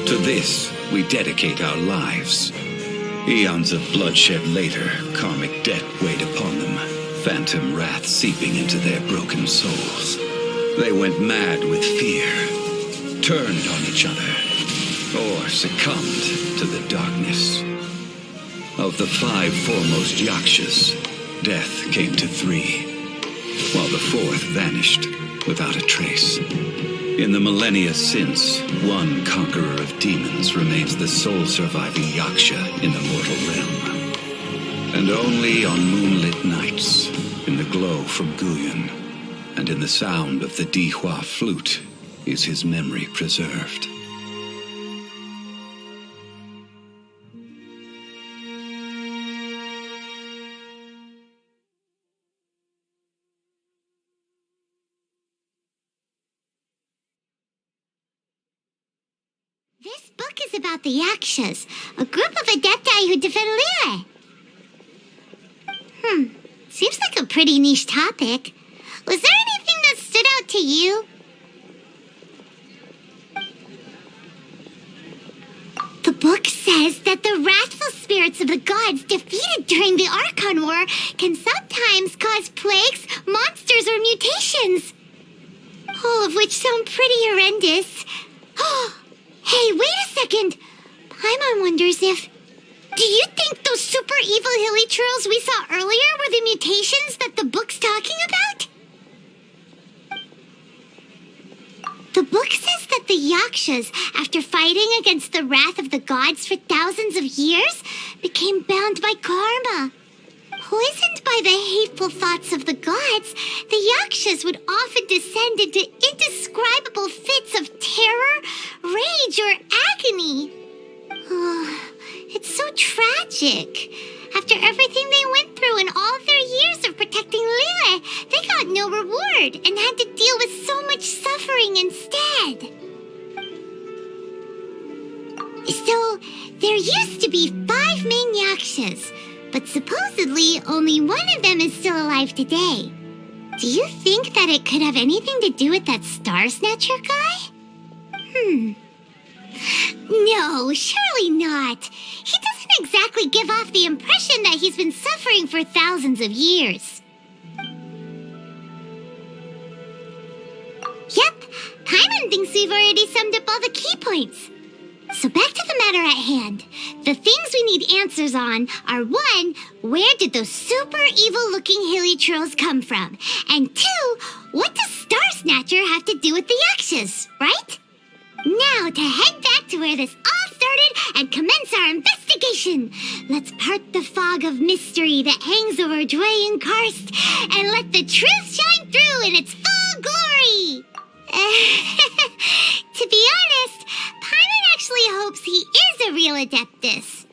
To this, we dedicate our lives. Eons of bloodshed later, karmic debt weighed upon them, phantom wrath seeping into their broken souls. They went mad with fear, turned on each other, or succumbed to the darkness. Of the 5 foremost Yakshas, death came to 3, while the 4th vanished without a trace. In the millennia since, one conqueror of demons remains the sole surviving Yaksha in the mortal realm. And only on moonlit nights, in the glow from Guyon, and in the sound of the Dihua flute, is his memory preserved. This book is about the Yakshas, a group of adepti who defend Liyue. Seems like a pretty niche topic. Was there anything that stood out to you? The book says that the wrathful spirits of the gods defeated during the Archon War can sometimes cause plagues, monsters, or mutations. All of which sound pretty horrendous. Hey, wait a second. Paimon wonders if... Do you think those super evil hilly churls we saw earlier were the mutations that the book's talking about? The book says that the Yakshas, after fighting against the wrath of the gods for thousands of years, became bound by karma. Poisoned by the hateful thoughts of the gods, the Yakshas would often descend into indescribable fits of terror, rage, or agony. It's so tragic. After everything they went through in all their years of protecting Liyue, they got no reward and had to deal with so much suffering instead. So, there used to be 5 main Yakshas, but supposedly only one of them is still alive today. Do you think that it could have anything to do with that Star Snatcher guy? No, surely not. He doesn't exactly give off the impression that he's been suffering for thousands of years. Yep, Paimon thinks we've already summed up all the key points. So back to the matter at hand. The things we need answers on are 1, where did those super evil-looking hilly trolls come from? And 2, what does Star Snatcher have to do with the Yakshas, right? Now to head back to where this all started and commence our investigation. Let's part the fog of mystery that hangs over Dwayne Karst and let the truth shine through in its full glory. To be honest, Paimon actually hopes he is a real Adeptus.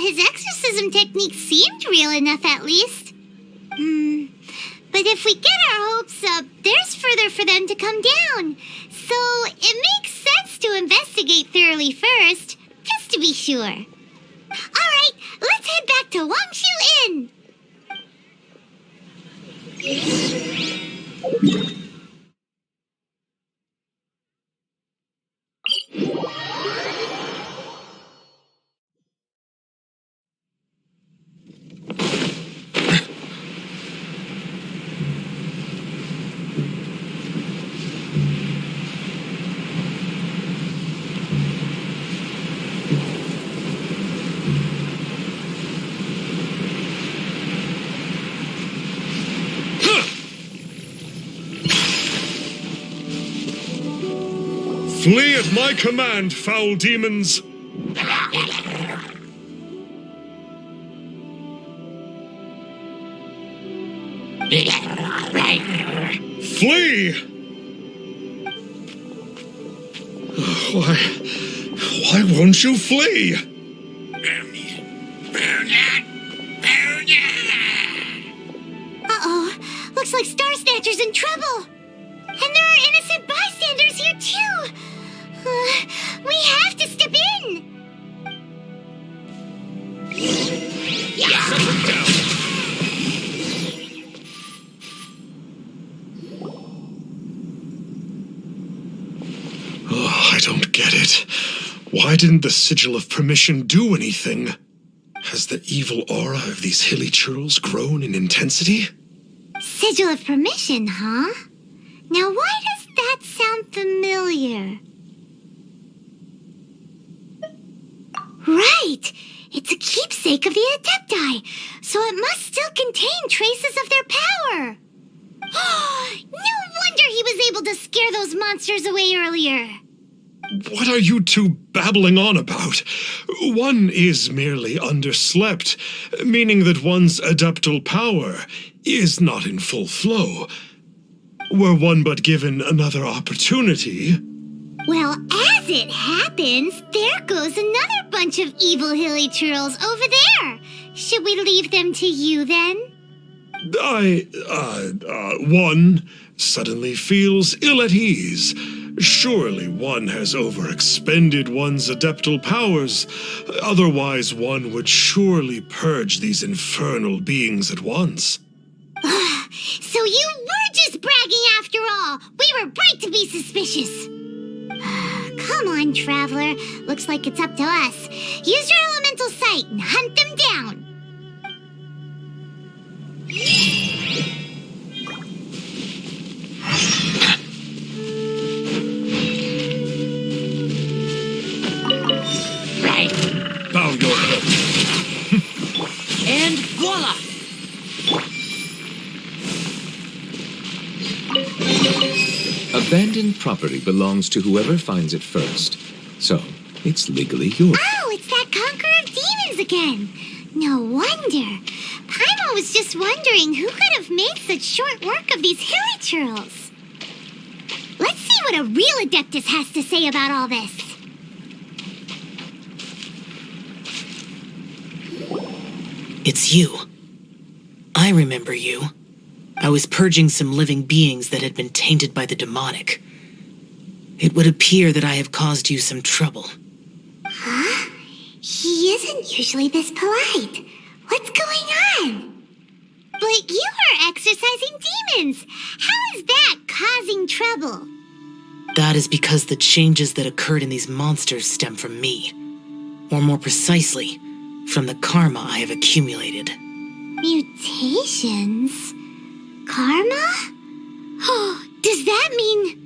His exorcism technique seemed real enough at least. But if we get our hopes up, there's further for them to come down. So it makes sense to investigate thoroughly first, just to be sure. Alright, let's head back to Wangshu Inn. Flee at my command, foul demons! Flee! Why won't you flee? Uh-oh, looks like Star Snatcher's in trouble. And there are innocent bystanders here too. We have to step in. Down. get it. Why didn't the Sigil of Permission do anything? Has the evil aura of these hilly churls grown in intensity? Sigil of Permission, huh? Now why does that sound familiar? Right! It's a keepsake of the Adepti, so it must still contain traces of their power. No wonder he was able to scare those monsters away earlier. What are you two babbling on about? One is merely underslept, meaning that one's adeptal power is not in full flow. Were one but given another opportunity... Well, as it happens, there goes another bunch of evil hilly churls over there. Should we leave them to you then? One suddenly feels ill at ease. Surely one has overexpended one's adeptal powers. Otherwise, one would surely purge these infernal beings at once. So you were just bragging after all. We were right to be suspicious. Come on, Traveler. Looks like it's up to us. Use your elemental sight and hunt them down. Right. Bow your head. And voila! Abandoned property belongs to whoever finds it first, so it's legally yours. Oh, it's that Conqueror of Demons again. No wonder. Paimon was just wondering who could have made such short work of these hilly churls. Let's see what a real Adeptus has to say about all this. It's you. I remember you. I was purging some living beings that had been tainted by the demonic. It would appear that I have caused you some trouble. Huh? He isn't usually this polite. What's going on? But you are exorcising demons. How is that causing trouble? That is because the changes that occurred in these monsters stem from me. Or more precisely, from the karma I have accumulated. Mutations? Karma? Oh, does that mean...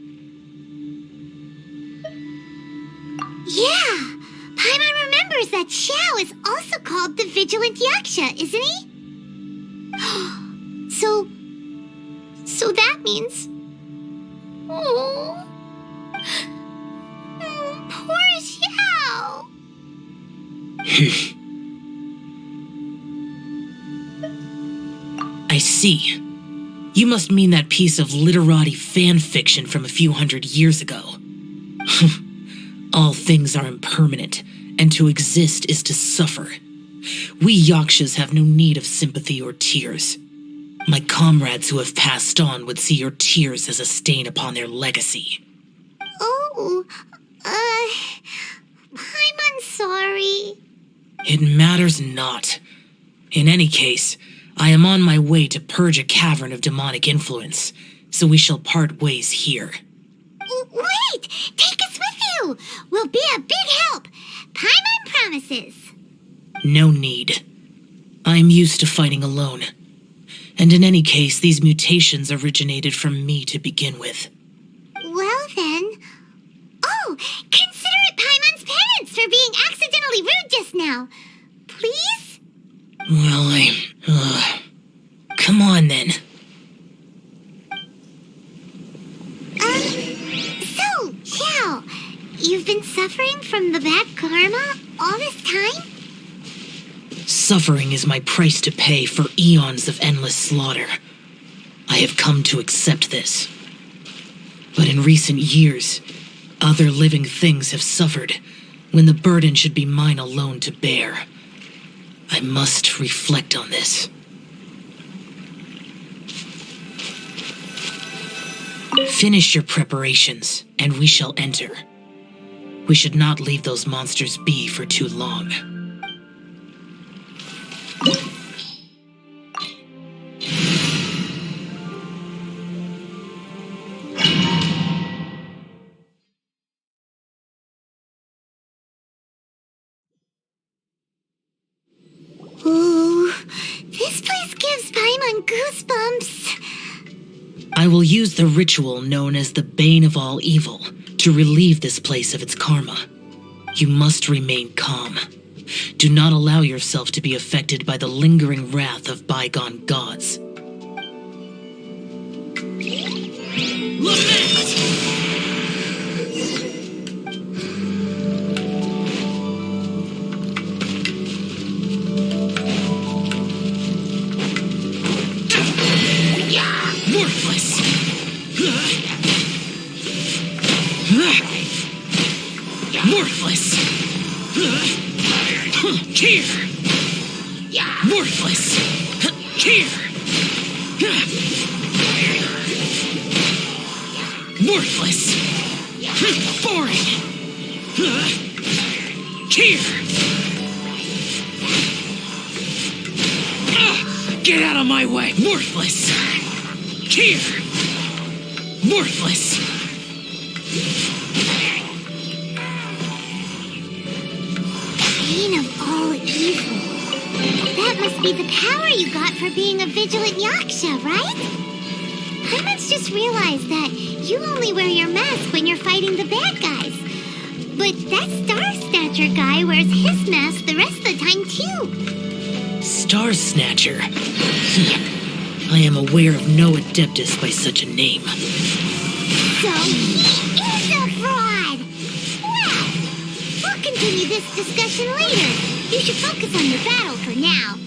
Yeah! Paimon remembers that Xiao is also called the Vigilant Yaksha, isn't he? So that means... Oh... Poor Xiao! I see. You must mean that piece of literati fan fiction from a few hundred years ago. All things are impermanent, and to exist is to suffer. We Yakshas have no need of sympathy or tears. My comrades who have passed on would see your tears as a stain upon their legacy. Oh, I'm sorry. It matters not. In any case, I am on my way to purge a cavern of demonic influence, so we shall part ways here. Wait! Take us with you! We'll be a big help! Paimon promises! No need. I am used to fighting alone. And in any case, these mutations originated from me to begin with. Well then... Oh! Consider it Paimon's penance for being accidentally rude just now. Please? Well, come on then. So, Xiao, you've been suffering from the bad karma all this time? Suffering is my price to pay for eons of endless slaughter. I have come to accept this. But in recent years, other living things have suffered when the burden should be mine alone to bear. I must reflect on this. Finish your preparations, and we shall enter. We should not leave those monsters be for too long. getting goosebumps. I will use the ritual known as the Bane of All Evil to relieve this place of its karma. You must remain calm. Do not allow yourself to be affected by the lingering wrath of bygone gods. Worthless! Worthless! Here! Worthless! Here! Worthless! Boring! Here! Get out of my way! Worthless! Here! Worthless! Bane of all evil. That must be the power you got for being a vigilant yaksha, right? I must just realized that you only wear your mask when you're fighting the bad guys. But that Star Snatcher guy wears his mask the rest of the time, too. Star Snatcher? I am aware of no Adeptus by such a name. So he is a fraud! Well, we'll continue this discussion later. You should focus on your battle for now.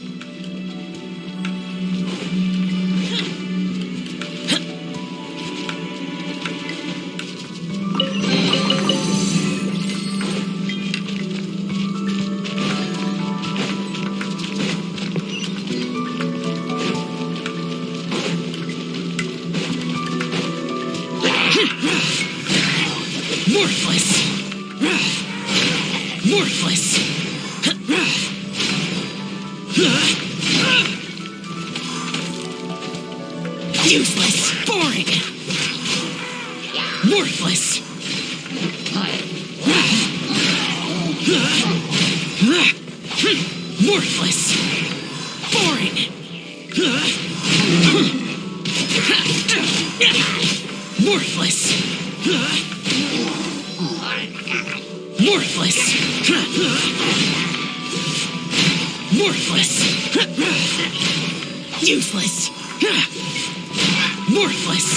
Worthless! Worthless! Useless! Boring! Worthless! Worthless! Boring! Worthless! Worthless! Worthless! Useless! Worthless!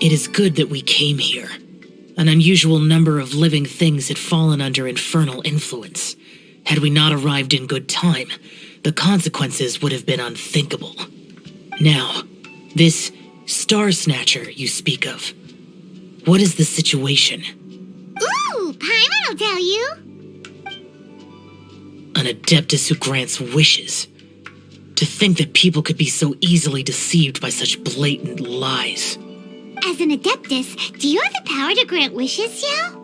It is good that we came here. An unusual number of living things had fallen under infernal influence. Had we not arrived in good time, the consequences would have been unthinkable. Now, this Star Snatcher you speak of, what is the situation? Ooh, Paimon will tell you. An Adeptus who grants wishes. To think that people could be so easily deceived by such blatant lies. As an Adeptus, do you have the power to grant wishes, Xiao?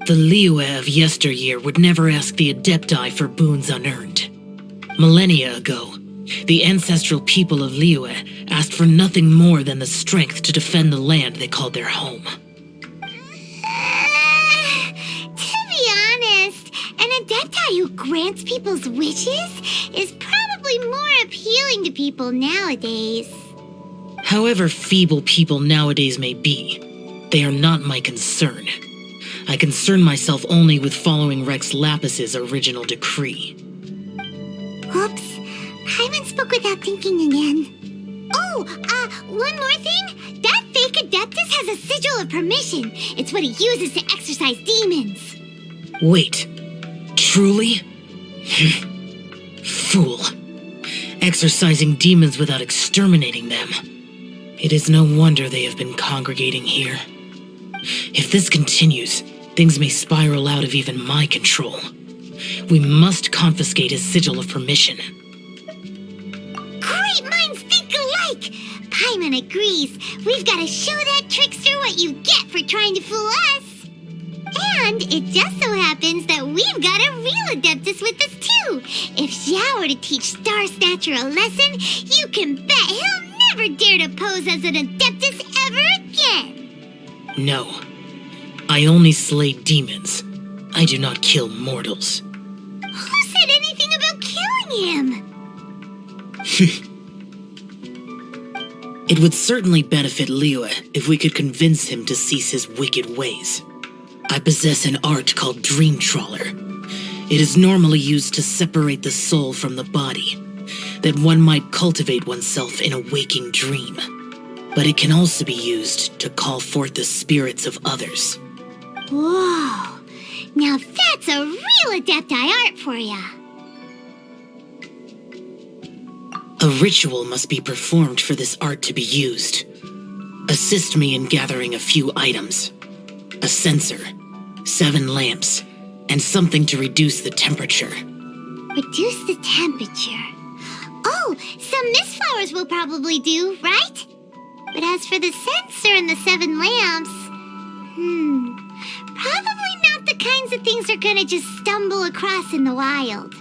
The Liyue of yesteryear would never ask the Adepti for boons unearned. Millennia ago, the ancestral people of Liyue asked for nothing more than the strength to defend the land they called their home. To be honest, an Adepti who grants people's wishes is probably more appealing to people nowadays. However feeble people nowadays may be, they are not my concern. I concern myself only with following Rex Lapis's original decree. Oops. Paimon spoke without thinking again. Oh, one more thing. That fake Adeptus has a sigil of permission. It's what he uses to exorcise demons. Wait, truly? Fool. Exorcising demons without exterminating them. It is no wonder they have been congregating here. If this continues, things may spiral out of even my control. We must confiscate his sigil of permission. Great minds think alike! Paimon agrees. We've got to show that trickster what you get for trying to fool us. And it just so happens that we've got a real Adeptus with us too. If Xiao were to teach Star Snatcher a lesson, you can bet he'll never dare to pose as an Adeptus ever again. No. I only slay demons, I do not kill mortals. Who said anything about killing him? It would certainly benefit Liyue if we could convince him to cease his wicked ways. I possess an art called Dream Trawler. It is normally used to separate the soul from the body, that one might cultivate oneself in a waking dream. But it can also be used to call forth the spirits of others. Whoa! Now that's a real Adepti art for ya! A ritual must be performed for this art to be used. Assist me in gathering a few items. A censer, 7 lamps, and something to reduce the temperature. Reduce the temperature. Oh, some mist flowers will probably do, right? But as for the censer and the 7 lamps... probably not the kinds of things they're gonna just stumble across in the wild.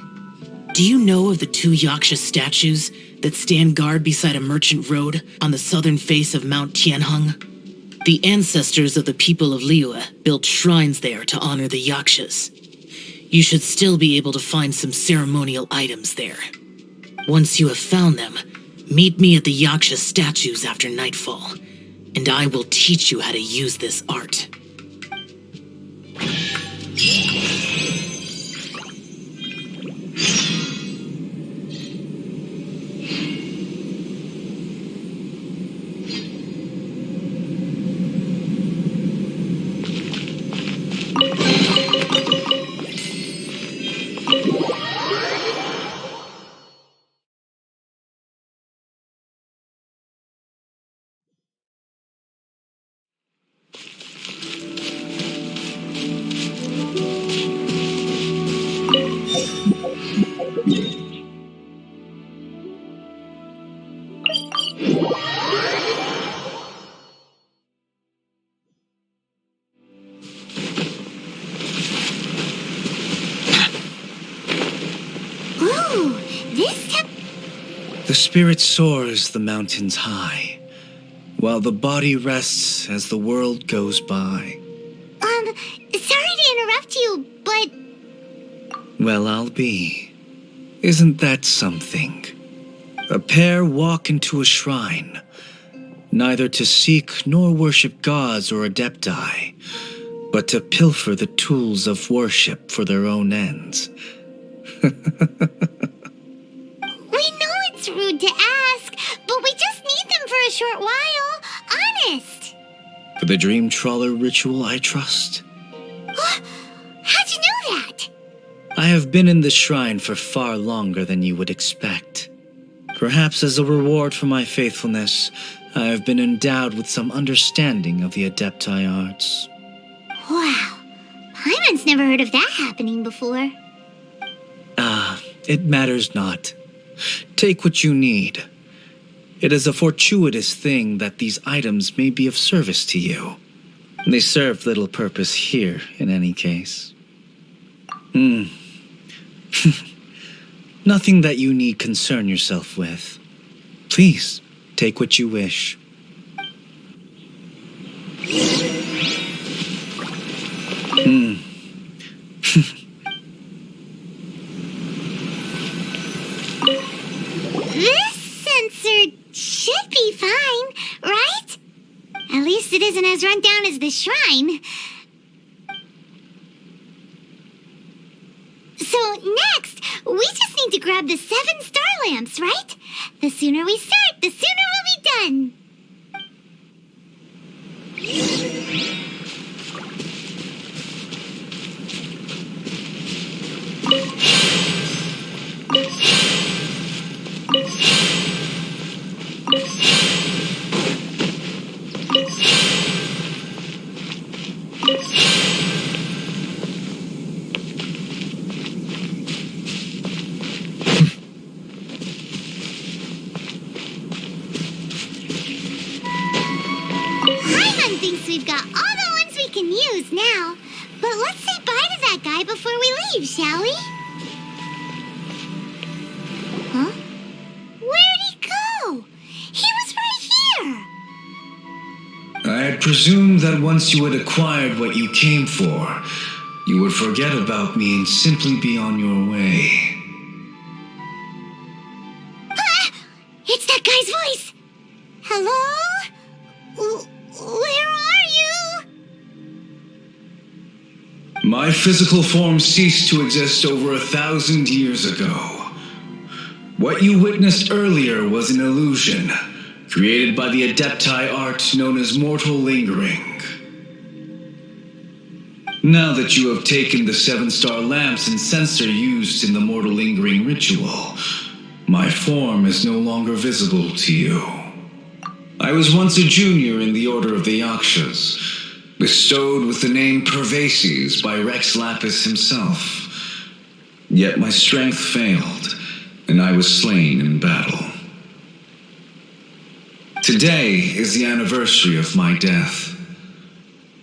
Do you know of the 2 Yaksha statues that stand guard beside a merchant road on the southern face of Mount Tianheng? The ancestors of the people of Liyue built shrines there to honor the Yakshas. You should still be able to find some ceremonial items there. Once you have found them, meet me at the Yaksha statues after nightfall, and I will teach you how to use this art. The spirit soars the mountains high, while the body rests as the world goes by. Sorry to interrupt you, but... Well, I'll be. Isn't that something? A pair walk into a shrine, neither to seek nor worship gods or adepti, but to pilfer the tools of worship for their own ends. We know it's rude to ask, but we just need them for a short while. Honest. For the Dream Trawler ritual, I trust. How'd you know that? I have been in the shrine for far longer than you would expect. Perhaps as a reward for my faithfulness, I have been endowed with some understanding of the Adepti arts. Wow. Paimon's never heard of that happening before. It matters not. Take what you need. It is a fortuitous thing that these items may be of service to you. They serve little purpose here, in any case. Nothing that you need concern yourself with. Please, take what you wish. This sensor should be fine, right? At least it isn't as run down as the shrine. So next, we just need to grab the 7 star lamps, right? The sooner we start, the sooner we'll be done. Paimon thinks we've got all the ones we can use now. But let's say bye to that guy before we leave, shall we? Huh? Where'd he go? He was right here! I had presumed that once you had acquired what you came for, you would forget about me and simply be on your way. Ah! It's that guy's voice! Hello? Where are you? My physical form ceased to exist over 1,000 years ago. What you witnessed earlier was an illusion, created by the Adepti art known as mortal lingering. Now that you have taken the 7-star lamps and censer used in the mortal lingering ritual, my form is no longer visible to you. I was once a junior in the Order of the Yakshas, bestowed with the name Pervases by Rex Lapis himself. Yet my strength failed, and I was slain in battle. Today is the anniversary of my death.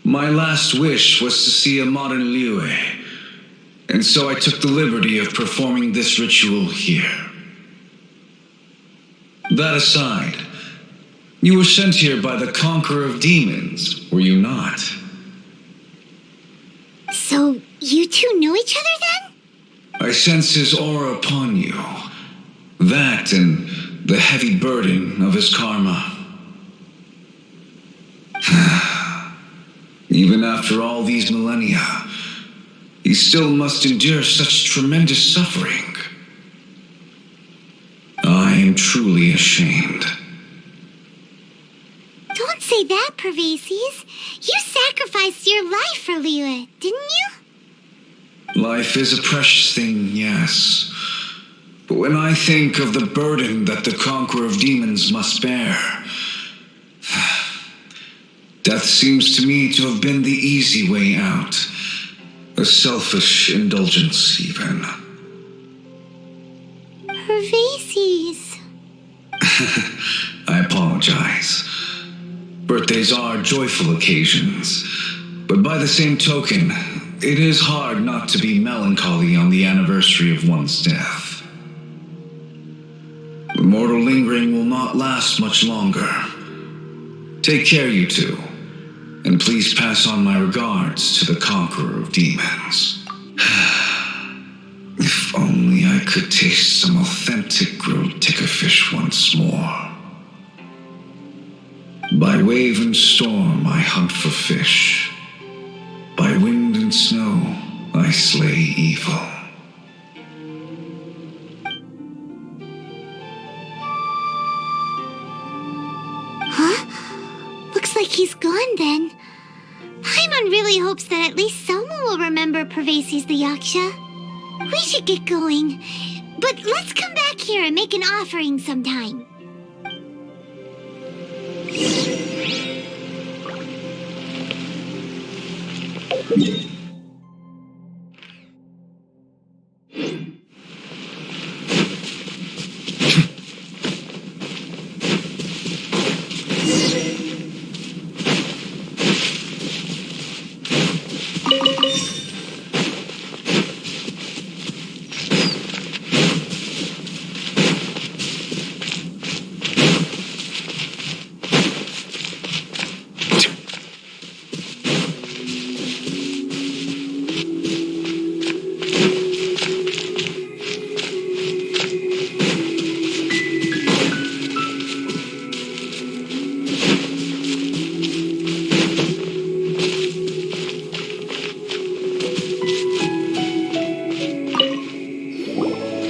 My last wish was to see a modern Liyue, and so I took the liberty of performing this ritual here. That aside, you were sent here by the Conqueror of Demons, were you not? So, you two know each other then? I sense his aura upon you. That and the heavy burden of his karma. Even after all these millennia, he still must endure such tremendous suffering. I am truly ashamed. Don't say that, Pervases. You sacrificed your life for Liyue, didn't you? Life is a precious thing, yes. But when I think of the burden that the Conqueror of Demons must bear, death seems to me to have been the easy way out. A selfish indulgence, even. Pervases. I apologize. Birthdays are joyful occasions, but by the same token, it is hard not to be melancholy on the anniversary of one's death. Mortal lingering will not last much longer. Take care, you two, and please pass on my regards to the Conqueror of Demons. If only I could taste some authentic grilled ticker fish once more. By wave and storm I hunt for fish. By wind and snow I slay evil. Huh? Looks like he's gone then. Paimon really hopes that at least someone will remember Pervases the Yaksha. We should get going, but let's come back here and make an offering sometime.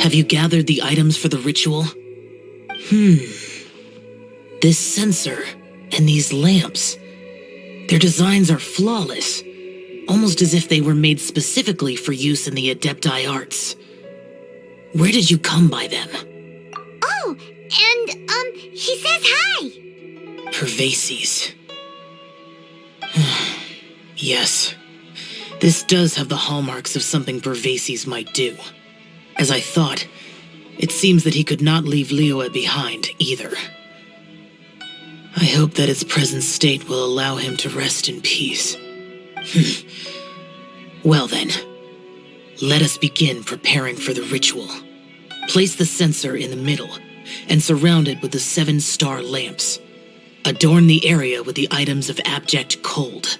Have you gathered the items for the ritual? This censer and these lamps. Their designs are flawless, almost as if they were made specifically for use in the Adepti arts. Where did you come by them? Oh, and, he says hi! Pervases. Yes, this does have the hallmarks of something Pervases might do. As I thought, it seems that he could not leave Liyue behind, either. I hope that its present state will allow him to rest in peace. Well then, let us begin preparing for the ritual. Place the censer in the middle, and surround it with the 7-star lamps. Adorn the area with the items of abject cold.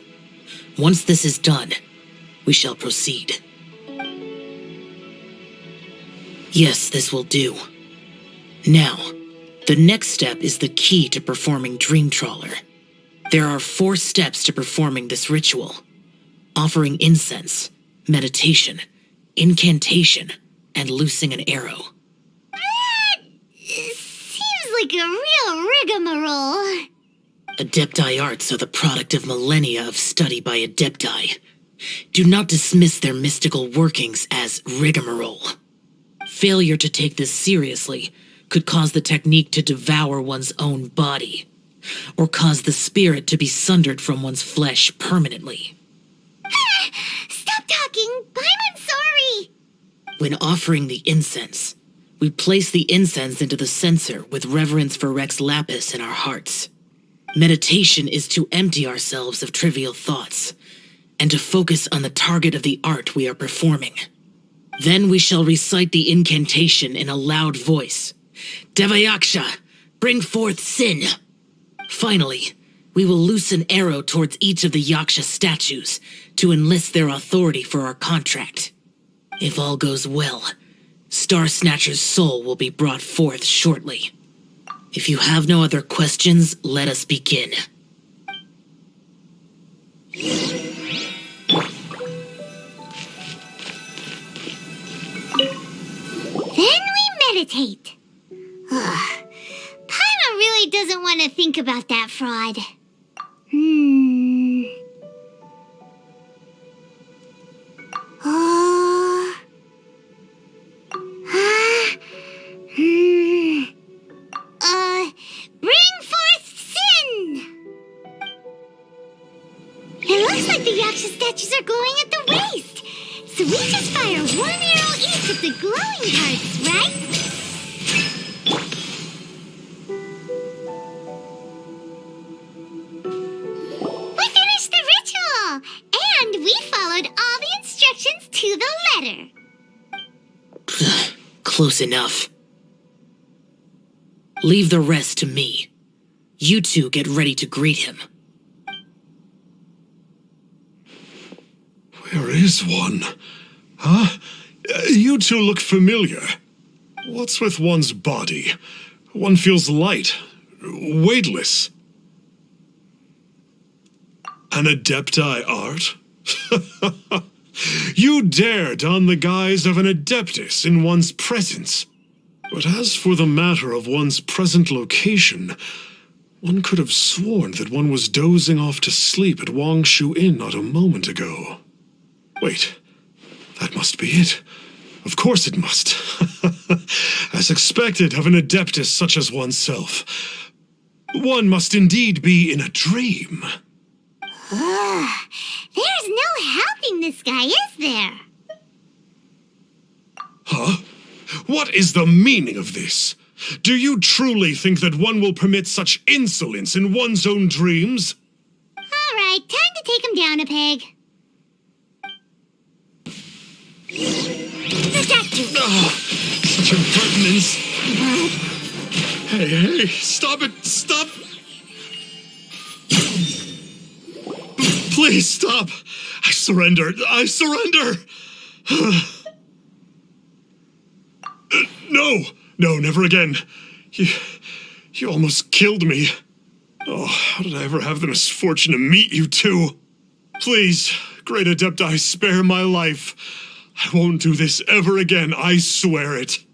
Once this is done, We shall proceed. Yes, this will do. Now, the next step is the key to performing Dream Trawler. There are 4 steps to performing this ritual: offering incense, meditation, incantation, and loosing an arrow. Seems like a real rigmarole. Adepti arts are the product of millennia of study by Adepti. Do not dismiss their mystical workings as rigmarole. Failure to take this seriously could cause the technique to devour one's own body, or cause the spirit to be sundered from one's flesh permanently. Stop talking! I'm sorry! When offering the incense, we place the incense into the censer with reverence for Rex Lapis in our hearts. Meditation is to empty ourselves of trivial thoughts, and to focus on the target of the art we are performing. Then we shall recite the incantation in a loud voice. Devayaksha, bring forth sin! Finally, we will loose an arrow towards each of the Yaksha statues to enlist their authority for our contract. If all goes well, Star Snatcher's soul will be brought forth shortly. If you have no other questions, let us begin. Then we meditate. Ugh. Paimon really doesn't want to think about that fraud. Bring forth sin! It looks like the Yaksha statues are glowing at the waist. So we just fire 1 arrow each of the glowing parts, right? We finished the ritual! And we followed all the instructions to the letter. Close enough. Leave the rest to me. You two get ready to greet him. Where is one? Huh? You two look familiar. What's with one's body? One feels light, weightless. An Adepti art? You dare don the guise of an Adeptus in one's presence. But as for the matter of one's present location, one could have sworn that one was dozing off to sleep at Wangshu Inn not a moment ago. Wait, that must be it. Of course it must. As expected of an Adeptus such as oneself. One must indeed be in a dream. There's no helping this guy, is there? Huh? What is the meaning of this? Do you truly think that one will permit such insolence in one's own dreams? All right, time to take him down a peg. The statue! Such impertinence! Hey, stop it! Stop! Please stop! I surrender! I surrender! No, never again. You almost killed me. Oh, how did I ever have the misfortune to meet you two? Please, great Adepti, spare my life. I won't do this ever again, I swear it.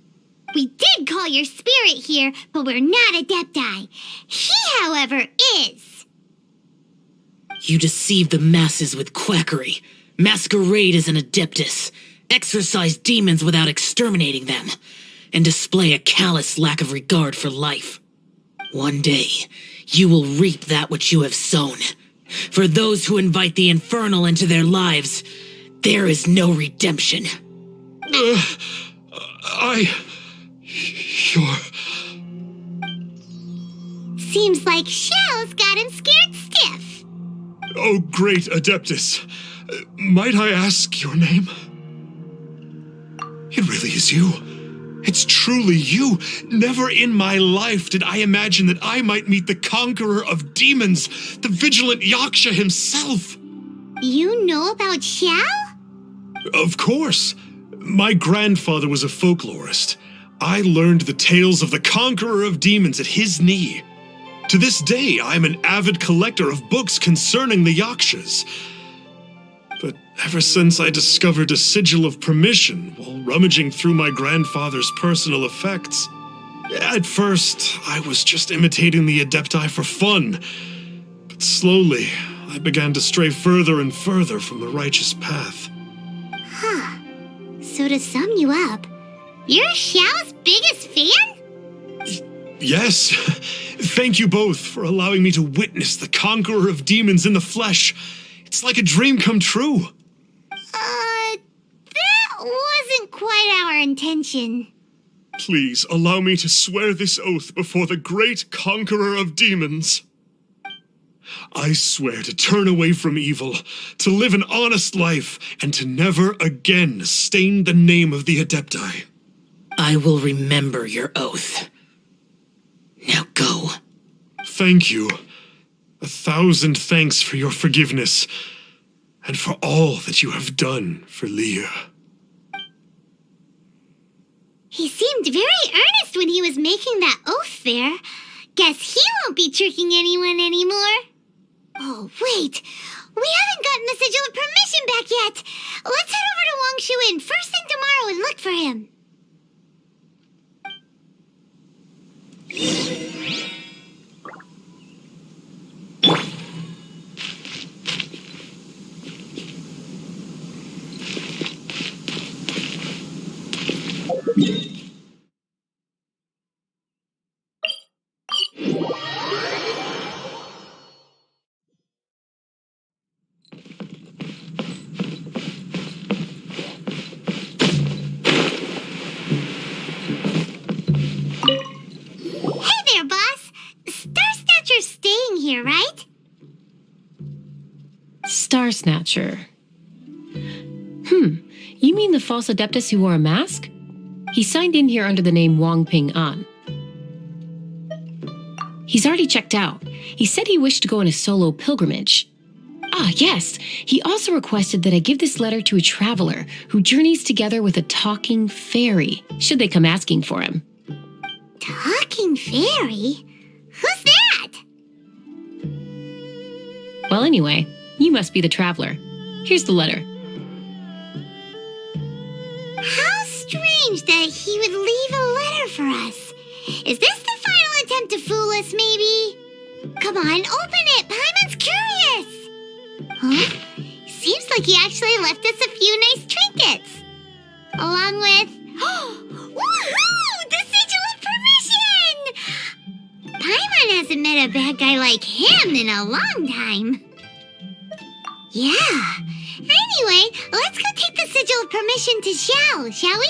We did call your spirit here, but we're not Adepti. He, however, is. You deceive the masses with quackery, masquerade as an Adeptus, exorcise demons without exterminating them, and display a callous lack of regard for life. One day, you will reap that which you have sown. For those who invite the infernal into their lives, there is no redemption. You're... Seems like Shell's got him scared stiff. Oh, great Adeptus. Might I ask your name? It really is you. It's truly you. Never in my life did I imagine that I might meet the conqueror of demons, the vigilant Yaksha himself. You know about Shell? Of course. My grandfather was a folklorist. I learned the tales of the conqueror of demons at his knee. To this day, I am an avid collector of books concerning the Yakshas. But ever since I discovered a sigil of permission while rummaging through my grandfather's personal effects, at first I was just imitating the Adepti for fun. But slowly, I began to stray further and further from the righteous path. Huh. So to sum you up, you're Xiao's biggest fan? Yes. Thank you both for allowing me to witness the conqueror of demons in the flesh. It's like a dream come true. That wasn't quite our intention. Please allow me to swear this oath before the great conqueror of demons. I swear to turn away from evil, to live an honest life, and to never again stain the name of the Adepti. I will remember your oath. Now go. Thank you. 1,000 thanks for your forgiveness, and for all that you have done for Leah. He seemed very earnest when he was making that oath there. Guess he won't be tricking anyone anymore. Oh, wait. We haven't gotten the sigil of permission back yet. Let's head over to Wang Shuin first thing tomorrow and look for him. Hey there, boss. Star Snatcher's staying here, right? Star Snatcher. You mean the false adeptus who wore a mask? He signed in here under the name Wang Ping An. He's already checked out. He said he wished to go on a solo pilgrimage. Ah, yes. He also requested that I give this letter to a traveler who journeys together with a talking fairy, should they come asking for him. Talking fairy? Who's that? Well, anyway, you must be the traveler. Here's the letter. How strange that he would leave a letter for us. Is this the final attempt to fool us, maybe? Come on, open it. Paimon's curious. Huh? Seems like he actually left us a few nice trinkets. Along with... Woohoo! The sigil of permission! Paimon hasn't met a bad guy like him in a long time. Yeah. Anyway, let's go take the sigil of permission to Xiao, shall we?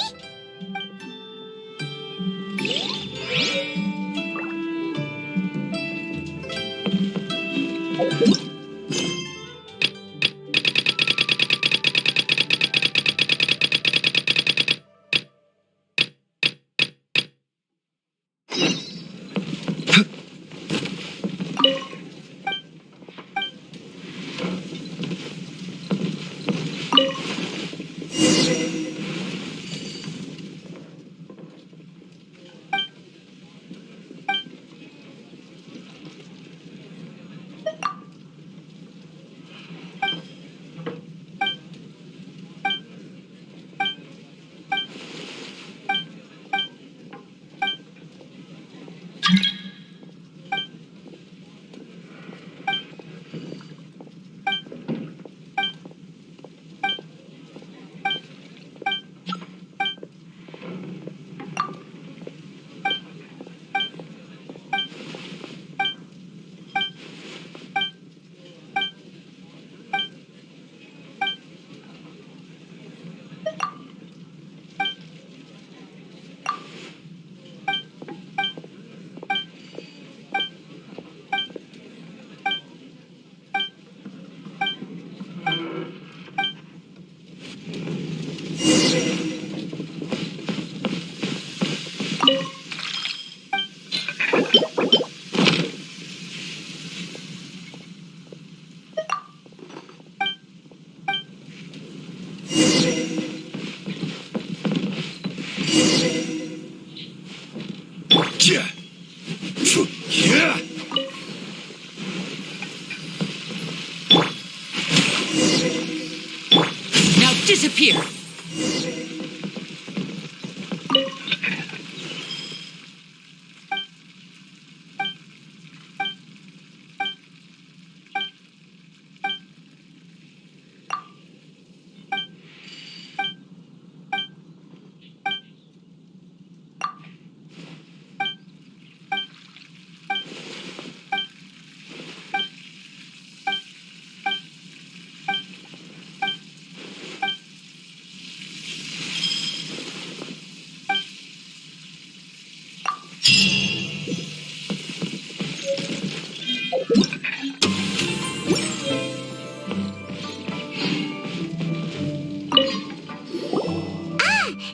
Now disappear!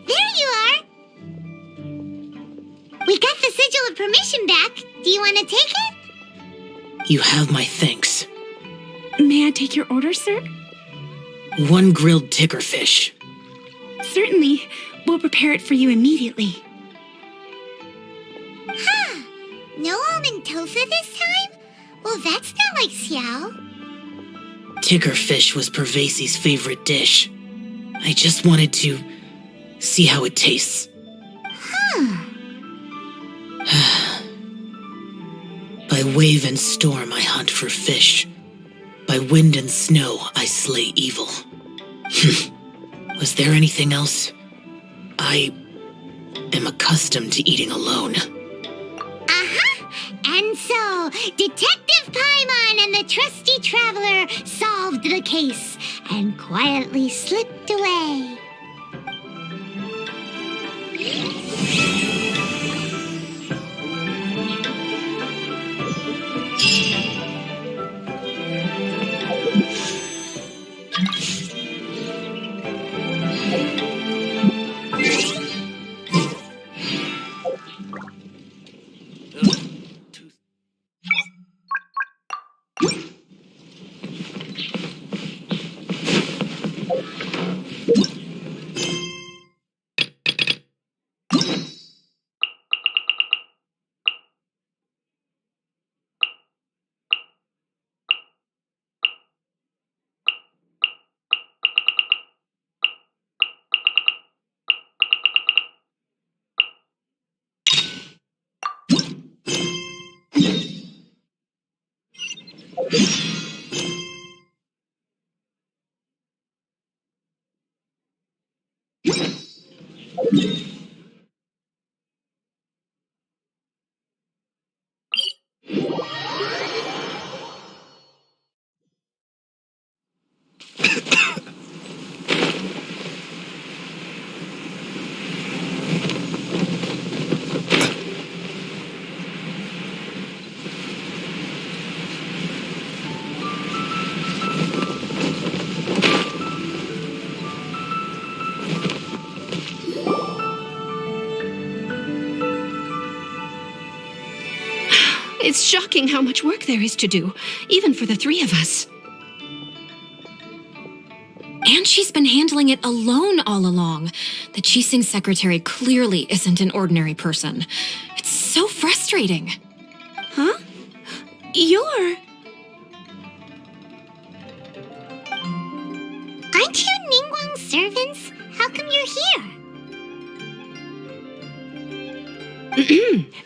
There you are! We got the sigil of permission back. Do you want to take it? You have my thanks. May I take your order, sir? 1 grilled ticker fish. Certainly. We'll prepare it for you immediately. Huh. No almond tofu this time? Well, that's not like Xiao. Ticker fish was Pervasi's favorite dish. I just wanted to see how it tastes. Huh. By wave and storm I hunt for fish. By wind and snow I slay evil. Was there anything else? I am accustomed to eating alone. Uh-huh. And so, Detective Paimon and the trusty traveler solved the case and quietly slipped away. It's shocking how much work there is to do, even for the 3 of us. And she's been handling it alone all along. The Qixing secretary clearly isn't an ordinary person. It's so frustrating. Huh? You're... Aren't you Ningguang's servants? How come you're here?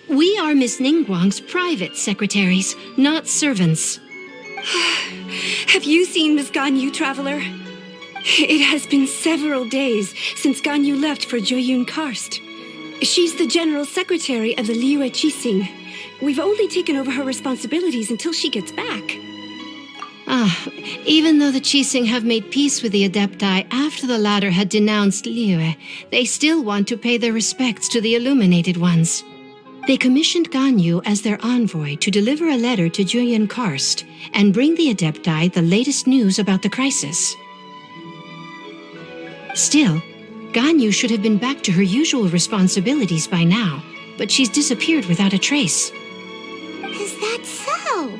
We are Miss Ningguang's private secretaries, not servants. Have you seen Miss Ganyu, traveler? It has been several days since Ganyu left for Joyun Karst. She's the general secretary of the Liyue Qixing. We've only taken over her responsibilities until she gets back. Even though the Qixing have made peace with the Adepti after the latter had denounced Liyue, they still want to pay their respects to the Illuminated Ones. They commissioned Ganyu as their envoy to deliver a letter to Joyun Karst and bring the Adepti the latest news about the crisis. Still, Ganyu should have been back to her usual responsibilities by now, but she's disappeared without a trace. Is that so?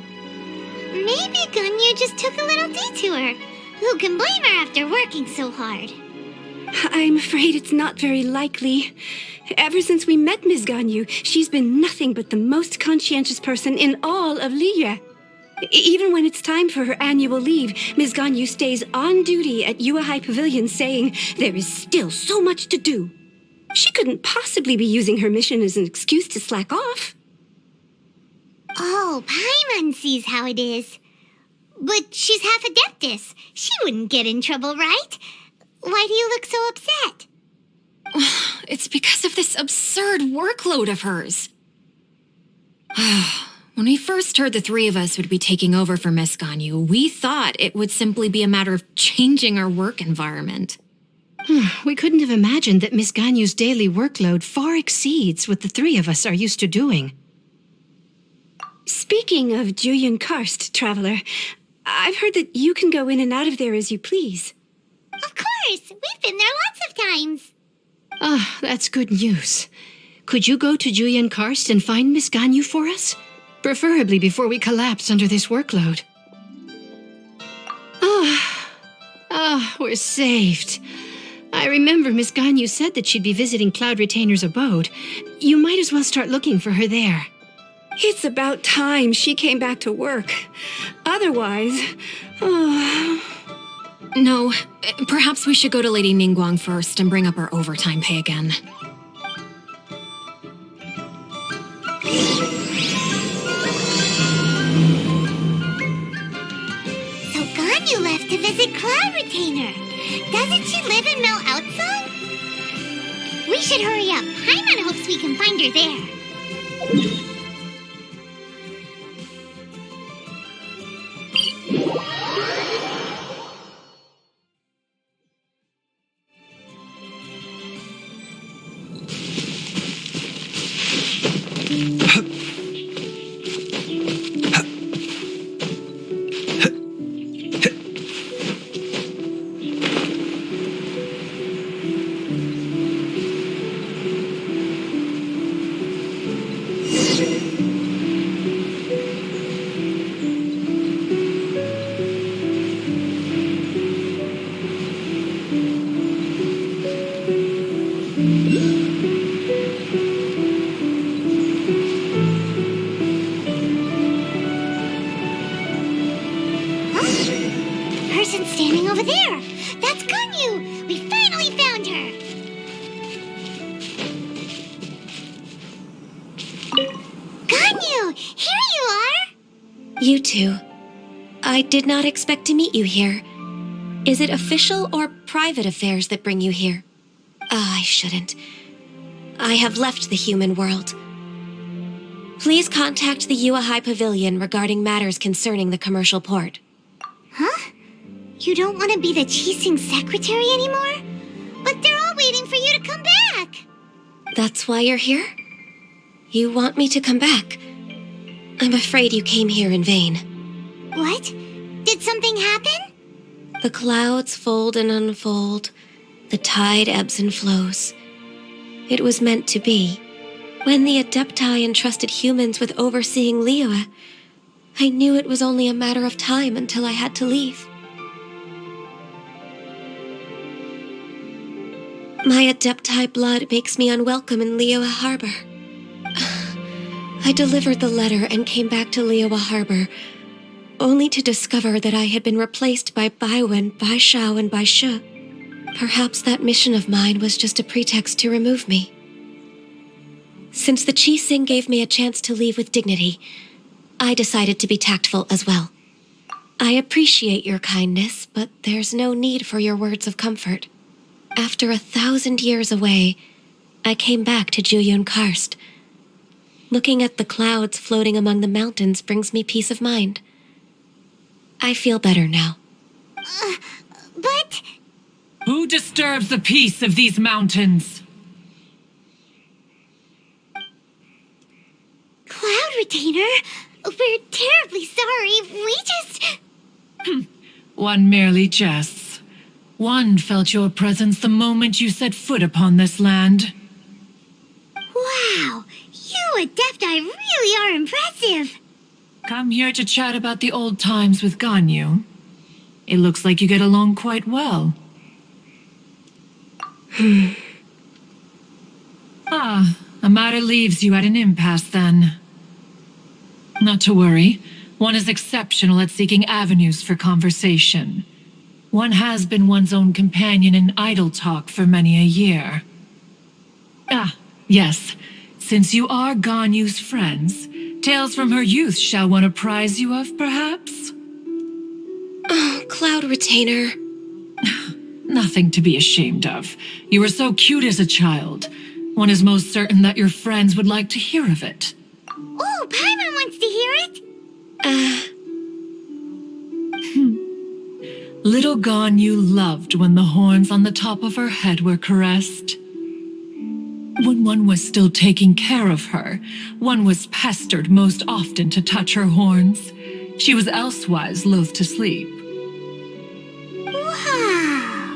Maybe Ganyu just took a little detour. Who can blame her after working so hard? I'm afraid it's not very likely. Ever since we met Ms. Ganyu, she's been nothing but the most conscientious person in all of Liyue. Even when it's time for her annual leave, Ms. Ganyu stays on duty at Yue High Pavilion saying there is still so much to do. She couldn't possibly be using her mission as an excuse to slack off. Oh, Paimon sees how it is. But she's half Adeptus. She wouldn't get in trouble, right? Why do you look so upset? It's because of this absurd workload of hers. When we first heard the three of us would be taking over for Miss Ganyu, we thought it would simply be a matter of changing our work environment. We couldn't have imagined that Miss Ganyu's daily workload far exceeds what the three of us are used to doing. Speaking of Julian Karst, Traveler, I've heard that you can go in and out of there as you please. Of course! We've been there lots of times. Ah, that's good news. Could you go to Julian Karst and find Miss Ganyu for us? Preferably before we collapse under this workload. We're saved. I remember Miss Ganyu said that she'd be visiting Cloud Retainer's abode. You might as well start looking for her there. It's about time she came back to work. Otherwise... No, perhaps we should go to Lady Ningguang first and bring up our overtime pay again. So Ganyu left to visit Cloud Retainer. Doesn't she live in Mel Outside? We should hurry up. Paimon hopes we can find her there. Person standing over there. That's Ganyu. We finally found her. Ganyu, here you are. You two. I did not expect to meet you here. Is it official or private affairs that bring you here? I shouldn't. I have left the human world. Please contact the Yue High Pavilion regarding matters concerning the commercial port. Huh? You don't want to be the Qixing secretary anymore? But they're all waiting for you to come back. That's why you're here? You want me to come back? I'm afraid you came here in vain. What? Did something happen? The clouds fold and unfold. The tide ebbs and flows. It was meant to be. When the Adepti entrusted humans with overseeing Liyue, I knew it was only a matter of time until I had to leave. My Adepti blood makes me unwelcome in Liyue Harbor. I delivered the letter and came back to Liyue Harbor, only to discover that I had been replaced by Baiwen, Baishao, and Baishu. Perhaps that mission of mine was just a pretext to remove me. Since the Qixing gave me a chance to leave with dignity, I decided to be tactful as well. I appreciate your kindness, but there's no need for your words of comfort. After 1,000 years away, I came back to Julian Karst. Looking at the clouds floating among the mountains brings me peace of mind. I feel better now. But... Who disturbs the peace of these mountains? Cloud Retainer, we're terribly sorry. We just... One merely jests. One felt your presence the moment you set foot upon this land. Wow, you Adepti really are impressive. Come here to chat about the old times with Ganyu. It looks like you get along quite well. A matter leaves you at an impasse then. Not to worry. One is exceptional at seeking avenues for conversation. One has been one's own companion in idle talk for many a year. Yes. Since you are Ganyu's friends, tales from her youth shall one apprise you of, perhaps? Oh, Cloud Retainer. Nothing to be ashamed of. You were so cute as a child. One is most certain that your friends would like to hear of it. Oh, Paimon wants to hear it. Little Ganyu loved when the horns on the top of her head were caressed. When one was still taking care of her, one was pestered most often to touch her horns. She was elsewise loath to sleep. Wow.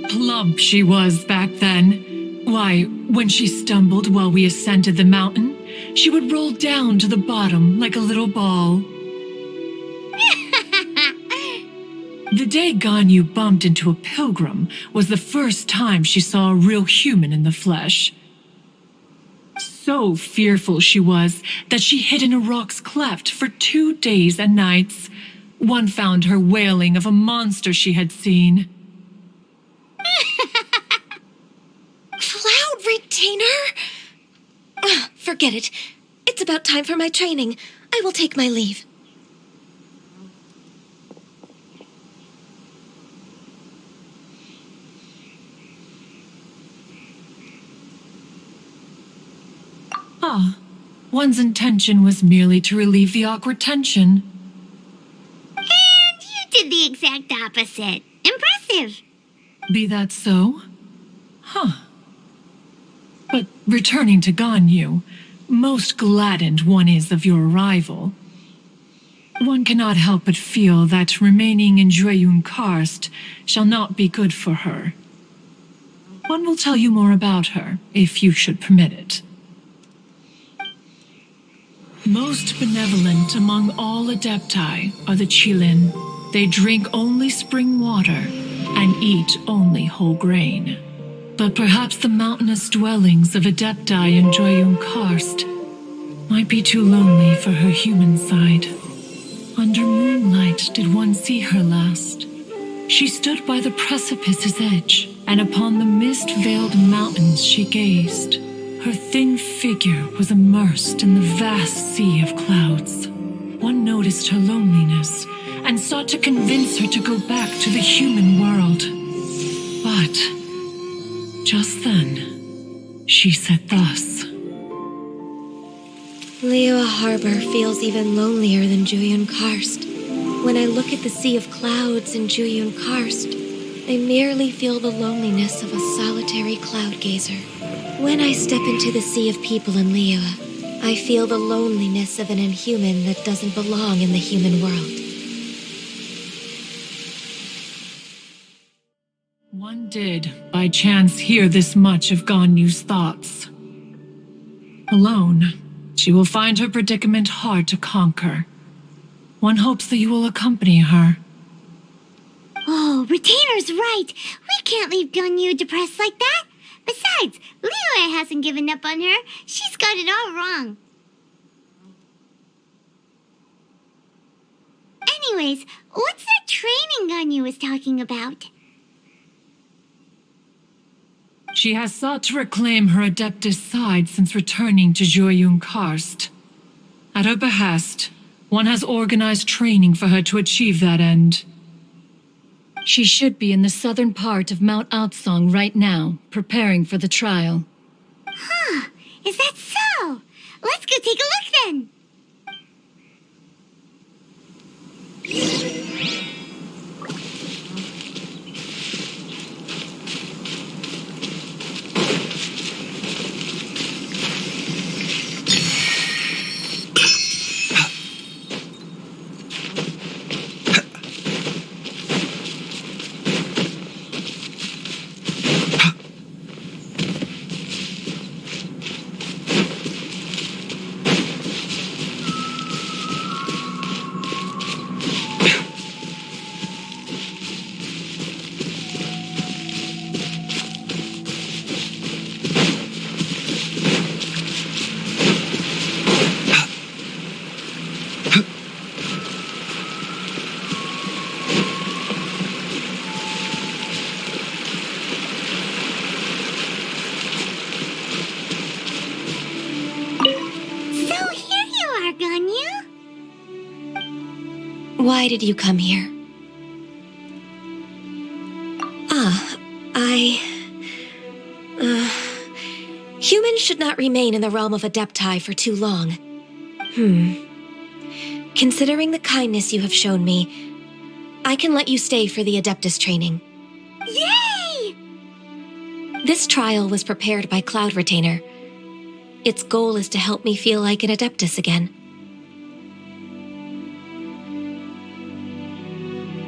Plump she was back then. Why, when she stumbled while we ascended the mountain, she would roll down to the bottom like a little ball. The day Ganyu bumped into a pilgrim was the first time she saw a real human in the flesh. So fearful she was that she hid in a rock's cleft for 2 days and nights. One found her wailing of a monster she had seen. Cloud Retainer? Forget it. It's about time for my training. I will take my leave. One's intention was merely to relieve the awkward tension. And you did the exact opposite. Impressive. Be that so? But returning to Ganyu, most gladdened one is of your arrival. One cannot help but feel that remaining in Jueyun Karst shall not be good for her. One will tell you more about her, if you should permit it. Most benevolent among all Adepti are the Qilin. They drink only spring water and eat only whole grain. But perhaps the mountainous dwellings of Adepti in Jueyun Karst might be too lonely for her human side. Under moonlight did one see her last. She stood by the precipice's edge, and upon the mist-veiled mountains she gazed. Her thin figure was immersed in the vast sea of clouds. One noticed her loneliness and sought to convince her to go back to the human world. But just then, she said thus. Liyue Harbor feels even lonelier than Jueyun Karst. When I look at the sea of clouds in Jueyun Karst, I merely feel the loneliness of a solitary cloud gazer. When I step into the sea of people in Liyue, I feel the loneliness of an inhuman that doesn't belong in the human world. One did, by chance, hear this much of Ganyu's thoughts. Alone, she will find her predicament hard to conquer. One hopes that you will accompany her. Oh, Retainer's right. We can't leave Ganyu depressed like that. Besides, Liyue hasn't given up on her. She's got it all wrong. Anyways, what's that training Ganyu was talking about? She has sought to reclaim her Adeptus side since returning to Jueyun Karst. At her behest, one has organized training for her to achieve that end. She should be in the southern part of Mount Aotsong right now, preparing for the trial. Huh, is that so? Let's go take a look then. Why did you come here? Humans should not remain in the realm of Adepti for too long. Considering the kindness you have shown me, I can let you stay for the Adeptus training. Yay! This trial was prepared by Cloud Retainer. Its goal is to help me feel like an Adeptus again.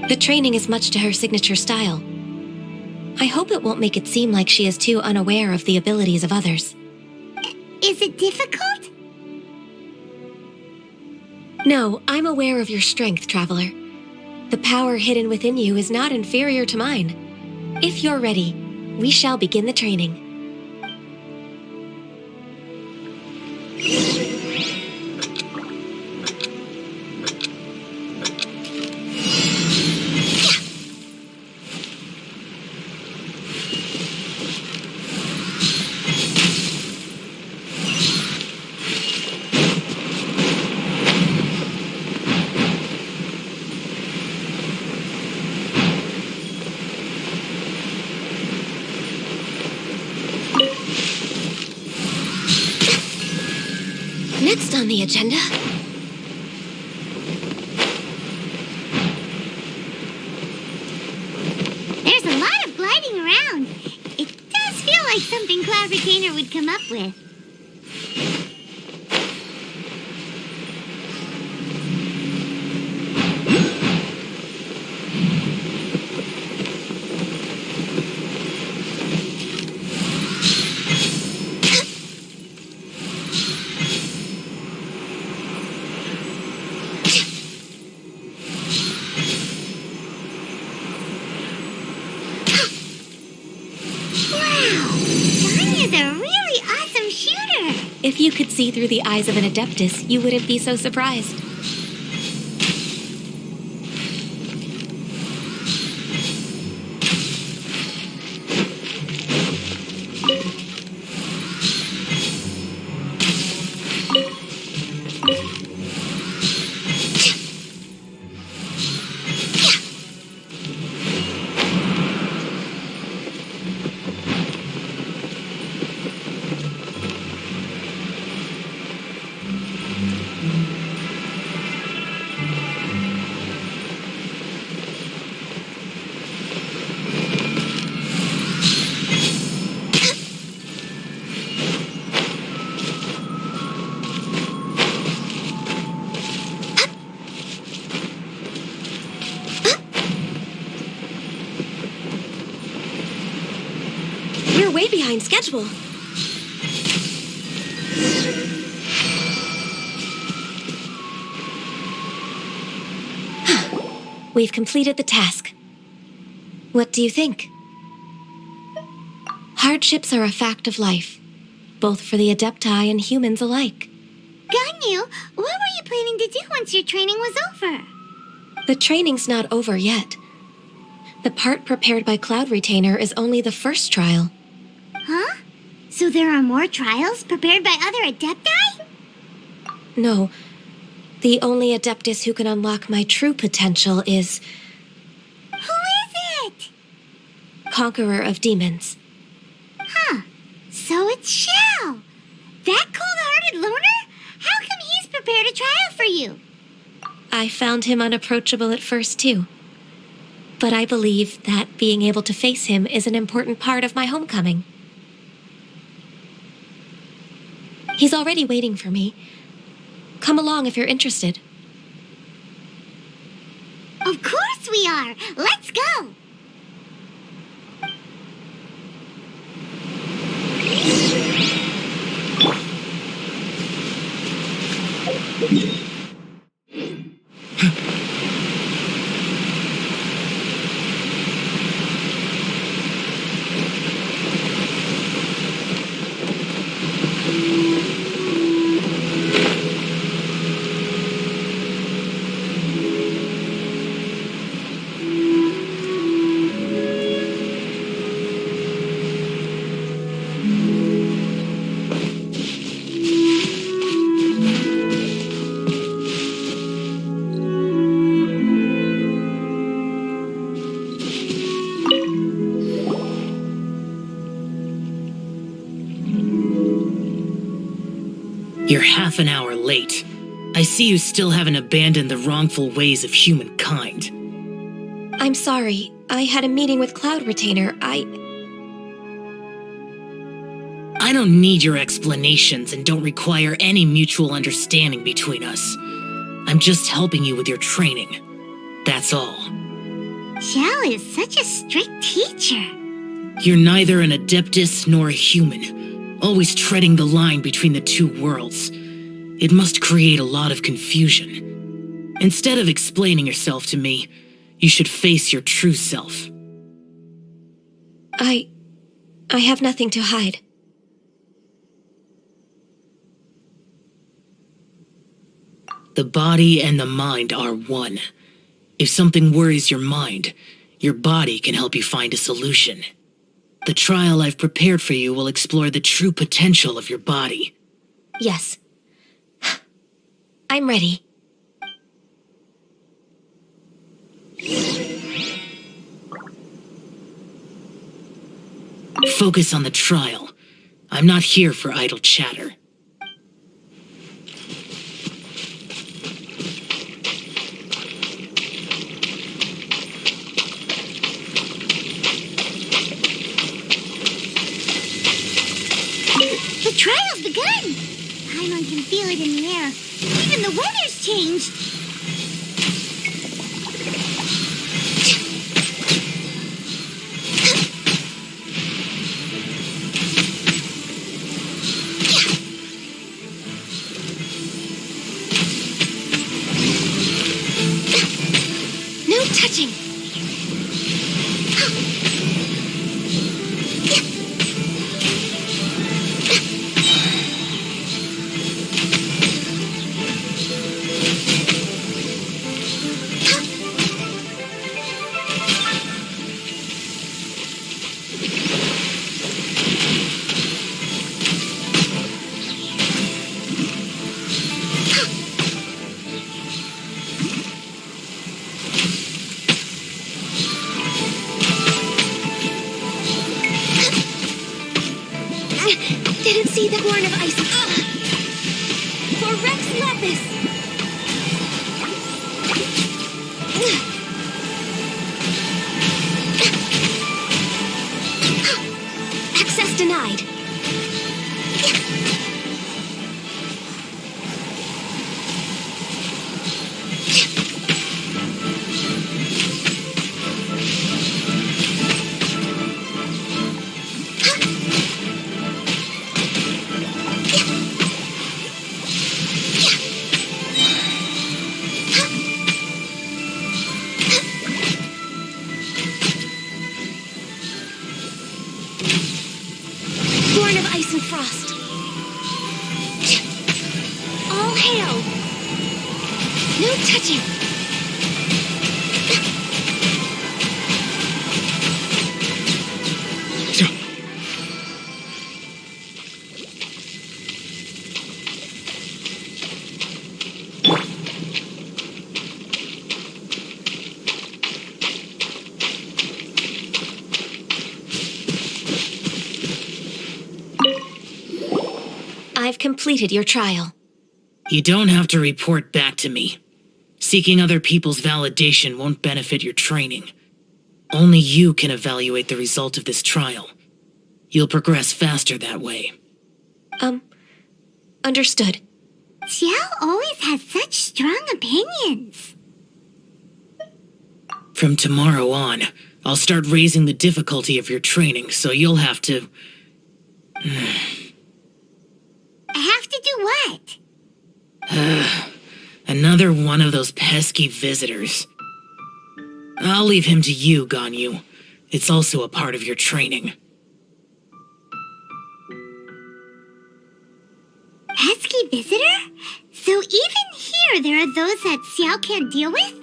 The training is much to her signature style. I hope it won't make it seem like she is too unaware of the abilities of others. Is it difficult? No, I'm aware of your strength, Traveler. The power hidden within you is not inferior to mine. If you're ready, we shall begin the training. Next on the agenda... There's a lot of gliding around. It does feel like something Cloud Retainer would come up with. If you could see through the eyes of an Adeptus, you wouldn't be so surprised. We're way behind schedule. We've completed the task. What do you think? Hardships are a fact of life, both for the Adepti and humans alike. Ganyu, what were you planning to do once your training was over? The training's not over yet. The part prepared by Cloud Retainer is only the first trial. Huh? So there are more trials prepared by other Adepti? No. The only Adeptus who can unlock my true potential is... Who is it? Conqueror of Demons. Huh. So it's Shao. That cold-hearted loner? How come he's prepared a trial for you? I found him unapproachable at first, too. But I believe that being able to face him is an important part of my homecoming. He's already waiting for me. Come along if you're interested. Of course we are! Let's go! You're half an hour late. I see you still haven't abandoned the wrongful ways of humankind. I'm sorry. I had a meeting with Cloud Retainer. I don't need your explanations and don't require any mutual understanding between us. I'm just helping you with your training. That's all. Xiao is such a strict teacher. You're neither an Adeptus nor a human, always treading the line between the two worlds. It must create a lot of confusion. Instead of explaining yourself to me, you should face your true self. I have nothing to hide. The body and the mind are one. If something worries your mind, your body can help you find a solution. The trial I've prepared for you will explore the true potential of your body. Yes. I'm ready. Focus on the trial. I'm not here for idle chatter. The trial's begun! Paimon can feel it in the air. Even the weather's changed. No touching! Didn't see the horn of ice. For Rex Lapis! Access denied. Born of ice and frost. All hail. No touching. I've completed your trial. You don't have to report back to me. Seeking other people's validation won't benefit your training. Only you can evaluate the result of this trial. You'll progress faster that way. Understood. Xiao always has such strong opinions. From tomorrow on, I'll start raising the difficulty of your training, so you'll have to... I have to do what? Another one of those pesky visitors. I'll leave him to you, Ganyu. It's also a part of your training. Pesky visitor? So even here there are those that Xiao can't deal with?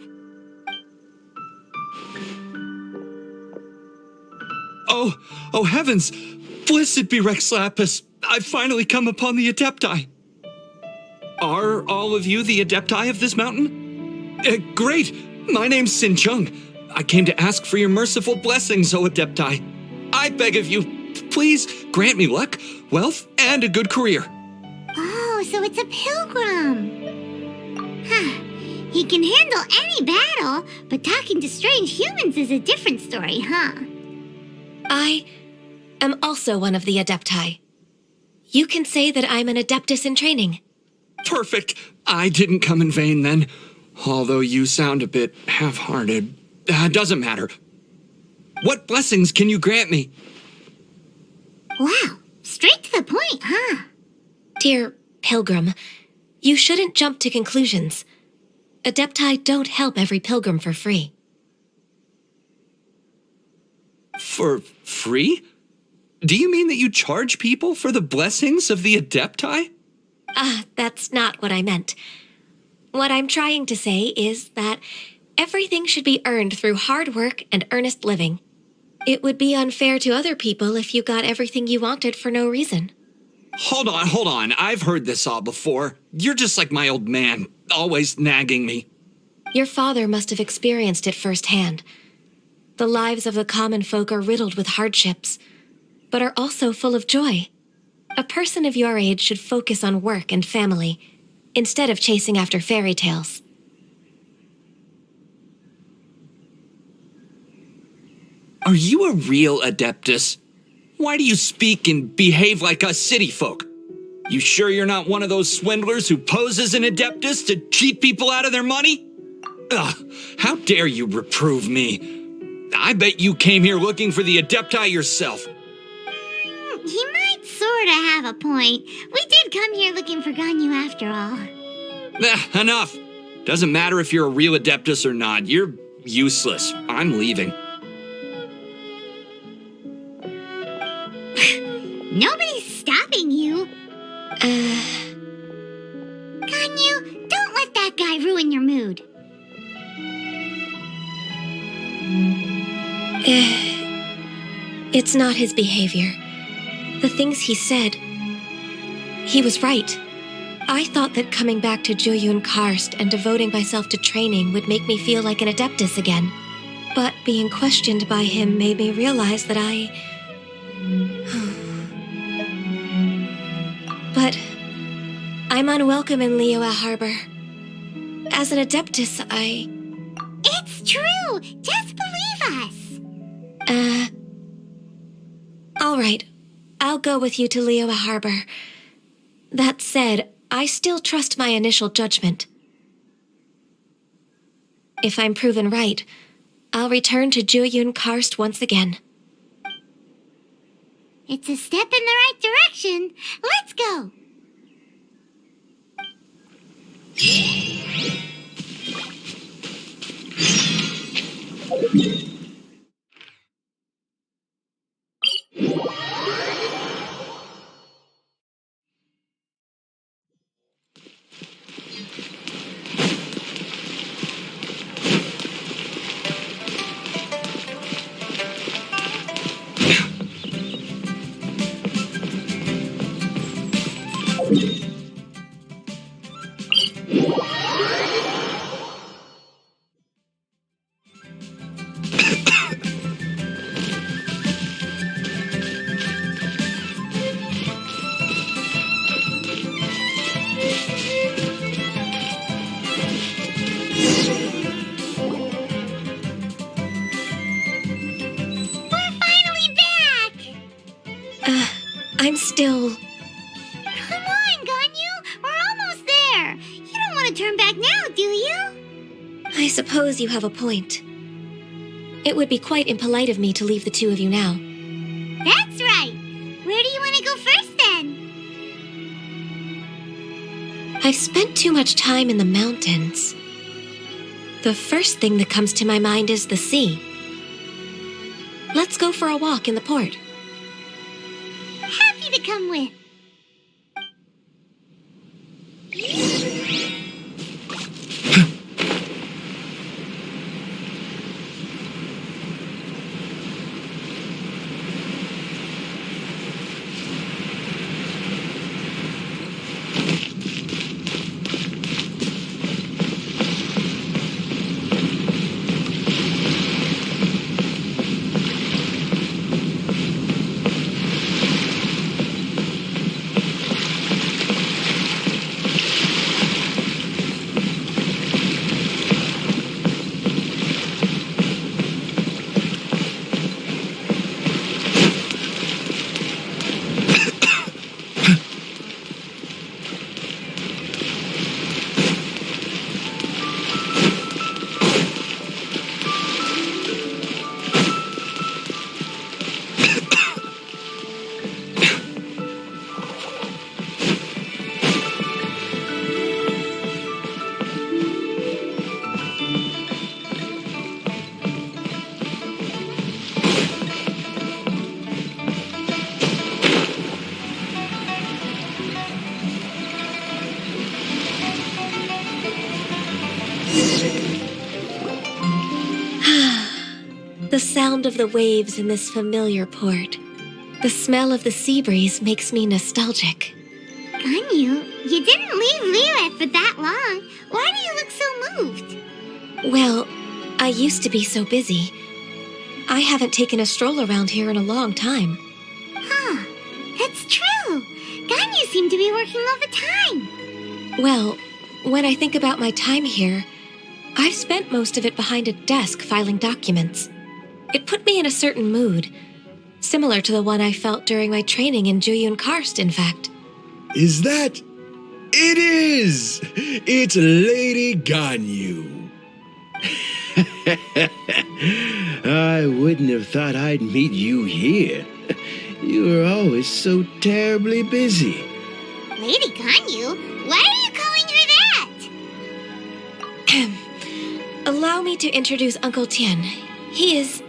Oh heavens! Blessed be Rex Lapis! I've finally come upon the Adepti. Are all of you the Adepti of this mountain? Great! My name's Sin Chung. I came to ask for your merciful blessings, O Adepti. I beg of you, please grant me luck, wealth, and a good career. Oh, Oh, so it's a pilgrim. Huh. He can handle any battle, but talking to strange humans is a different story, huh? I am also one of the Adepti. You can say that I'm an Adeptus in training. Perfect. I didn't come in vain then. Although you sound a bit half-hearted. Doesn't matter. What blessings can you grant me? Wow, straight to the point, huh? Dear Pilgrim, you shouldn't jump to conclusions. Adepti don't help every pilgrim for free. For free? Do you mean that you charge people for the blessings of the Adepti? That's not what I meant. What I'm trying to say is that everything should be earned through hard work and earnest living. It would be unfair to other people if you got everything you wanted for no reason. Hold on. I've heard this all before. You're just like my old man, always nagging me. Your father must have experienced it firsthand. The lives of the common folk are riddled with hardships, but are also full of joy. A person of your age should focus on work and family, instead of chasing after fairy tales. Are you a real Adeptus? Why do you speak and behave like us city folk? You sure you're not one of those swindlers who pose as an Adeptus to cheat people out of their money? Ugh, how dare you reprove me? I bet you came here looking for the Adepti yourself. He might sorta have a point. We did come here looking for Ganyu after all. Enough. Doesn't matter if you're a real Adeptus or not. You're useless. I'm leaving. Nobody's stopping you. Ganyu, don't let that guy ruin your mood. It's not his behavior. The things he said. He was right. I thought that coming back to Jueyun Karst and devoting myself to training would make me feel like an Adeptus again. But being questioned by him made me realize that But I'm unwelcome in Liyue Harbor. As an Adeptus, It's true! Just believe us! All right. I'll go with you to Liyue Harbor. That said, I still trust my initial judgment. If I'm proven right, I'll return to Jueyun Karst once again. It's a step in the right direction. Let's go! I'm still... Come on, Ganyu! We're almost there! You don't want to turn back now, do you? I suppose you have a point. It would be quite impolite of me to leave the two of you now. That's right! Where do you want to go first, then? I've spent too much time in the mountains. The first thing that comes to my mind is the sea. Let's go for a walk in the port. Happy to come with. sound of the waves in this familiar port. The smell of the sea breeze makes me nostalgic. Ganyu, you didn't leave Liyue for that long. Why do you look so moved? Well, I used to be so busy. I haven't taken a stroll around here in a long time. Huh, that's true. Ganyu seemed to be working overtime. Well, when I think about my time here, I've spent most of it behind a desk filing documents. It put me in a certain mood, similar to the one I felt during my training in Juyun Karst, in fact. Is that... It is! It's Lady Ganyu. I wouldn't have thought I'd meet you here. You were always so terribly busy. Lady Ganyu? Why are you calling her that? Allow me to introduce Uncle Tian. He is...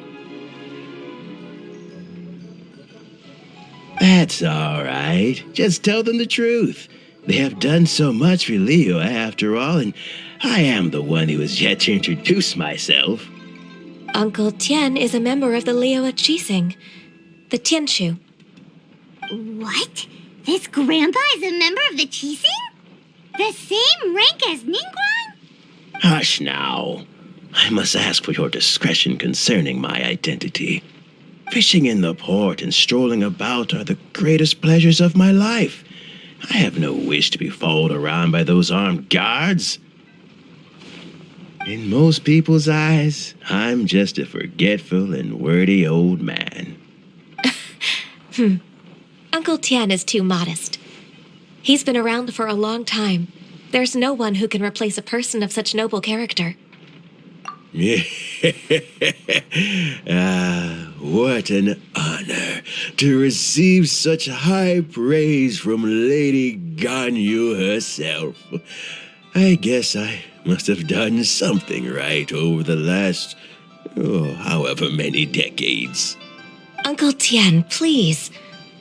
That's all right. Just tell them the truth. They have done so much for Liyue after all, and I am the one who has yet to introduce myself. Uncle Tian is a member of the Liyue Qixing, the Tianshu. What? This grandpa is a member of the Qixing? The same rank as Ningguang? Hush now. I must ask for your discretion concerning my identity. Fishing in the port and strolling about are the greatest pleasures of my life. I have no wish to be followed around by those armed guards. In most people's eyes, I'm just a forgetful and wordy old man. Uncle Tian is too modest. He's been around for a long time. There's no one who can replace a person of such noble character. What an honor to receive such high praise from Lady Ganyu herself. I guess I must have done something right over the last, however many decades. Uncle Tian, please.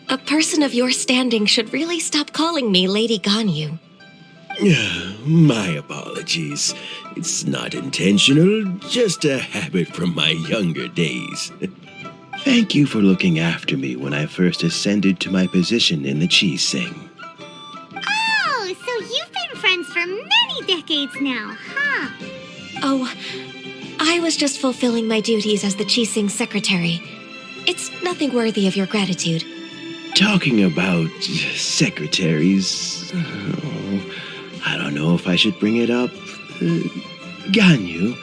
A person of your standing should really stop calling me Lady Ganyu. My apologies. It's not intentional, just a habit from my younger days. Thank you for looking after me when I first ascended to my position in the Qixing. Oh, so you've been friends for many decades now, huh? Oh, I was just fulfilling my duties as the Qixing secretary. It's nothing worthy of your gratitude. Talking about secretaries... I don't know if I should bring it up. Ganyu,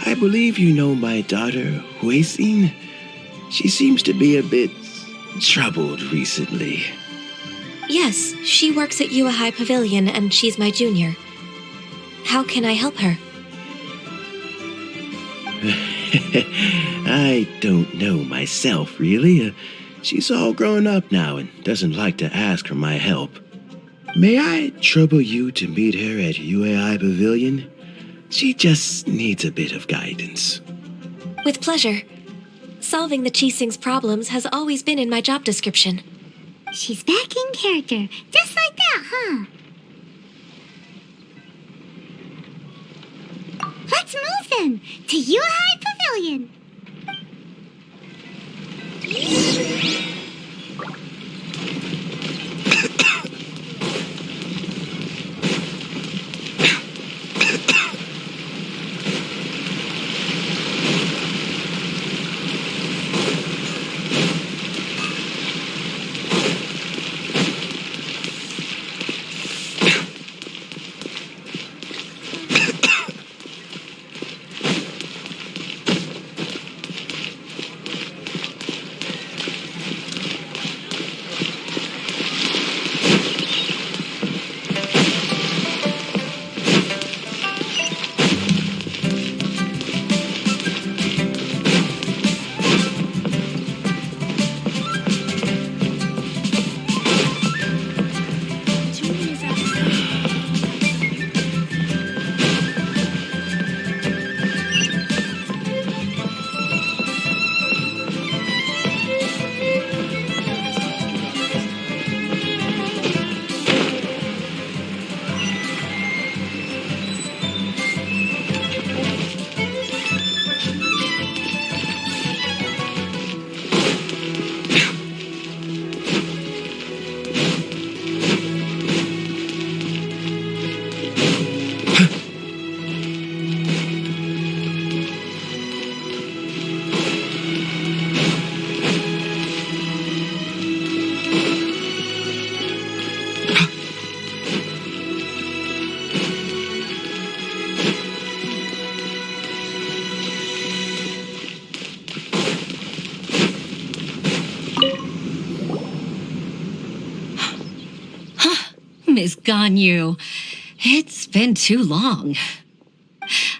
I believe you know my daughter, Huixin. She seems to be a bit troubled recently. Yes, she works at Yue High Pavilion and she's my junior. How can I help her? I don't know myself, really. She's all grown up now and doesn't like to ask for my help. May I trouble you to meet her at Yue High Pavilion? She just needs a bit of guidance. With pleasure. Solving the Qixing's problems has always been in my job description. She's back in character, just like that, huh? Let's move then, to Yue High Pavilion. Miss Ganyu. It's been too long.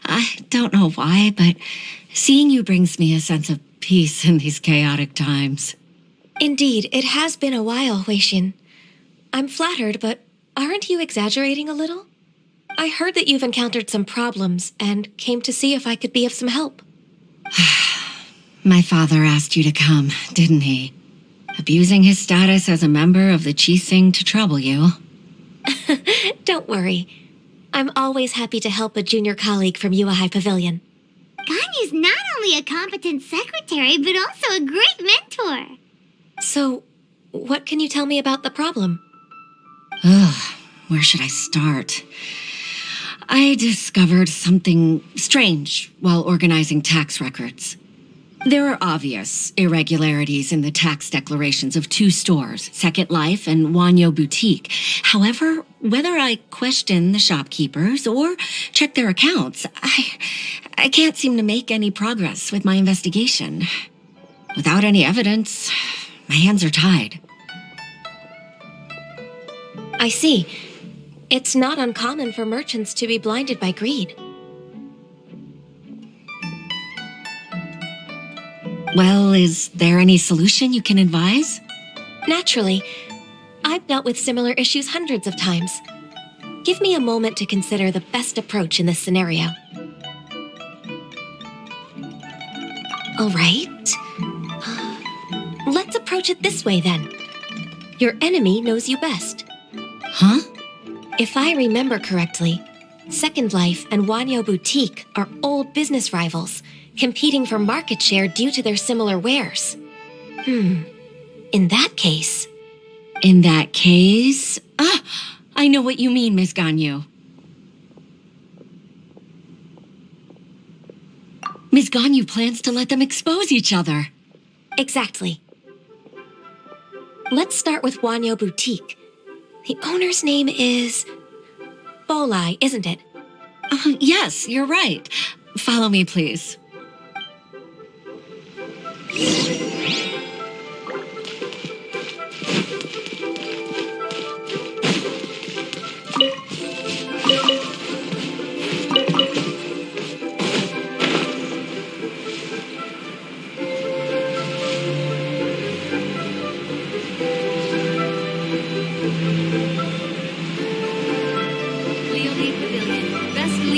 I don't know why, but seeing you brings me a sense of peace in these chaotic times. Indeed, it has been a while, Weishin. I'm flattered, but aren't you exaggerating a little? I heard that you've encountered some problems and came to see if I could be of some help. My father asked you to come, didn't he? Abusing his status as a member of the Qixing to trouble you. Don't worry. I'm always happy to help a junior colleague from Yuehai Pavilion. Ganyu's not only a competent secretary, but also a great mentor. So, what can you tell me about the problem? Ugh, where should I start? I discovered something strange while organizing tax records. There are obvious irregularities in the tax declarations of two stores, Second Life and Wanyo Boutique. However, whether I question the shopkeepers or check their accounts, I can't seem to make any progress with my investigation. Without any evidence, my hands are tied. I see. It's not uncommon for merchants to be blinded by greed. Well, is there any solution you can advise? Naturally. I've dealt with similar issues hundreds of times. Give me a moment to consider the best approach in this scenario. All right. Let's approach it this way, then. Your enemy knows you best. Huh? If I remember correctly, Second Life and Wanyo Boutique are old business rivals, competing for market share due to their similar wares. In that case... I know what you mean, Miss Ganyu. Miss Ganyu plans to let them expose each other. Exactly. Let's start with Wanyo Boutique. The owner's name is... Bolai, isn't it? Yes, you're right. Follow me, please.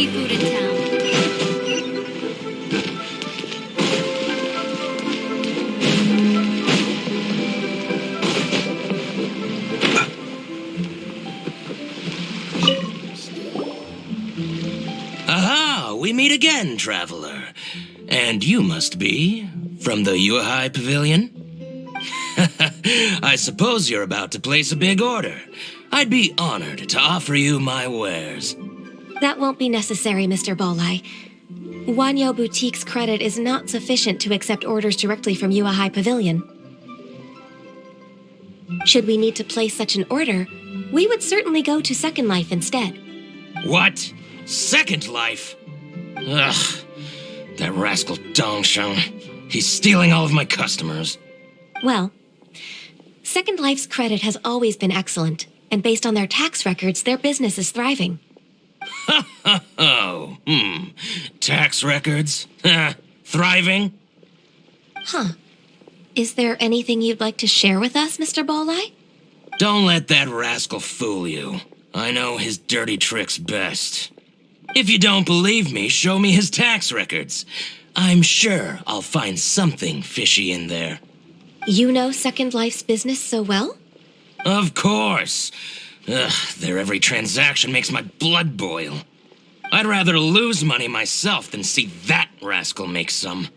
Food in town. Aha! We meet again, traveler. And you must be from the Yuehai Pavilion? I suppose you're about to place a big order. I'd be honored to offer you my wares. That won't be necessary, Mr. Bolai. Wanyo Boutique's credit is not sufficient to accept orders directly from Yuehai Pavilion. Should we need to place such an order, we would certainly go to Second Life instead. What? Second Life? Ugh, that rascal Dongsheng. He's stealing all of my customers. Well, Second Life's credit has always been excellent, and based on their tax records, their business is thriving. Tax records? Thriving? Huh. Is there anything you'd like to share with us, Mr. Bolai? Don't let that rascal fool you. I know his dirty tricks best. If you don't believe me, show me his tax records. I'm sure I'll find something fishy in there. You know Second Life's business so well? Of course. Their every transaction makes my blood boil. I'd rather lose money myself than see that rascal make some.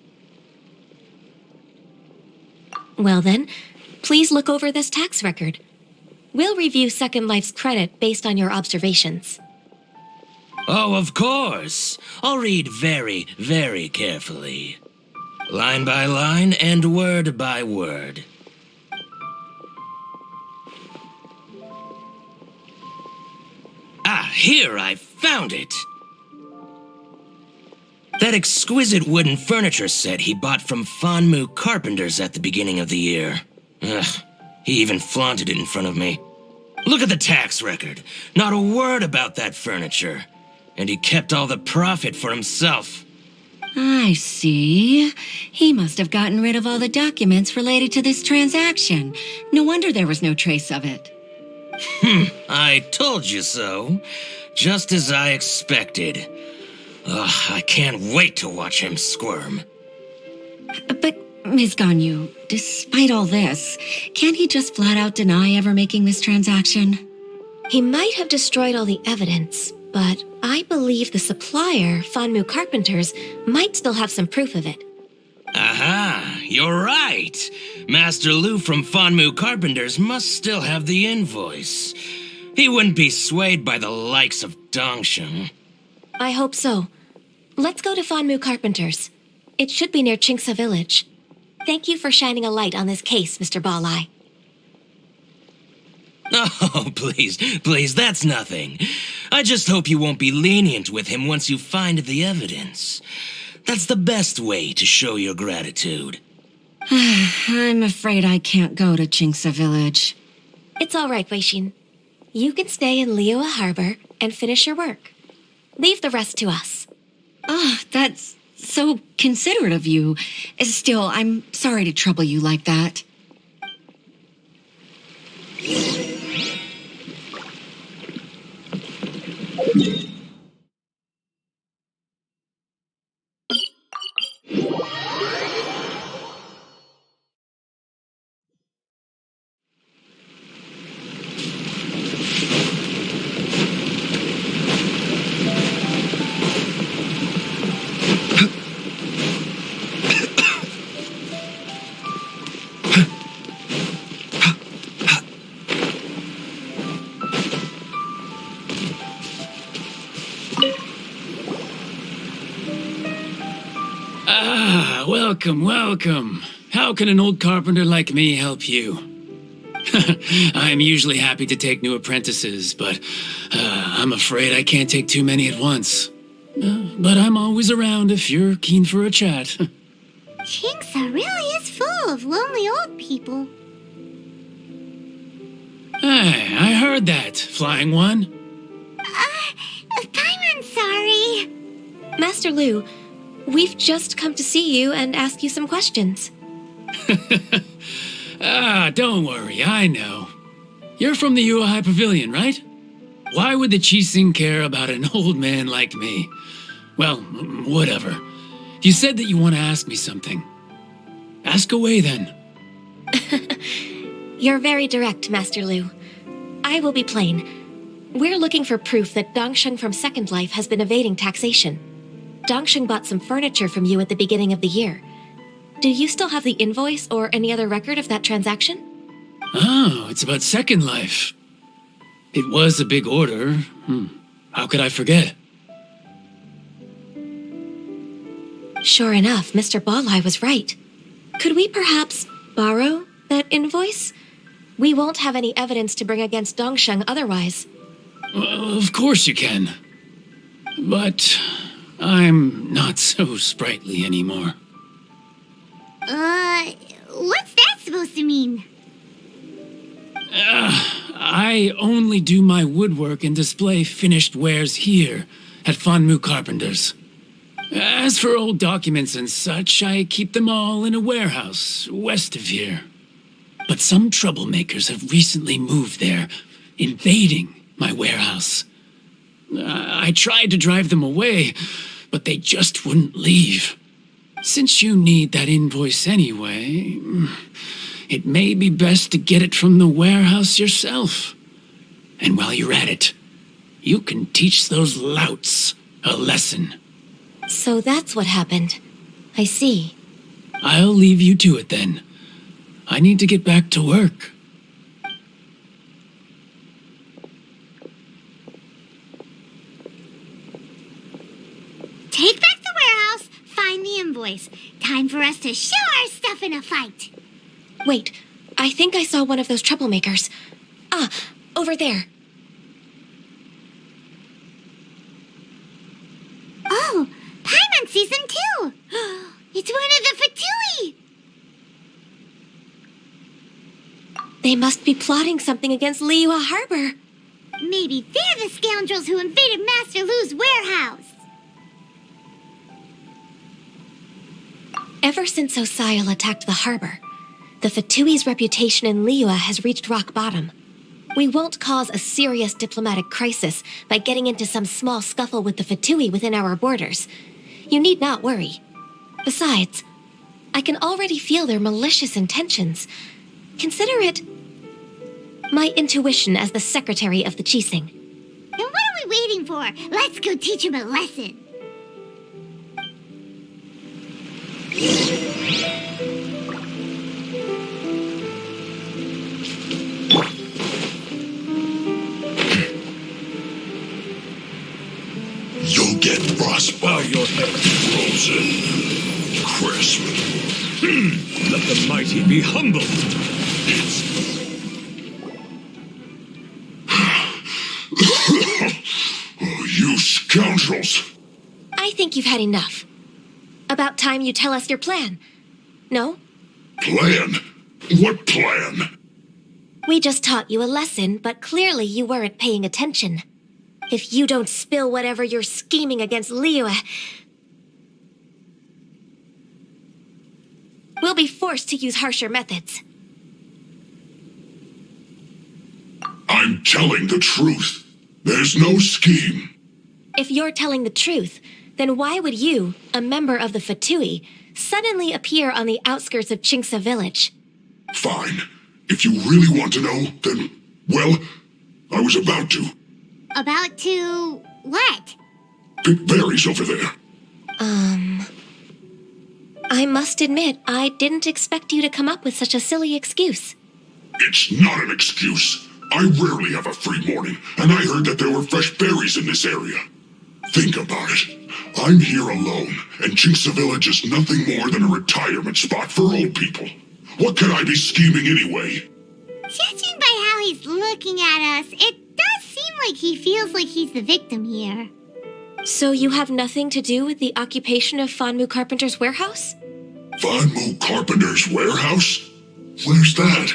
Well then, please look over this tax record. We'll review Second Life's credit based on your observations. Oh, of course. I'll read very, very carefully. Line by line and word by word. Ah, here, I found it. That exquisite wooden furniture set he bought from Fanmu Carpenters at the beginning of the year. Ugh, he even flaunted it in front of me. Look at the tax record. Not a word about that furniture. And he kept all the profit for himself. I see. He must have gotten rid of all the documents related to this transaction. No wonder there was no trace of it. I told you so. Just as I expected. Ugh, I can't wait to watch him squirm. But, Ms. Ganyu, despite all this, can't he just flat out deny ever making this transaction? He might have destroyed all the evidence, but I believe the supplier, Fanmu Carpenters, might still have some proof of it. Aha, you're right. Master Lu from Fanmu Carpenters must still have the invoice. He wouldn't be swayed by the likes of Dongsheng. I hope so. Let's go to Fanmu Carpenters. It should be near Chingsa Village. Thank you for shining a light on this case, Mr. Balai. Oh, please, that's nothing. I just hope you won't be lenient with him once you find the evidence. That's the best way to show your gratitude. I'm afraid I can't go to Chingsa Village. It's all right, Weishin. You can stay in Liyue Harbor and finish your work. Leave the rest to us. Ah, that's so considerate of you. Still, I'm sorry to trouble you like that. Welcome. How can an old carpenter like me help you? I'm usually happy to take new apprentices, but I'm afraid I can't take too many at once. But I'm always around if you're keen for a chat. Chingsa really is full of lonely old people. Hey, I heard that, Flying One. I'm sorry. Master Lu, we've just come to see you and ask you some questions. Don't worry, I know. You're from the Yuehai Pavilion, right? Why would the Qixing care about an old man like me? Well, whatever. You said that you want to ask me something. Ask away, then. You're very direct, Master Lu. I will be plain. We're looking for proof that Dongsheng from Second Life has been evading taxation. Dongsheng bought some furniture from you at the beginning of the year. Do you still have the invoice or any other record of that transaction? Oh, it's about Second Life. It was a big order. How could I forget? Sure enough, Mr. Balai was right. Could we perhaps borrow that invoice? We won't have any evidence to bring against Dongsheng otherwise. Of course you can. But I'm not so sprightly anymore. What's that supposed to mean? I only do my woodwork and display finished wares here at Fanmu Carpenters. As for old documents and such, I keep them all in a warehouse west of here. But some troublemakers have recently moved there, invading my warehouse. I tried to drive them away, but they just wouldn't leave. Since you need that invoice anyway, it may be best to get it from the warehouse yourself. And while you're at it, you can teach those louts a lesson. So that's what happened. I see. I'll leave you to it then. I need to get back to work. Take back the warehouse, find the invoice. Time for us to show our stuff in a fight. Wait, I think I saw one of those troublemakers. Ah, over there. Oh, Paimon sees them too. It's one of the Fatui. They must be plotting something against Liyue Harbor. Maybe they're the scoundrels who invaded Master Lu's warehouse. Ever since Osial attacked the harbor, the Fatui's reputation in Liyue has reached rock bottom. We won't cause a serious diplomatic crisis by getting into some small scuffle with the Fatui within our borders. You need not worry. Besides, I can already feel their malicious intentions. Consider it my intuition as the secretary of the Qixing. Then what are we waiting for? Let's go teach him a lesson. You'll get frostbite. Your head frozen, crisp. Let the mighty be humbled. Oh, you scoundrels! I think you've had enough. About time you tell us your plan. No? Plan? What plan? We just taught you a lesson, but clearly you weren't paying attention. If you don't spill whatever you're scheming against Liyue, we'll be forced to use harsher methods. I'm telling the truth. There's no scheme. If you're telling the truth, then why would you, a member of the Fatui, suddenly appear on the outskirts of Qingce village? Fine. If you really want to know, then, well, I was about to. About to what? Pick berries over there. I must admit, I didn't expect you to come up with such a silly excuse. It's not an excuse. I rarely have a free morning, and I heard that there were fresh berries in this area. Think about it. I'm here alone, and Qingce Village is nothing more than a retirement spot for old people. What could I be scheming anyway? Judging by how he's looking at us, it does seem like he feels like he's the victim here. So you have nothing to do with the occupation of Fanmu Carpenter's warehouse? Fanmu Carpenter's warehouse? Where's that?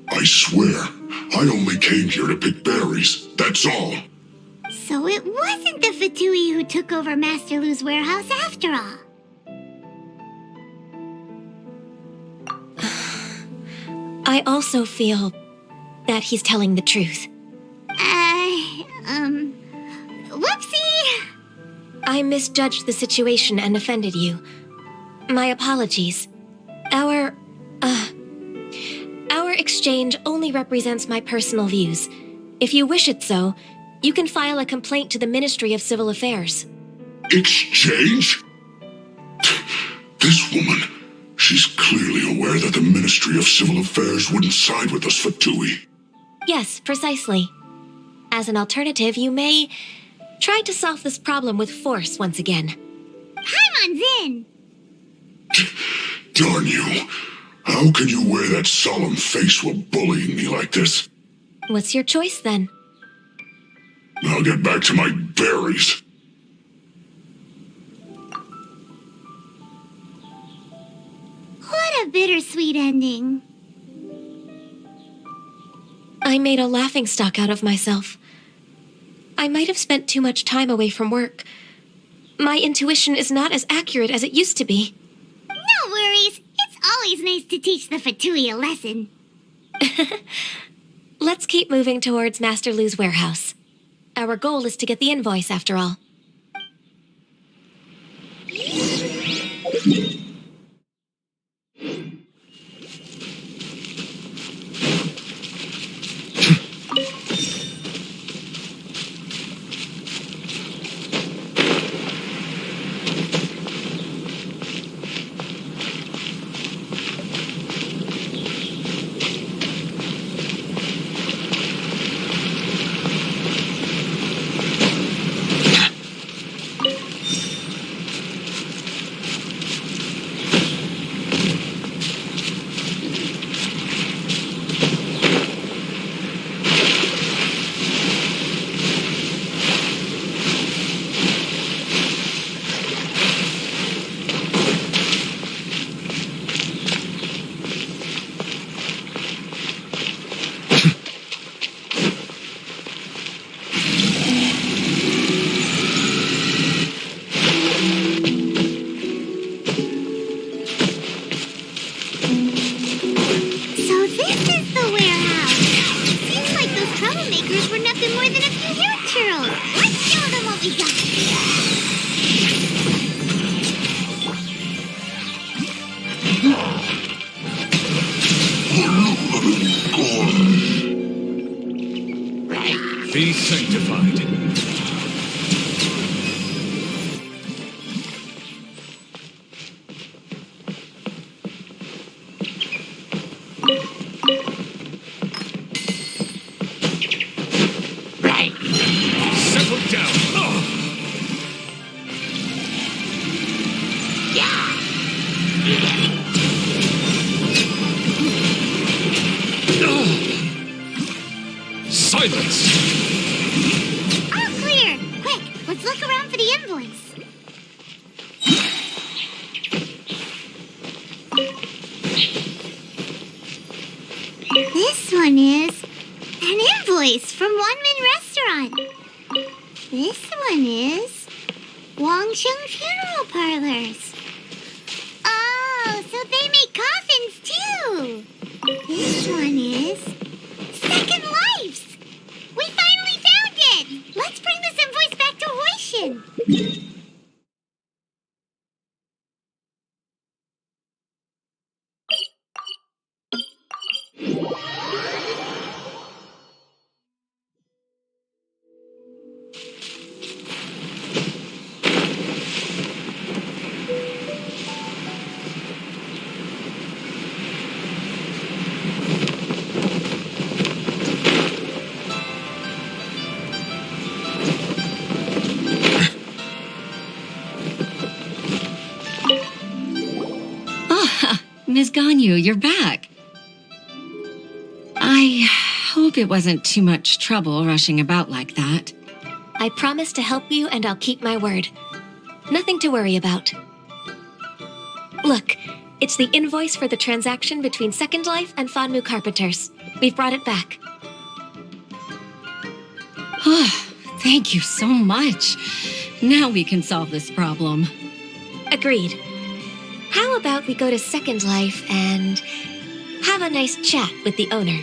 I swear, I only came here to pick berries, that's all. So it wasn't the Fatui who took over Master Lu's warehouse after all. I also feel that he's telling the truth. Whoopsie! I misjudged the situation and offended you. My apologies. Our exchange only represents my personal views. If you wish it so, you can file a complaint to the Ministry of Civil Affairs. Exchange? This woman, she's clearly aware that the Ministry of Civil Affairs wouldn't side with us Fatui. Yes, precisely. As an alternative, you may try to solve this problem with force once again. Paimon's in! Darn you. How can you wear that solemn face while bullying me like this? What's your choice, then? I'll get back to my berries. What a bittersweet ending. I made a laughingstock out of myself. I might have spent too much time away from work. My intuition is not as accurate as it used to be. No worries. It's always nice to teach the Fatui a lesson. Let's keep moving towards Master Lu's warehouse. Our goal is to get the invoice, after all. a few hair churls. Let's show them what we got. Be sanctified. Settle down. Silence! All clear. Quick, let's look around for the invoice. This one is an invoice from One Min Restaurant. This one is Wang Sheng Funeral Parlors. Oh, so they make coffins too. This one is Second Lives. We finally found it. Let's bring this invoice back to Hoishin. Ms. Ganyu, you're back. I hope it wasn't too much trouble rushing about like that. I promise to help you and I'll keep my word. Nothing to worry about. Look, it's the invoice for the transaction between Second Life and Fanmu Carpenters. We've brought it back. Oh, thank you so much. Now we can solve this problem. Agreed. How about we go to Second Life and have a nice chat with the owner?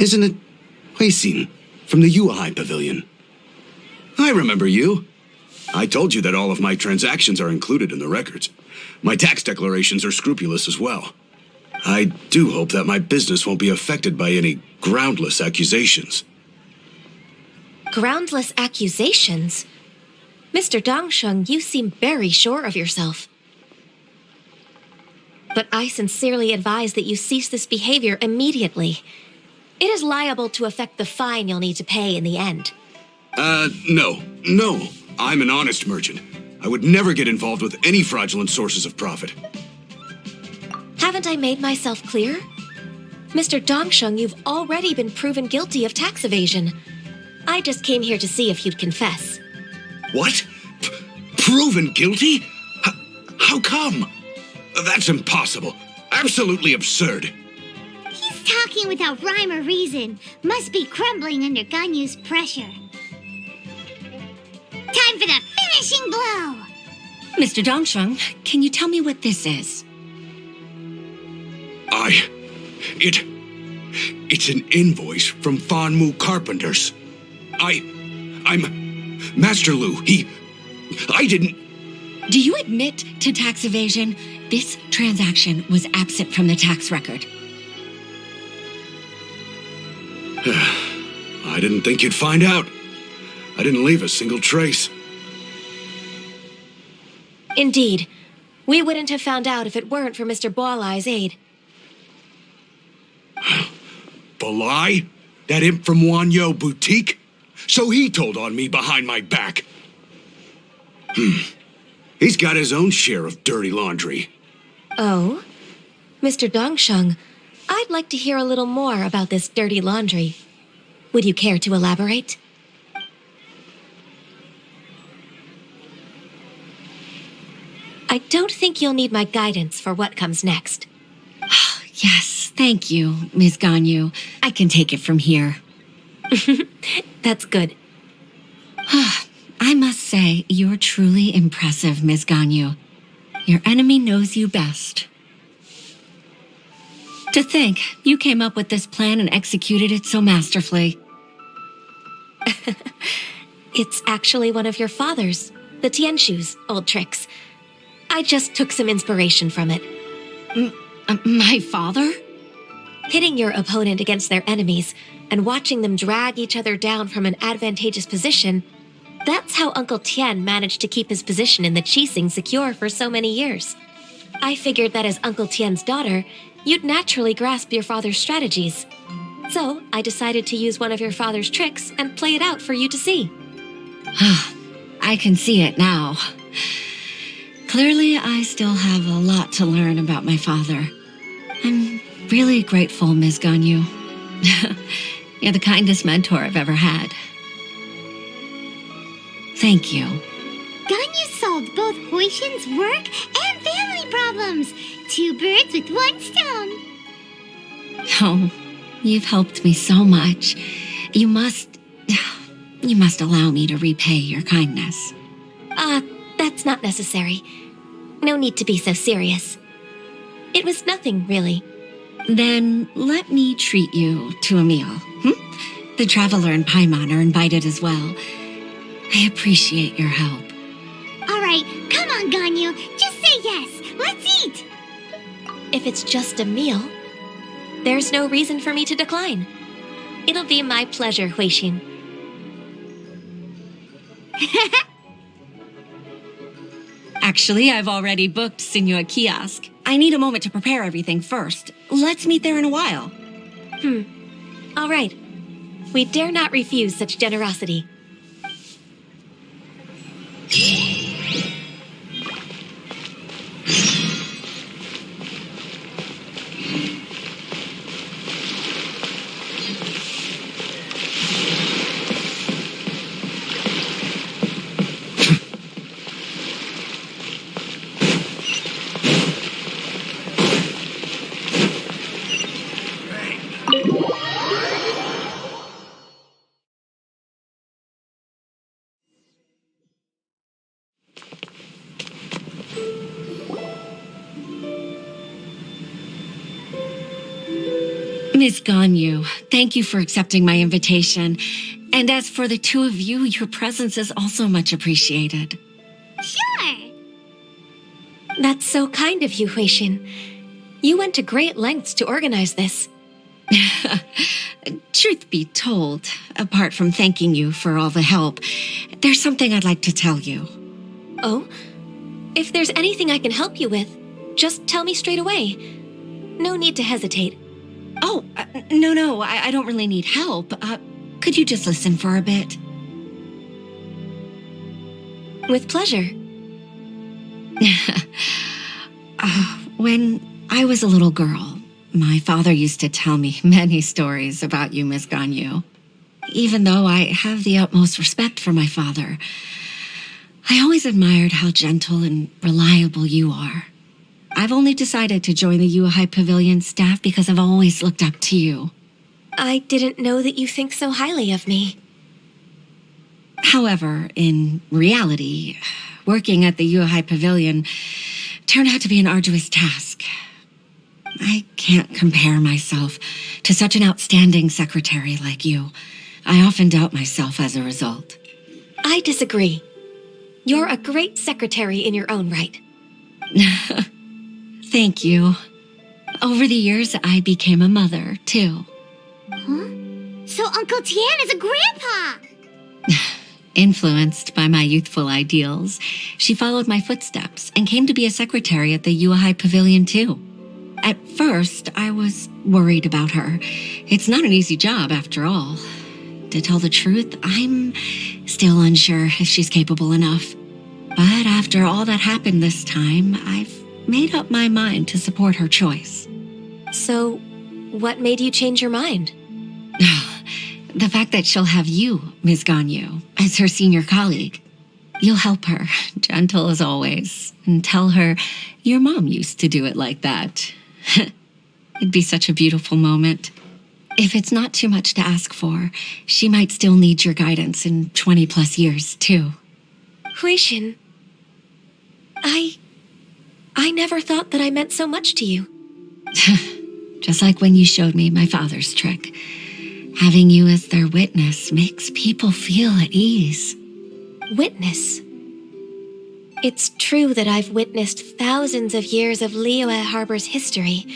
Isn't it Huixin from the Yuehai Pavilion? I remember you. I told you that all of my transactions are included in the records. My tax declarations are scrupulous as well. I do hope that my business won't be affected by any groundless accusations. Groundless accusations? Mr. Dongsheng, you seem very sure of yourself. But I sincerely advise that you cease this behavior immediately. It is liable to affect the fine you'll need to pay in the end. No. I'm an honest merchant. I would never get involved with any fraudulent sources of profit. Haven't I made myself clear? Mr. Dongsheng, you've already been proven guilty of tax evasion. I just came here to see if you'd confess. What? Proven guilty? How come? That's impossible. Absolutely absurd. He's talking without rhyme or reason. Must be crumbling under Ganyu's pressure. Time for the finishing blow! Mr. Dongsheng, can you tell me what this is? It's an invoice from Fanmu Carpenters. I'm Master Lu. I didn't... Do you admit to tax evasion? This transaction was absent from the tax record. I didn't think you'd find out. I didn't leave a single trace. Indeed. We wouldn't have found out if it weren't for Mr. Boalai's aid. Balai? That imp from Wanyo Boutique? So he told on me behind my back. He's got his own share of dirty laundry. Oh? Mr. Dongsheng, I'd like to hear a little more about this dirty laundry. Would you care to elaborate? I don't think you'll need my guidance for what comes next. Yes, thank you, Ms. Ganyu. I can take it from here. That's good. I must say, you're truly impressive, Ms. Ganyu. Your enemy knows you best. To think, you came up with this plan and executed it so masterfully. It's actually one of your father's, the Tianshu's, old tricks. I just took some inspiration from it. My father? Pitting your opponent against their enemies and watching them drag each other down from an advantageous position, that's how Uncle Tian managed to keep his position in the Qixing secure for so many years. I figured that as Uncle Tian's daughter, you'd naturally grasp your father's strategies. So I decided to use one of your father's tricks and play it out for you to see. I can see it now. Clearly, I still have a lot to learn about my father. I'm really grateful, Ms. Ganyu. You're the kindest mentor I've ever had. Thank you. Ganyu solved both Huishin's work and family problems. 2 birds with 1 stone. Oh, you've helped me so much. You must allow me to repay your kindness. That's not necessary. No need to be so serious. It was nothing, really. Then let me treat you to a meal. The Traveler and Paimon are invited as well. I appreciate your help. All right, come on, Ganyu. Just say yes. Let's eat. If it's just a meal, there's no reason for me to decline. It'll be my pleasure, Huixin. Actually, I've already booked Sinuo Kiosk. I need a moment to prepare everything first. Let's meet there in a while. All right. We dare not refuse such generosity. Miss Ganyu, thank you for accepting my invitation. And as for the two of you, your presence is also much appreciated. Sure. That's so kind of you, Huixin. You went to great lengths to organize this. Truth be told, apart from thanking you for all the help, there's something I'd like to tell you. Oh? If there's anything I can help you with, just tell me straight away. No need to hesitate. Oh, no, I don't really need help. Could you just listen for a bit? With pleasure. When I was a little girl, my father used to tell me many stories about you, Miss Ganyu. Even though I have the utmost respect for my father, I always admired how gentle and reliable you are. I've only decided to join the Yuhai Pavilion staff because I've always looked up to you. I didn't know that you think so highly of me. However, in reality, working at the Yuhai Pavilion turned out to be an arduous task. I can't compare myself to such an outstanding secretary like you. I often doubt myself as a result. I disagree. You're a great secretary in your own right. Thank you. Over the years, I became a mother, too. Huh? So Uncle Tian is a grandpa! Influenced by my youthful ideals, she followed my footsteps and came to be a secretary at the Yuehai Pavilion too. At first, I was worried about her. It's not an easy job, after all. To tell the truth, I'm still unsure if she's capable enough. But after all that happened this time, I've made up my mind to support her choice. So, what made you change your mind? The fact that she'll have you, Ms. Ganyu, as her senior colleague. You'll help her, gentle as always, and tell her your mom used to do it like that. It'd be such a beautiful moment. If it's not too much to ask for, she might still need your guidance in 20 plus years, too. Huixin, I never thought that I meant so much to you. Just like when you showed me my father's trick. Having you as their witness makes people feel at ease. Witness? It's true that I've witnessed thousands of years of Liyue Harbor's history.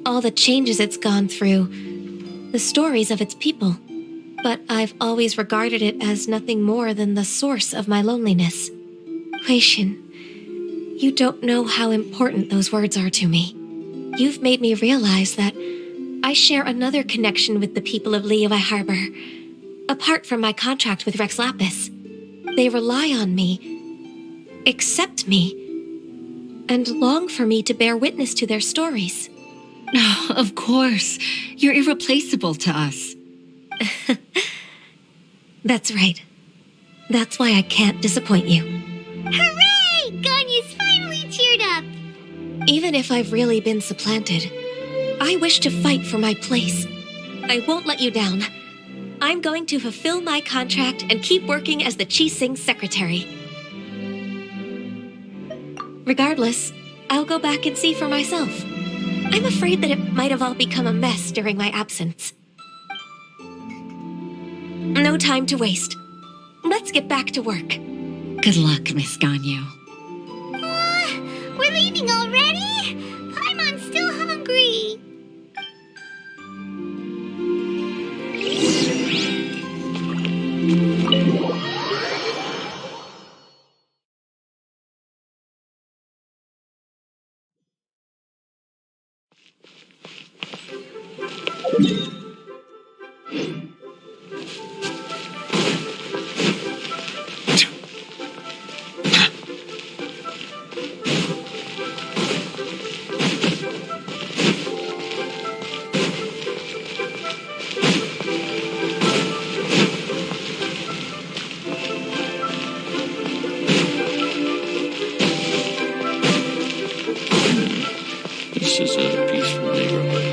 All the changes it's gone through, the stories of its people. But I've always regarded it as nothing more than the source of my loneliness. Huixin, you don't know how important those words are to me. You've made me realize that I share another connection with the people of Liyue Harbor. Apart from my contract with Rex Lapis, they rely on me, accept me, and long for me to bear witness to their stories. Oh, of course. You're irreplaceable to us. That's right. That's why I can't disappoint you. Hooray! Ganyu's finally cheered up! Even if I've really been supplanted, I wish to fight for my place. I won't let you down. I'm going to fulfill my contract and keep working as the Qixing secretary. Regardless, I'll go back and see for myself. I'm afraid that it might have all become a mess during my absence. No time to waste. Let's get back to work. Good luck, Miss Ganyu. We're leaving already? Paimon's still hungry. This is a peaceful neighborhood.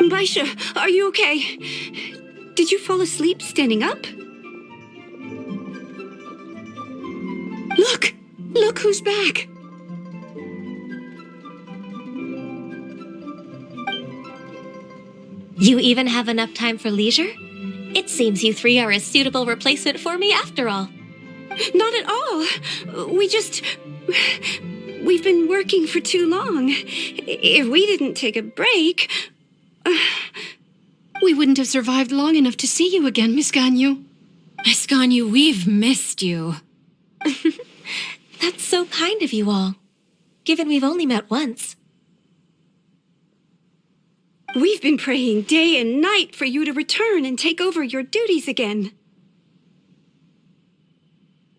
Baisha, are you okay? Did you fall asleep standing up? Look! Look who's back! You even have enough time for leisure? It seems you three are a suitable replacement for me after all. Not at all. We've been working for too long. If we didn't take a break... We wouldn't have survived long enough to see you again, Miss Ganyu. Miss Ganyu, we've missed you. That's so kind of you all, given we've only met once. We've been praying day and night for you to return and take over your duties again.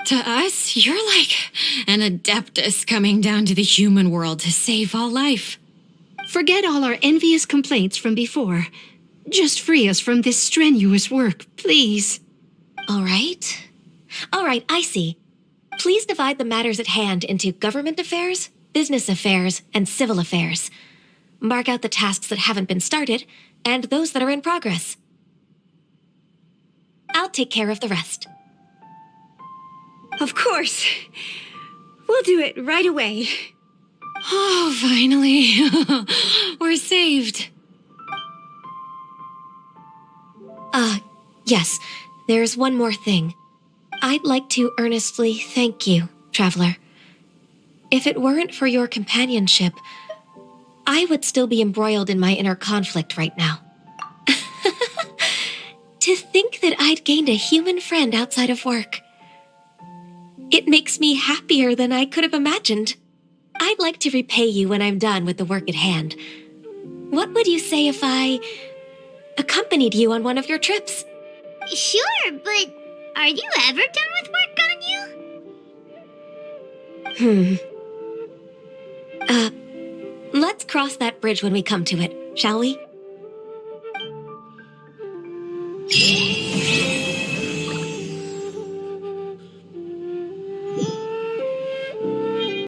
To us, you're like an adeptus coming down to the human world to save all life. Forget all our envious complaints from before. Just free us from this strenuous work, please. All right, I see. Please divide the matters at hand into government affairs, business affairs, and civil affairs. Mark out the tasks that haven't been started, and those that are in progress. I'll take care of the rest. Of course. We'll do it right away. Oh, finally. We're saved. Yes, there's one more thing. I'd like to earnestly thank you, Traveler. If it weren't for your companionship, I would still be embroiled in my inner conflict right now. To think that I'd gained a human friend outside of work. It makes me happier than I could have imagined. I'd like to repay you when I'm done with the work at hand. What would you say if I accompanied you on one of your trips? Sure, but are you ever done with work on you? Let's cross that bridge when we come to it, shall we?